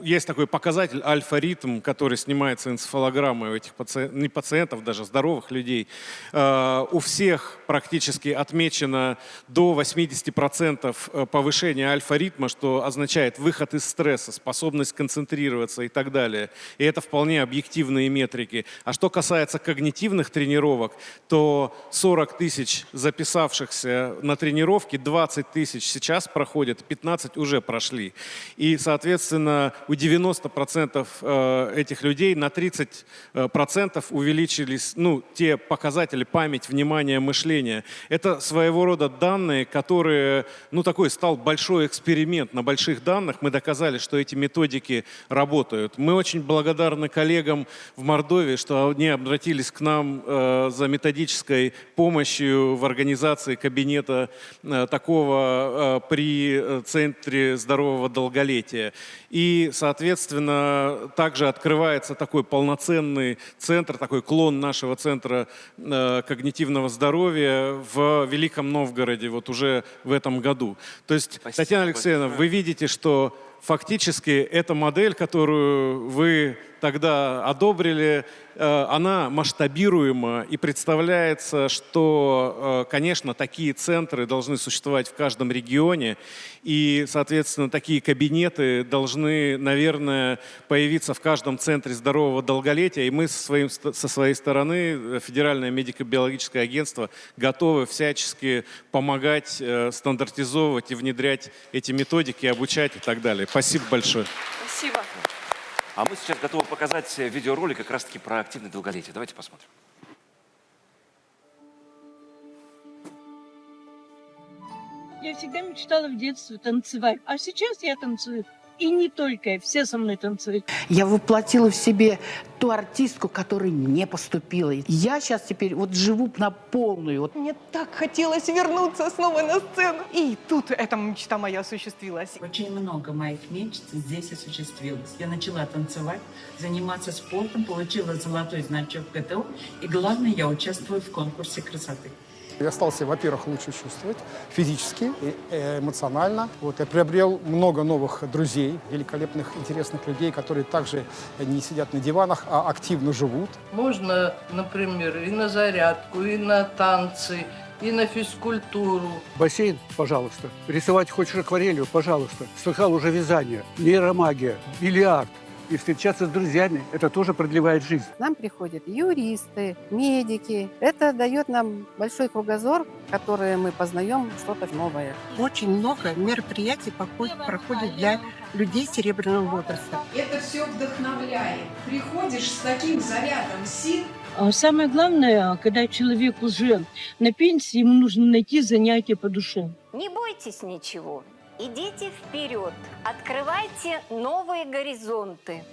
есть такой показатель альфа-ритм, который снимается энцефалограммой у этих не пациентов, даже здоровых людей. У всех практически отмечено до 80% повышения альфа-ритма, что означает выход из стресса, способность концентрироваться и так далее. И это вполне объективные метрики. А что касается когнитивных тренировок, то 40 тысяч записавшихся на тренировки, 20 тысяч сейчас проходят, 15 уже прошли. И, соответственно, у 90% этих людей на 30% увеличились те показатели: память, внимание, мышление. Это своего рода данные, которые, такой стал большой эксперимент на больших данных. Мы доказали, что эти методики работают. Мы очень благодарны коллегам в Мордовии, что они обратились к нам за методической помощью в организации кабинета такого при Центре здорового долголетия. И, соответственно, также открывается такой полноценный центр, такой клон нашего Центра когнитивного здоровья в Великом Новгороде вот уже в этом году. То есть, спасибо, Татьяна Алексеевна, вы видите, что фактически эта модель, которую вы тогда одобрили, она масштабируема, и представляется, что, конечно, такие центры должны существовать в каждом регионе, и, соответственно, такие кабинеты должны, наверное, появиться в каждом центре здорового долголетия, и мы со своей стороны, Федеральное медико-биологическое агентство, готовы всячески помогать стандартизовывать и внедрять эти методики, обучать и так далее. Спасибо большое. Спасибо. А мы сейчас готовы показать видеоролик как раз-таки про активное долголетие. Давайте посмотрим. Я всегда мечтала в детстве танцевать, а сейчас я танцую. И не только, все со мной танцуют. Я воплотила в себе ту артистку, которая не поступила. Я сейчас теперь живу на полную. Мне так хотелось вернуться снова на сцену. И тут эта мечта моя осуществилась. Очень много моих мечт здесь осуществилось. Я начала танцевать, заниматься спортом, получила золотой значок ГТО. И главное, я участвую в конкурсе красоты. Я стал себя, во-первых, лучше чувствовать физически и эмоционально. Я приобрел много новых друзей, великолепных, интересных людей, которые также не сидят на диванах, а активно живут. Можно, например, и на зарядку, и на танцы, и на физкультуру. Бассейн, пожалуйста. Рисовать хочешь акварелью, пожалуйста. Слыхал уже вязание, нейромагия, бильярд. И встречаться с друзьями, это тоже продлевает жизнь. К нам приходят юристы, медики. Это дает нам большой кругозор, который мы познаем что-то новое. Очень много мероприятий проходит для людей серебряного возраста. Это все вдохновляет. Приходишь с таким зарядом сил. Самое главное, когда человек уже на пенсии, ему нужно найти занятие по душе. Не бойтесь ничего. Идите вперед, открывайте новые горизонты.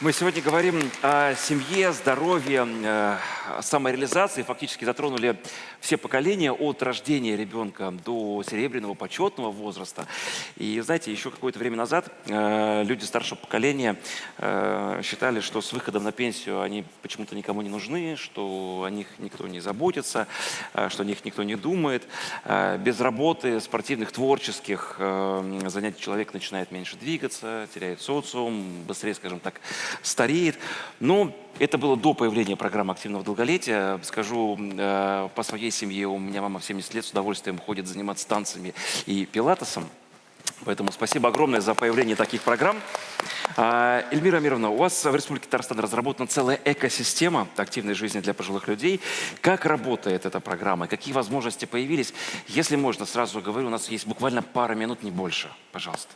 Мы сегодня говорим о семье, здоровье, самореализации. Фактически затронули все поколения от рождения ребенка до серебряного, почетного возраста. И, знаете, еще какое-то время назад люди старшего поколения считали, что с выходом на пенсию они почему-то никому не нужны, что о них никто не заботится, что о них никто не думает. Без работы, спортивных, творческих занятий человек начинает меньше двигаться, теряет социум, быстрее, скажем так, стареет. Но это было до появления программы активного долголетия. Скажу по своей семье, у меня мама в 70 лет с удовольствием ходит заниматься танцами и пилатесом. Поэтому спасибо огромное за появление таких программ. Эльмира Амировна, у вас в Республике Татарстан разработана целая экосистема активной жизни для пожилых людей. Как работает эта программа? Какие возможности появились? Если можно, сразу говорю, у нас есть буквально пара минут, не больше. Пожалуйста.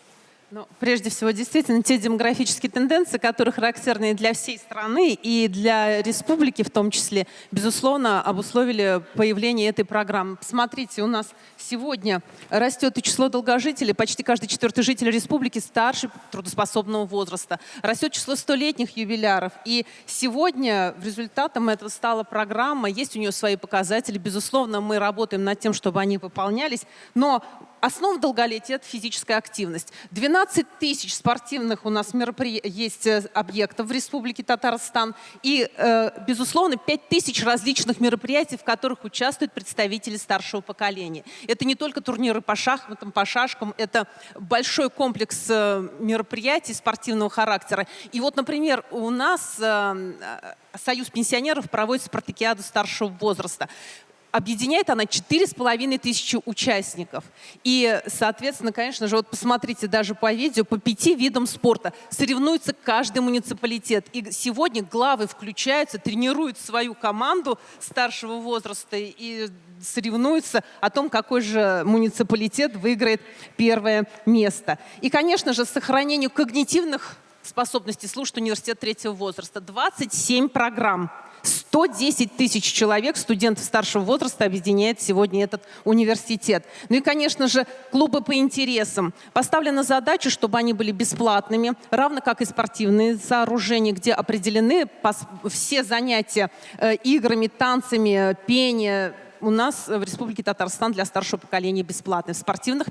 Ну, прежде всего, действительно, те демографические тенденции, которые характерны для всей страны и для республики в том числе, безусловно, обусловили появление этой программы. Посмотрите, у нас сегодня растет и число долгожителей. Почти каждый четвертый житель республики старше трудоспособного возраста. Растет число столетних юбиляров. И сегодня результатом этого стала программа. Есть у нее свои показатели. Безусловно, мы работаем над тем, чтобы они выполнялись. Но основа долголетия – это физическая активность. 12 тысяч спортивных у нас есть объектов в Республике Татарстан. И, безусловно, 5 тысяч различных мероприятий, в которых участвуют представители старшего поколения. Это не только турниры по шахматам, по шашкам, это большой комплекс мероприятий спортивного характера. И вот, например, у нас Союз пенсионеров проводит спартакиаду старшего возраста. Объединяет она 4500 участников. И, соответственно, конечно же, вот посмотрите даже по видео, по 5 видам спорта соревнуется каждый муниципалитет. И сегодня главы включаются, тренируют свою команду старшего возраста и соревнуются о том, какой же муниципалитет выиграет первое место. И, конечно же, сохранению когнитивных способностей слушать университет третьего возраста. 27 программ. 110 тысяч человек, студентов старшего возраста, объединяет сегодня этот университет. Ну и, конечно же, клубы по интересам. Поставлена задача, чтобы они были бесплатными, равно как и спортивные сооружения, где определены все занятия играми, танцами, пение. У нас в Республике Татарстан для старшего поколения бесплатно. В спортивных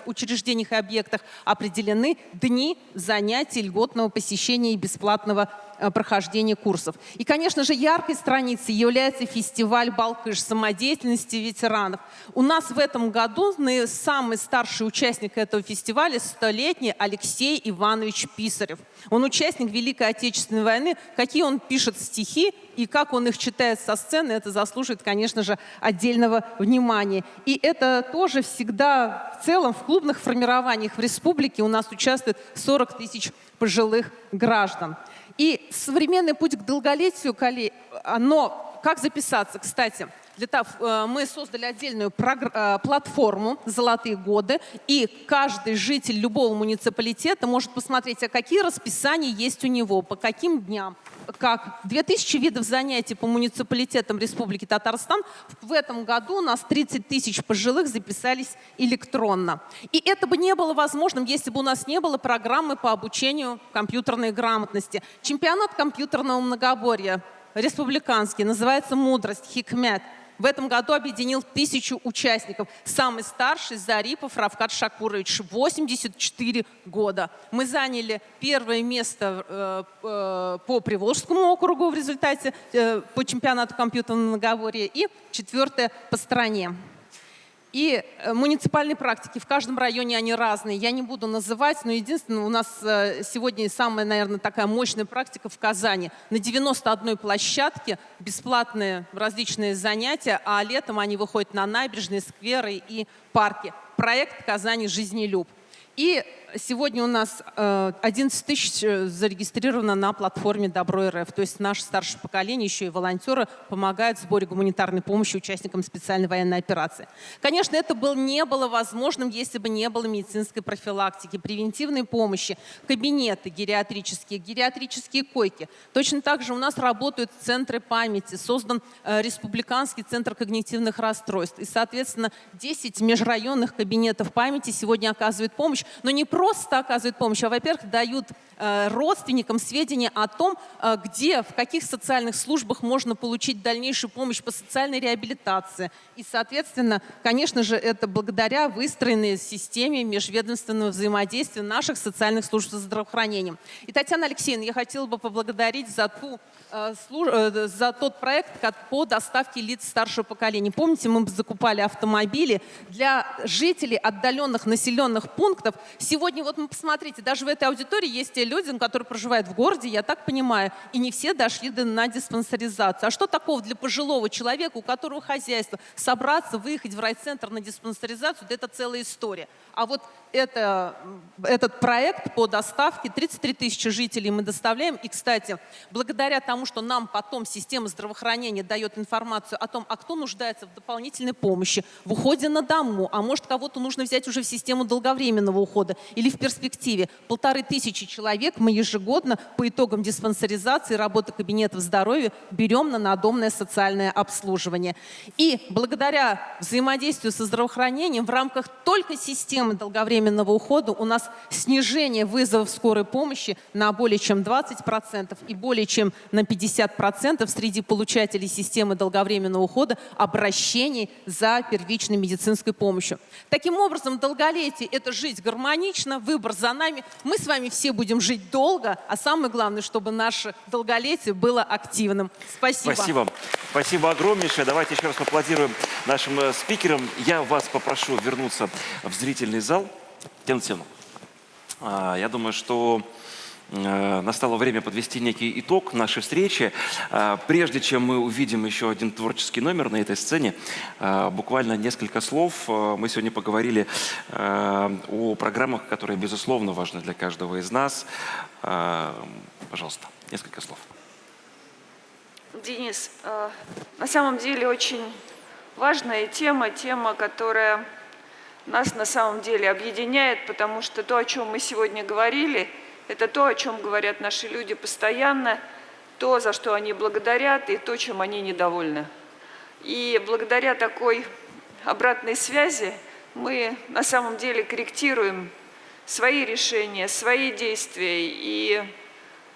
учреждениях и объектах определены дни занятий, льготного посещения и бесплатного прохождения курсов. И, конечно же, яркой страницей является фестиваль «Балкыш» самодеятельности ветеранов. У нас в этом году самый старший участник этого фестиваля – 100-летний Алексей Иванович Писарев. Он участник Великой Отечественной войны. Какие он пишет стихи и как он их читает со сцены, это заслуживает, конечно же, отдельного внимания. И это тоже всегда в целом в клубных формированиях в республике у нас участвует 40 тысяч пожилых граждан. И современный путь к долголетию, как записаться, кстати, мы создали отдельную платформу «Золотые годы», и каждый житель любого муниципалитета может посмотреть, а какие расписания есть у него, по каким дням. Как 2000 видов занятий по муниципалитетам Республики Татарстан. В этом году у нас 30 тысяч пожилых записались электронно. И это бы не было возможным, если бы у нас не было программы по обучению компьютерной грамотности. Чемпионат компьютерного многоборья республиканский называется «Мудрость», «Хикмет». В этом году объединил 1000 участников. Самый старший Зарипов Равкат Шакурович, 84 года. Мы заняли первое место по Приволжскому округу в результате по чемпионату компьютерного многоборья и 4-е по стране. И муниципальные практики. В каждом районе они разные. Я не буду называть, но единственное, у нас сегодня самая, наверное, такая мощная практика в Казани. На 91 площадке бесплатные различные занятия, а летом они выходят на набережные, скверы и парки. Проект «Казани. Жизнелюб». И сегодня у нас 11 тысяч зарегистрировано на платформе Добро.РФ. То есть наше старшее поколение, еще и волонтеры, помогают в сборе гуманитарной помощи участникам специальной военной операции. Конечно, это не было возможным, если бы не было медицинской профилактики, превентивной помощи, кабинеты гериатрические койки. Точно так же у нас работают центры памяти, создан Республиканский центр когнитивных расстройств. И, соответственно, 10 межрайонных кабинетов памяти сегодня оказывают помощь, но не просто оказывают помощь, а, во-первых, дают родственникам сведения о том, где, в каких социальных службах можно получить дальнейшую помощь по социальной реабилитации. И, соответственно, конечно же, это благодаря выстроенной системе межведомственного взаимодействия наших социальных служб со здравоохранением. И, Татьяна Алексеевна, я хотела бы поблагодарить за тот проект по доставке лиц старшего поколения. Помните, мы закупали автомобили для жителей отдаленных населенных пунктов. Сегодня, вот мы посмотрите, даже в этой аудитории есть те люди, которые проживают в городе, я так понимаю, и не все дошли на диспансеризацию. А что такого для пожилого человека, у которого хозяйство, собраться, выехать в райцентр на диспансеризацию, да это целая история. А вот этот проект по доставке. 33 тысячи жителей мы доставляем. И, кстати, благодаря тому, что нам потом система здравоохранения дает информацию о том, а кто нуждается в дополнительной помощи, в уходе на дому, а может, кого-то нужно взять уже в систему долговременного ухода или в перспективе. 1500 человек мы ежегодно по итогам диспансеризации, работы кабинетов здоровья берем на надомное социальное обслуживание. И благодаря взаимодействию со здравоохранением в рамках только системы долговременного ухода у нас снижение вызовов скорой помощи на более чем 20% и более чем на 50% среди получателей системы долговременного ухода обращений за первичной медицинской помощью. Таким образом, долголетие – это жить гармонично, выбор за нами. Мы с вами все будем жить долго, а самое главное, чтобы наше долголетие было активным. Спасибо. Спасибо. Спасибо огромнейшее. Давайте еще раз поаплодируем нашим спикерам. Я вас попрошу вернуться в зрительный зал. Я думаю, что настало время подвести некий итог нашей встречи. Прежде чем мы увидим еще один творческий номер на этой сцене, буквально несколько слов. Мы сегодня поговорили о программах, которые, безусловно, важны для каждого из нас. Пожалуйста, несколько слов. Денис, на самом деле очень важная тема, которая нас на самом деле объединяет, потому что то, о чем мы сегодня говорили, это то, о чем говорят наши люди постоянно, то, за что они благодарят, и то, чем они недовольны. И благодаря такой обратной связи мы на самом деле корректируем свои решения, свои действия. И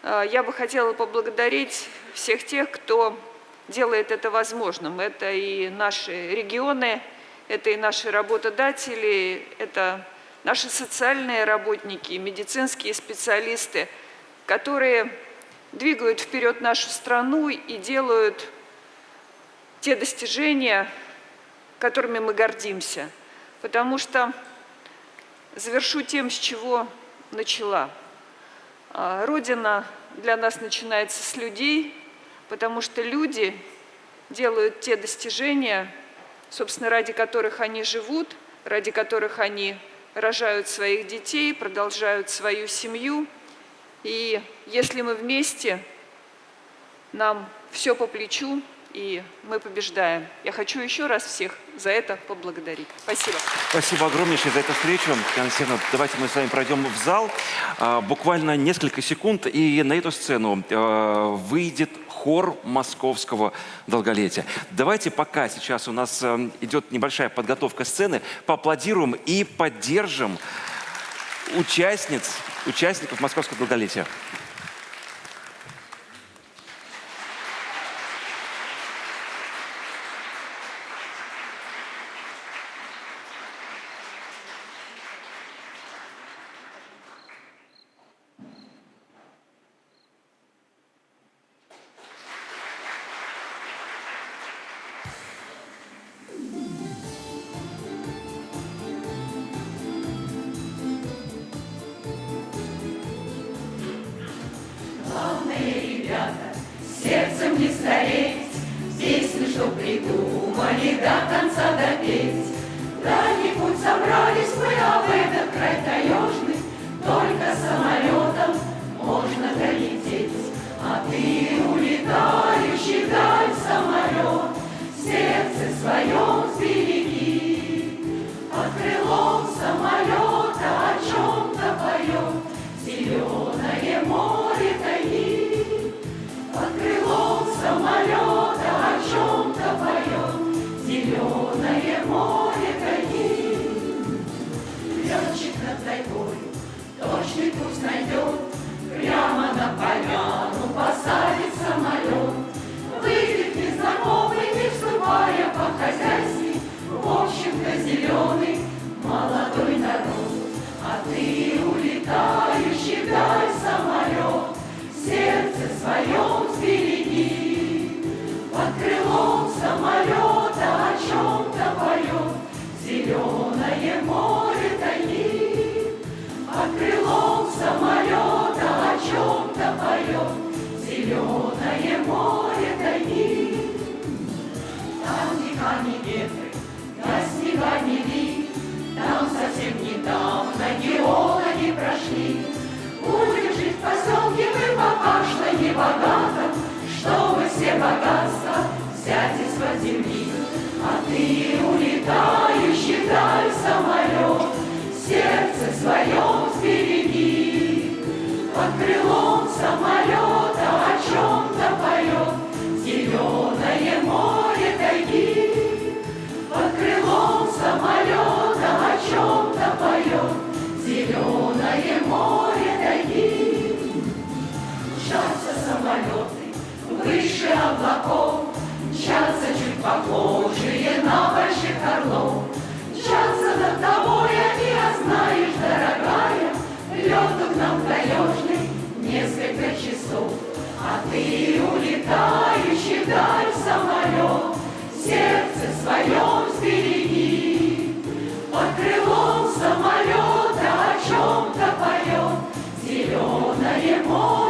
я бы хотела поблагодарить всех тех, кто делает это возможным. Это и наши регионы, это и наши работодатели, это наши социальные работники, медицинские специалисты, которые двигают вперед нашу страну и делают те достижения, которыми мы гордимся. Потому что завершу тем, с чего начала. Родина для нас начинается с людей, потому что люди делают те достижения, собственно, ради которых они живут, ради которых они рожают своих детей, продолжают свою семью. И если мы вместе, нам все по плечу, и мы побеждаем. Я хочу еще раз всех за это поблагодарить. Спасибо. Спасибо огромнейшее за эту встречу. Татьяна, давайте мы с вами пройдем в зал. Буквально несколько секунд, и на эту сцену выйдет хор московского долголетия. Давайте, пока сейчас у нас идет небольшая подготовка сцены, поаплодируем и поддержим участников московского долголетия. Сердцем не стареть, песни, что придумали, до конца допеть. В дальний путь собрались мы, а в этот край таежный только самолетом можно долететь. А ты, улетающий вдаль самолет, сердце свое сбереги. Под крылом самолета о чем-то поет зеленое море тайги. Под крылом самолета о чем-то поет зеленое море тайги. Летчик над тайгой точный курс найдет, прямо на поляну посадит самолет. Выйдет незнакомый, не вступая по-хозяйски, в общем-то зеленый молодой народ. А ты, улетающий вдаль самолет, сердце своем сбереги. Под крылом самолета о чем-то поет зеленое море тайги. Под крылом самолета о чем-то поет зеленое море тайги. Там веками ветры, да снега не вид, там совсем недавно богатом, чтобы все богатства взять из-под земли. А ты, улетающий вдаль самолет, сердце свое сбереги. Под крылом самолета о чем-то поет зеленое море тайги. Под крылом самолета о чем-то поет зеленое море тайги. Мчатся самолеты выше облаков, мчатся чуть похожие на больших орлов. Мчатся над тобой они, а знаешь, дорогая, лету к нам таежный несколько часов. А ты, улетающий вдаль самолет, сердце своем сбереги. Под крылом самолета о чем-то поет зеленое море.